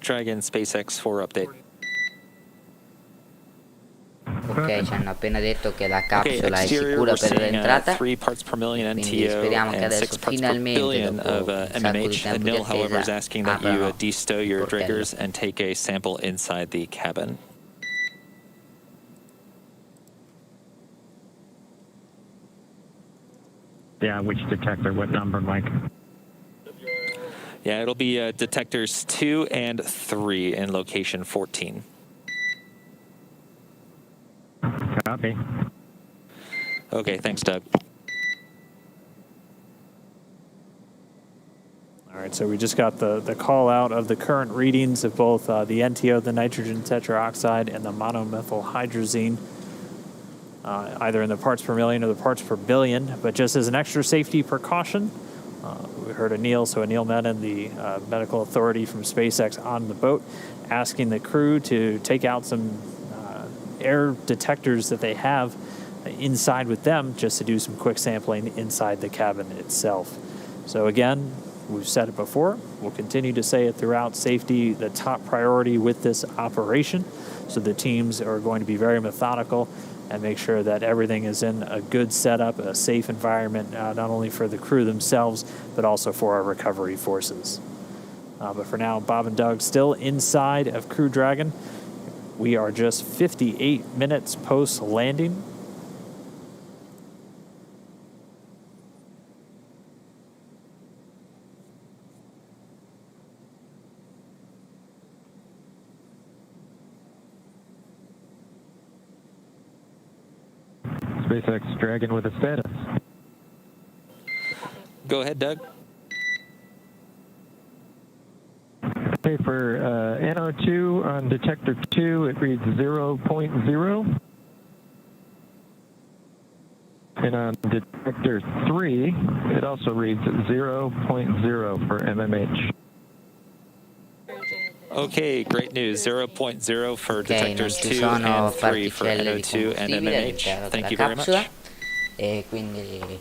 Dragon SpaceX 4 update.
Ok, ci hanno appena detto che la
Okay,
capsula è
exterior,
sicura
we're
per
seeing
l'entrata,
3 parts per million
quindi
NTO
speriamo che
and 6
adesso
parts per
finalmente,
billion
dopo
of
un sacco di
MMH.
tempo di
Nil, however, is
attesa,
asking that you
aprano
destow
il
your
portello.
driggers and take a sample inside the cabin.
Yeah, which detector? What number, Mike?
Yeah, it'll be detectors 2 and 3 in location 14.
Copy.
Okay, thanks, Doug.
All right, so we just got the call out of the current readings of both the NTO, the nitrogen tetroxide, and the monomethylhydrazine, either in the parts per million or the parts per billion. But just as an extra safety precaution, We heard Anil Menon, the medical authority from SpaceX on the boat, asking the crew to take out some air detectors that they have inside with them just to do some quick sampling inside the cabin itself. So again, we've said it before, we'll continue to say it throughout, safety the top priority with this operation. So the teams are going to be very methodical and make sure that everything is in a good setup, a safe environment, not only for the crew themselves, but also for our recovery forces. But for now, Bob and Doug still inside of Crew Dragon. We are just 58 minutes post-landing.
SpaceX Dragon with a status.
Go ahead, Doug.
Okay, for NO2 on detector 2, it reads 0.0. And on detector 3, it also reads 0.0 for MMH.
Okay, great news. 0.0 for
Ok, non
detectors
ci
2
sono
and 3 for
particelle di
NO2 and
combustibile
MMH.
all'interno
Thank you
della
very
capsula
much.
e quindi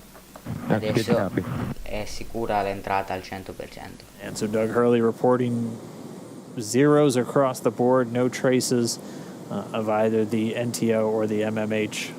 That's a good
adesso
copy.
è sicura l'entrata al 100%.
And so Doug Hurley reporting zeros across the board, no traces of either the NTO or the MMH.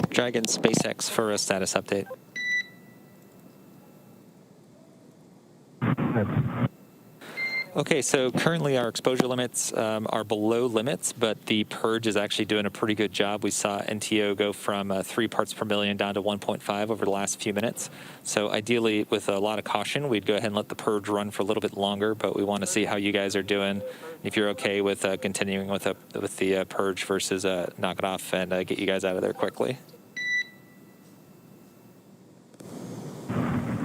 Dragon SpaceX for a status update. Okay, so currently our exposure limits are below limits, but the purge is actually doing a pretty good job. We saw NTO go from 3 parts per million down to 1.5 over the last few minutes. So ideally, with a lot of caution, we'd go ahead and let the purge run for a little bit longer, but we want to see how you guys are doing. If you're okay with continuing with the purge versus knock it off and get you guys out of there quickly.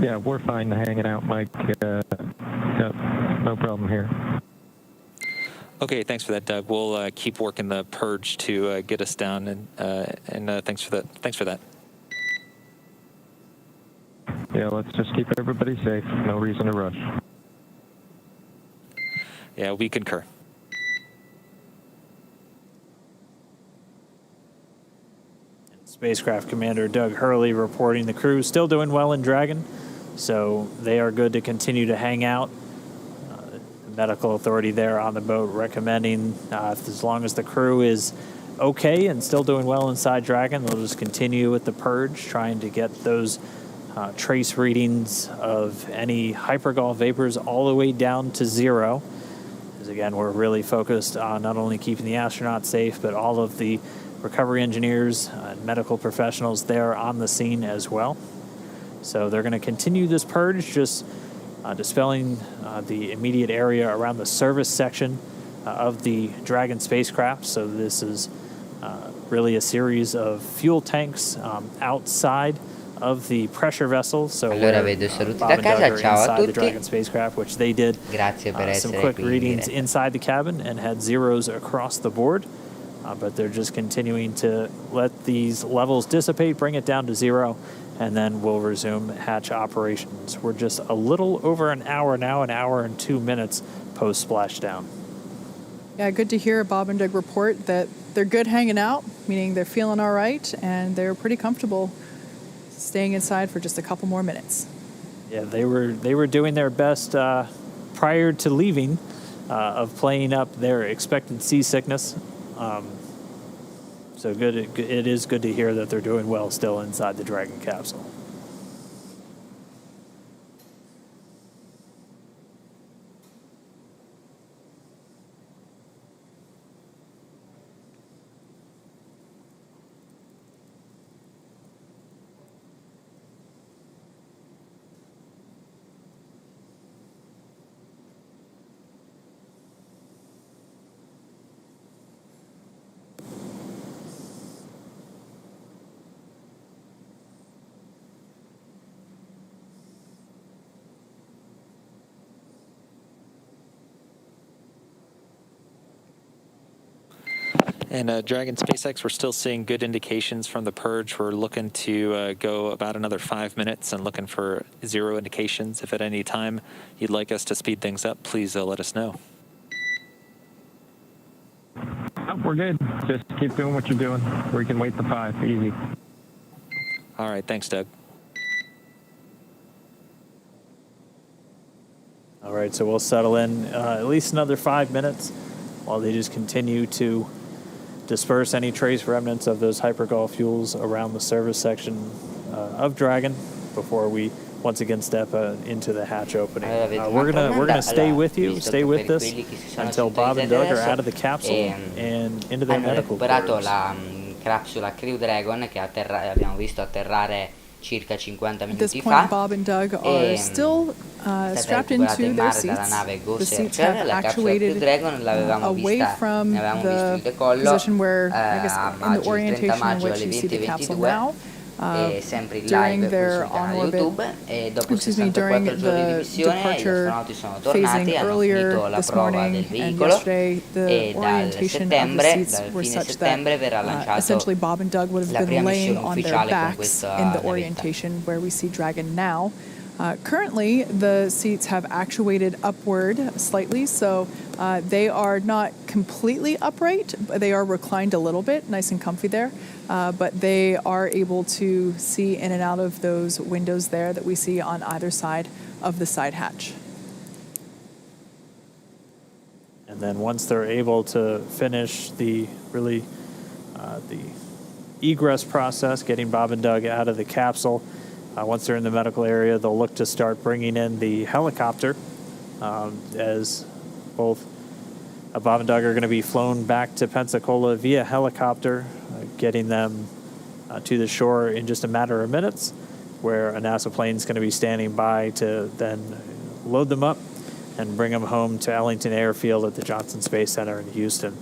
Yeah, we're fine hanging out, Mike. No problem here.
Okay, thanks for that, Doug. We'll keep working the purge to get us down, and thanks for that. Thanks for that.
Yeah, let's just keep everybody safe. No reason to rush.
Yeah, we concur.
Spacecraft Commander Doug Hurley reporting the crew still doing well in Dragon, so they are good to continue to hang out. The medical authority there on the boat recommending as long as the crew is okay and still doing well inside Dragon, they'll just continue with the purge, trying to get those trace readings of any hypergol vapors all the way down to 0. Because again, we're really focused on not only keeping the astronauts safe, but all of the recovery engineers and medical professionals there on the scene as well. So they're going to continue this purge, just dispelling the immediate area around the service section of the Dragon spacecraft. So this is really a series of fuel tanks outside of the pressure vessel. So
Allora vedo saluti
Bob
da
and Doug
casa,
are
ciao a
inside the
tutti.
Dragon spacecraft, which they did
Grazie per
some
essere
quick
qui in
readings
diretta.
inside the cabin and had zeros across the board. But they're just continuing to let these levels dissipate, bring it down to 0, and then we'll resume hatch operations. We're just a little over an hour now, an hour and 2 minutes post-splashdown.
Yeah, good to hear Bob and Doug report that they're good hanging out, meaning they're feeling all right and they're pretty comfortable staying inside for just a couple more minutes.
Yeah, they were doing their best prior to leaving of playing up their expected seasickness. So good. It is good to hear that they're doing well still inside the Dragon capsule.
And Dragon SpaceX, we're still seeing good indications from the purge. We're looking to go about another 5 minutes and looking for 0 indications. If at any time you'd like us to speed things up, please let us know.
Oh, we're good. Just keep doing what you're doing. We can wait the 5. Easy.
All right. Thanks, Doug.
All right, so we'll settle in at least another 5 minutes while they just continue to disperse any trace remnants of those hypergol fuels around the service section of Dragon before we once again step into the hatch opening. We're gonna stay with you, stay with us until Bob and Doug are out of the capsule and into their medical quarters.
La capsula Crew Dragon che abbiamo visto atterrare circa 50
At this
minuti
point,
fa.
Bob and Doug are still strapped into their seats. The seats have actuated away from the position where, I guess, in the orientation in which you see the capsule now. During their on-orbit, during the departure phasing earlier this morning and yesterday, the orientation of the seats were such that essentially Bob and Doug would have been laying on their backs in the orientation where we see Dragon now. Currently, the seats have actuated upward slightly, so they are not completely upright. They are reclined a little bit, nice and comfy there. But they are able to see in and out of those windows there that we see on either side of the side hatch.
And then once they're able to finish the egress process, getting Bob and Doug out of the capsule, once they're in the medical area, they'll look to start bringing in the helicopter as both Bob and Doug are going to be flown back to Pensacola via helicopter, getting them to the shore in just a matter of minutes, where a NASA plane is going to be standing by to then load them up and bring them home to Ellington Airfield at the Johnson Space Center in Houston.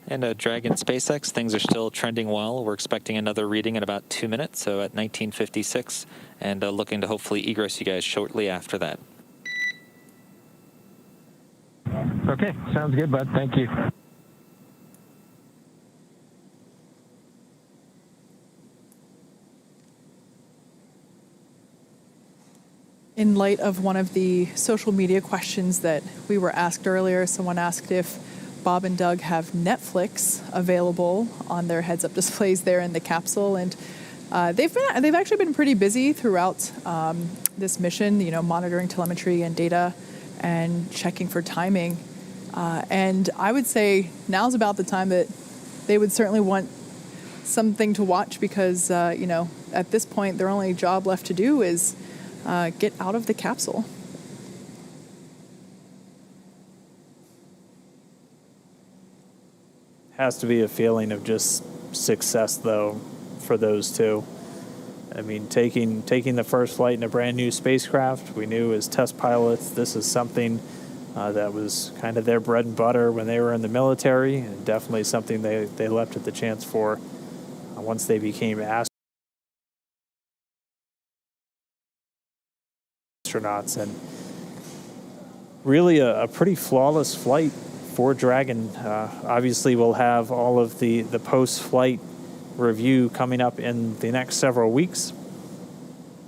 And Dragon SpaceX, things are still trending well. We're expecting another reading in about 2 minutes, so at 19:56, and looking to hopefully egress you guys shortly after that.
Okay, sounds good, bud. Thank you.
In light of one of the social media questions that we were asked earlier, someone asked if Bob and Doug have Netflix available on their heads-up displays there in the capsule, and they've actually been pretty busy throughout this mission. You know, monitoring telemetry and data, and checking for timing. And I would say now's about the time that they would certainly want something to watch because at this point their only job left to do is get out of the capsule.
Has to be a feeling of just success, though, for those two. I mean, taking the first flight in a brand new spacecraft, we knew as test pilots, this is something that was kind of their bread and butter when they were in the military, and definitely something they leapt at the chance for once they became astronauts. And really a pretty flawless flight for Dragon. Obviously, we'll have all of the post-flight review coming up in the next several weeks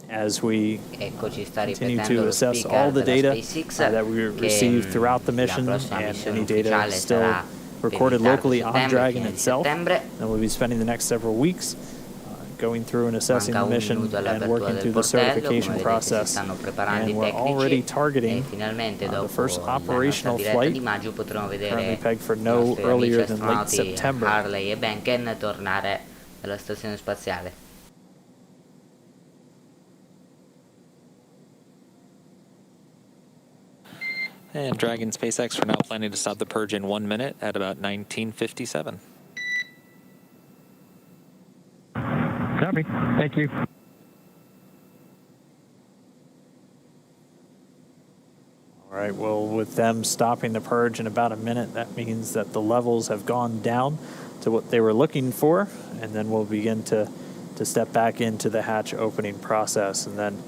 as we
Eccoci, sta
continue
ripetendo
to
lo
assess
speaker
all the
della
data
SpaceX
that we
che
received throughout the
la
mission
prossima
and
missione
any data
ufficiale
still
sarà per
recorded
il tardo
locally on
settembre,
Dragon
fine di
itself.
settembre.
And we'll be spending the next several weeks going through and assessing
Manca
the
un
mission
minuto
and
all'apertura
working
del
through the
portello, come
certification
vedete si
process.
stanno preparando
And
i
we're
tecnici
already
e
targeting
finalmente
the
dopo
first
la nostra
operational
diretta
flight,
di maggio potremo
currently
vedere
pegged for
i
no
nostri amici
earlier than late
astronauti
September.
Harley e Benken tornare dalla stazione spaziale.
And Dragon SpaceX, we're now planning to stop the purge in 1 minute at about 1957.
Copy. Thank you.
All right, well, with them stopping the purge in about a minute, that means that the levels have gone down to what they were looking for, and then we'll begin to step back into the hatch opening process and then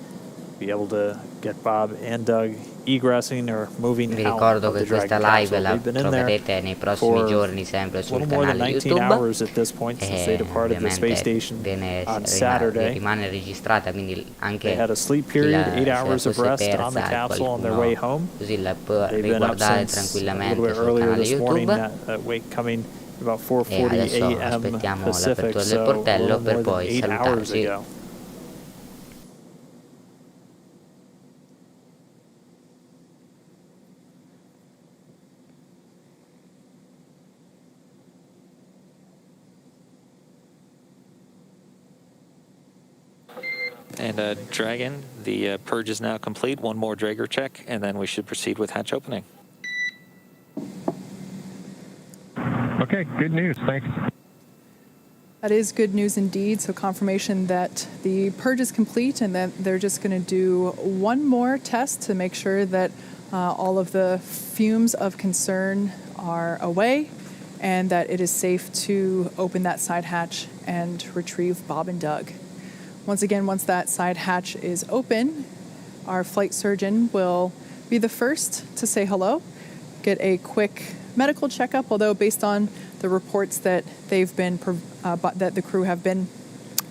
be able to get Bob and Doug egressing or moving
Vi
out
ricordo
of the
che questa
Dragon
live
capsule.
la
They've been in there
troverete nei prossimi
for
giorni sempre
a
sul
little more than
canale
19
YouTube
hours at this point since they
e
departed the space
ovviamente
station
viene,
on Saturday.
rimane registrata, quindi anche
They had a sleep
chi
period,
la,
8
se la
hours of
fosse
rest on the
persa
capsule on their way
qualcuno
home.
così la può
They've been up
riguardare
since a little
tranquillamente
bit
sul
earlier
canale
this morning,
YouTube.
that wake coming about
E
4:40
adesso
a.m.
aspettiamo
Pacific,
l'apertura del
so a
portello
little
per
more than
poi
8 hours
salutarci.
ago.
And Dragon, the purge is now complete. One more Drager check, and then we should proceed with hatch opening.
Okay, good news. Thanks.
That is good news indeed. So confirmation that the purge is complete and that they're just going to do one more test to make sure that all of the fumes of concern are away and that it is safe to open that side hatch and retrieve Bob and Doug. Once again, once that side hatch is open, our flight surgeon will be the first to say hello, get a quick medical checkup, although based on the reports that they've been that the crew have been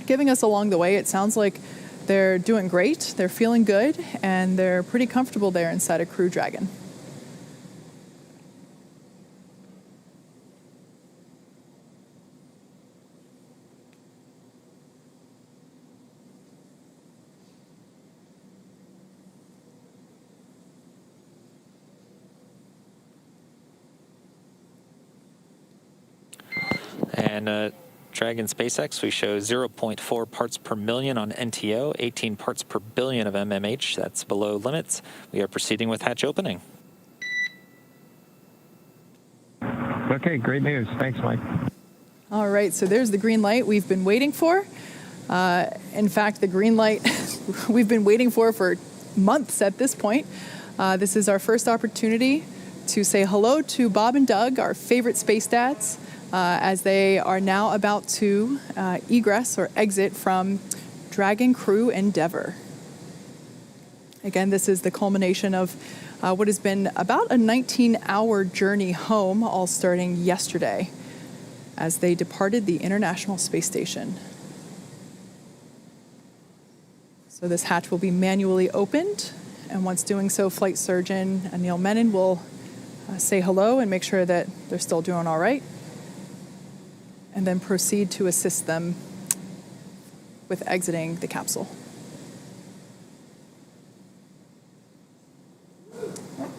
giving us along the way, it sounds like they're doing great, they're feeling good, and they're pretty comfortable there inside a Crew Dragon.
And Dragon SpaceX, we show 0.4 parts per million on NTO, 18 parts per billion of MMH. That's below limits. We are proceeding with hatch opening.
Okay, great news. Thanks, Mike.
All right, so there's the green light we've been waiting for. In fact, the green light we've been waiting for months at this point. This is our first opportunity to say hello to Bob and Doug, our favorite space dads, as they are now about to egress or exit from Dragon Crew Endeavour. Again, this is the culmination of what has been about a 19-hour journey home, all starting yesterday as they departed the International Space Station. So this hatch will be manually opened, and once doing so, Flight Surgeon Anil Menon will say hello and make sure that they're still doing all right, and then proceed to assist them with exiting the capsule.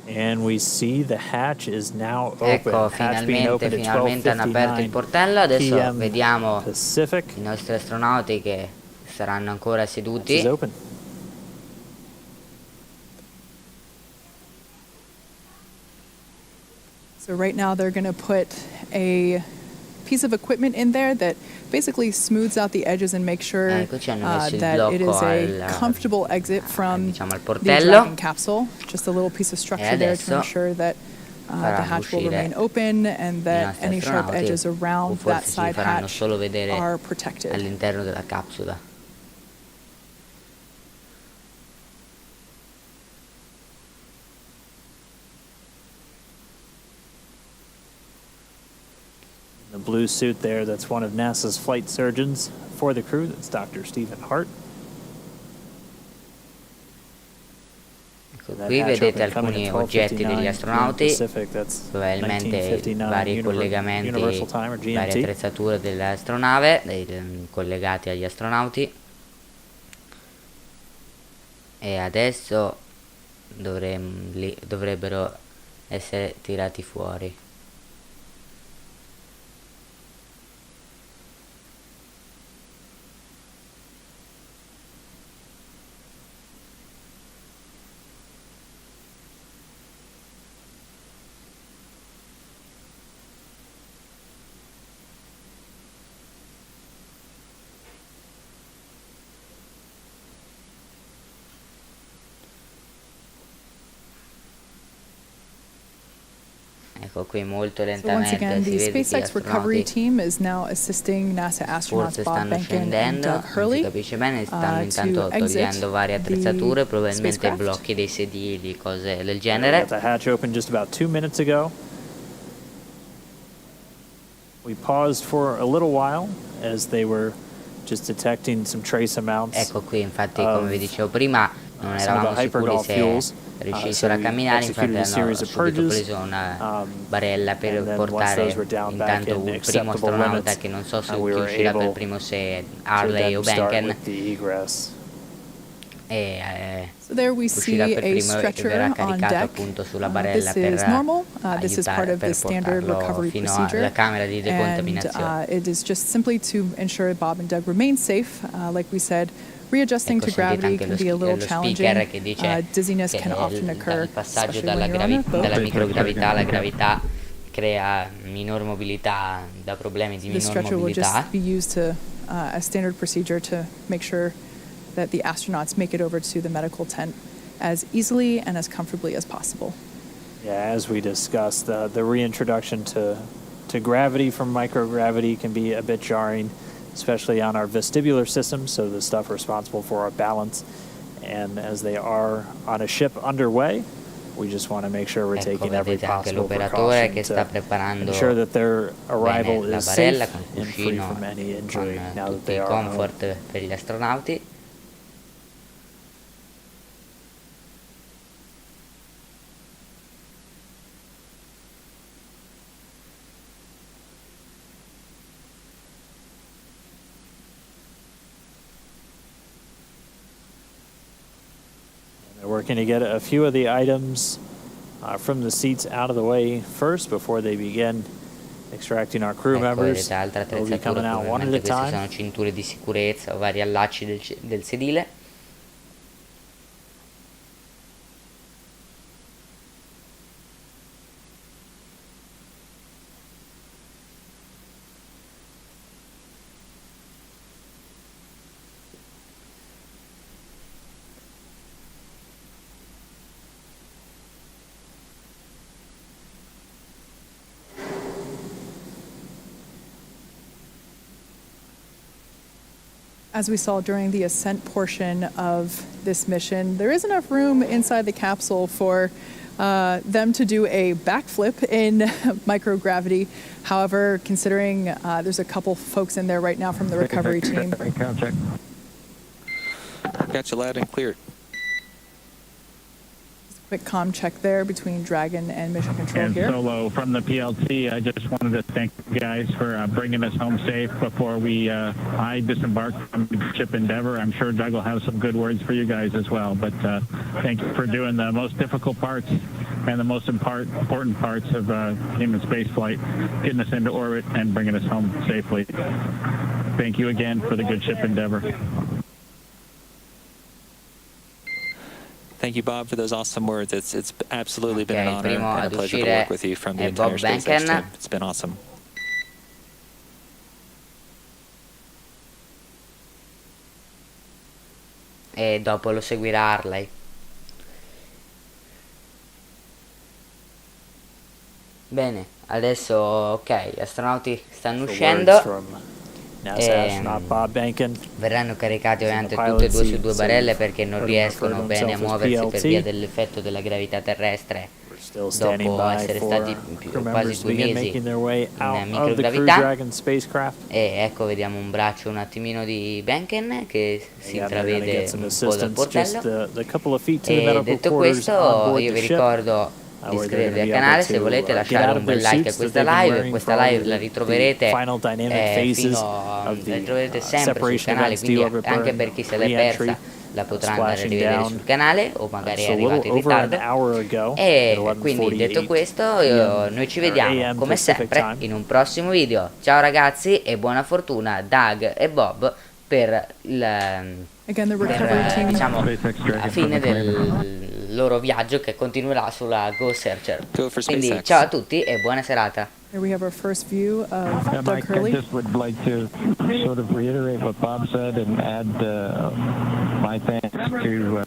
And we see the hatch is now open.
Ecco,
Hatch being opened at
finalmente hanno aperto il
12:59
portello. Adesso
PM
vediamo
Pacific.
i nostri astronauti che saranno ancora
Hatch is
seduti.
open.
So right now they're going to put a piece of equipment in there that basically smooths out the edges and makes sure
Eccoci, hanno messo il
that it is
blocco
a comfortable exit from
diciamo al
the
portello.
Dragon capsule. Just a little piece of structure there to
adesso
ensure that the
faranno
hatch will
uscire
remain open and
i
that
nostri
any sharp
astronauti,
edges
o
around that
forse ci
side
faranno
hatch
solo vedere
are protected.
all'interno della capsula.
The blue suit there, that's one of NASA's flight surgeons for the crew. That's Dr. Stephen Hart.
Qui vedete alcuni oggetti degli astronauti, probabilmente vari collegamenti, varie attrezzature dell'astronave collegati agli astronauti. E adesso dovrebbero essere tirati fuori. Ecco qui molto
So once
lentamente
again,
si
the
vede che gli
SpaceX recovery
astronauti
team is now assisting NASA astronauts
forse
Bob
stanno
Behnken and
scendendo,
Doug
non si
Hurley
capisce bene, stanno
to
intanto
exit
togliendo varie attrezzature,
the
probabilmente
spacecraft.
blocchi dei sedili, cose del
We
genere.
got the hatch open just about 2 minutes ago. We paused for a little while as they were just detecting some trace amounts.
Ecco qui, infatti, come vi dicevo prima, non
some of
eravamo
the
sicuri
hypergol
se
fuels.
riuscissero a
So we
camminare, infatti
executed a
hanno
series of
subito
purges,
preso una barella per
and then once
portare
those were down back
intanto
in
un primo
acceptable
astronauta
limits,
che non so se
we
chi
were
uscirà per
able
primo, se
to
Harley o
then start
Behnken,
with the egress.
e
So there we see
uscirà per
a
primo e
stretcher
verrà
on
caricato
deck.
appunto sulla barella
This
per
is normal. This is part
aiutare,
of the
per
standard
portarlo
recovery
fino
procedure.
alla camera di
And
decontaminazione.
it is just simply to ensure Bob and Doug remain safe. Like we said, readjusting
Ecco,
to
sentite
gravity
anche
can be a little
lo
challenging.
speaker che dice
Dizziness
che
can often occur,
il passaggio
especially
dalla,
when you're on a boat.
dalla microgravità alla gravità crea minor mobilità, da problemi di
The
minor
stretcher will
mobilità.
just be used to as standard procedure to make sure that the astronauts make it over to the medical tent as easily and as comfortably as possible.
Yeah, as we discussed, the reintroduction to gravity from microgravity can be a bit jarring, especially on our vestibular system, so the stuff responsible for our balance. And as they are on a ship underway, we just want to make sure we're
Ecco,
taking every
vedete anche
possible
l'operatore
precaution
che sta
to
preparando
ensure that their arrival
bene la
is
barella
safe
con
and free
cuscino,
from any injury
con
now that
tutti
they
i
are home.
comfort per gli astronauti.
They're working to get a few of the items from the seats out of the way first before they begin extracting our crew
Ecco,
members.
vedete altre
They'll be
attrezzature,
coming out one at a
probabilmente queste
time.
sono cinture di sicurezza o vari allacci del sedile.
As we saw during the ascent portion of this mission, there is enough room inside the capsule for them to do a backflip in microgravity. However, considering there's a couple folks in there right now from the recovery team.
Count check.
Got you loud and clear.
Quick comm check there between Dragon and Mission Control
And
here.
Solo from the PLC, I just wanted to thank you guys for bringing us home safe before I disembarked from ship Endeavor. I'm sure Doug will have some good words for you guys as well. But thank you for doing the most difficult parts and the most important parts of human spaceflight, getting us into orbit and bringing us home safely. Thank you again for the good ship Endeavor.
Thank you, Bob, for those awesome words. It's absolutely been an
Ok, il
honor
primo
and a
ad
pleasure to
uscire
work with you from the
è
entire
Bob
SpaceX
Behnken.
team. It's been awesome.
E dopo lo seguirà Harley. Bene, adesso ok, gli astronauti stanno
The
uscendo.
words from NASA astronaut Bob Behnken.
Verranno caricati ovviamente
pilot
tutte e due su
seat,
due
so
barelle perché non
putting
riescono
himself
bene a
as
muoversi per
PLT.
via dell'effetto della gravità terrestre
Still standing
dopo
by
essere
for
stati
crew
quasi
members to
2
begin
mesi
making their way
in
out of the Crew
microgravità.
Dragon spacecraft.
E ecco, vediamo un braccio un attimino di Benken che si
Yeah, they're gonna
intravede
get some
un po' dal
assistance, just
portello.
the couple of feet to the
E
medical
detto
quarters on
questo,
board
io
the
vi
ship.
ricordo di
Where they're
iscrivervi
going
al
to be
canale
able
se
to
volete
get
lasciare
out
un
of
bel
their
like a
seats that
questa
they've been
live.
wearing
Questa
for all
live la
the
ritroverete
final dynamic phases
fino
of
la
the
ritroverete sempre sul
separation
canale,
events,
quindi
deorbit
anche
burn,
per chi se l'è
reentry,
persa la potrà andare a
splashing
rivedere
down.
sul canale o magari è
So a
arrivato
little
in
over an
ritardo.
hour ago,
E
at
quindi detto
11:48
questo noi ci
or
vediamo
AM
come
Pacific
sempre
time.
in un prossimo video. Ciao ragazzi e buona fortuna Doug e Bob per il
Again, the recovery team.
diciamo
SpaceX Dragon
a fine
from the
del loro viaggio che continuerà sulla Go Searcher.
Go for
Quindi
SpaceX.
ciao a tutti e buona serata.
Here we have our first view of
Yeah,
Doug
Mike, I
Hurley.
just would like to sort of reiterate what Bob said and add my thanks to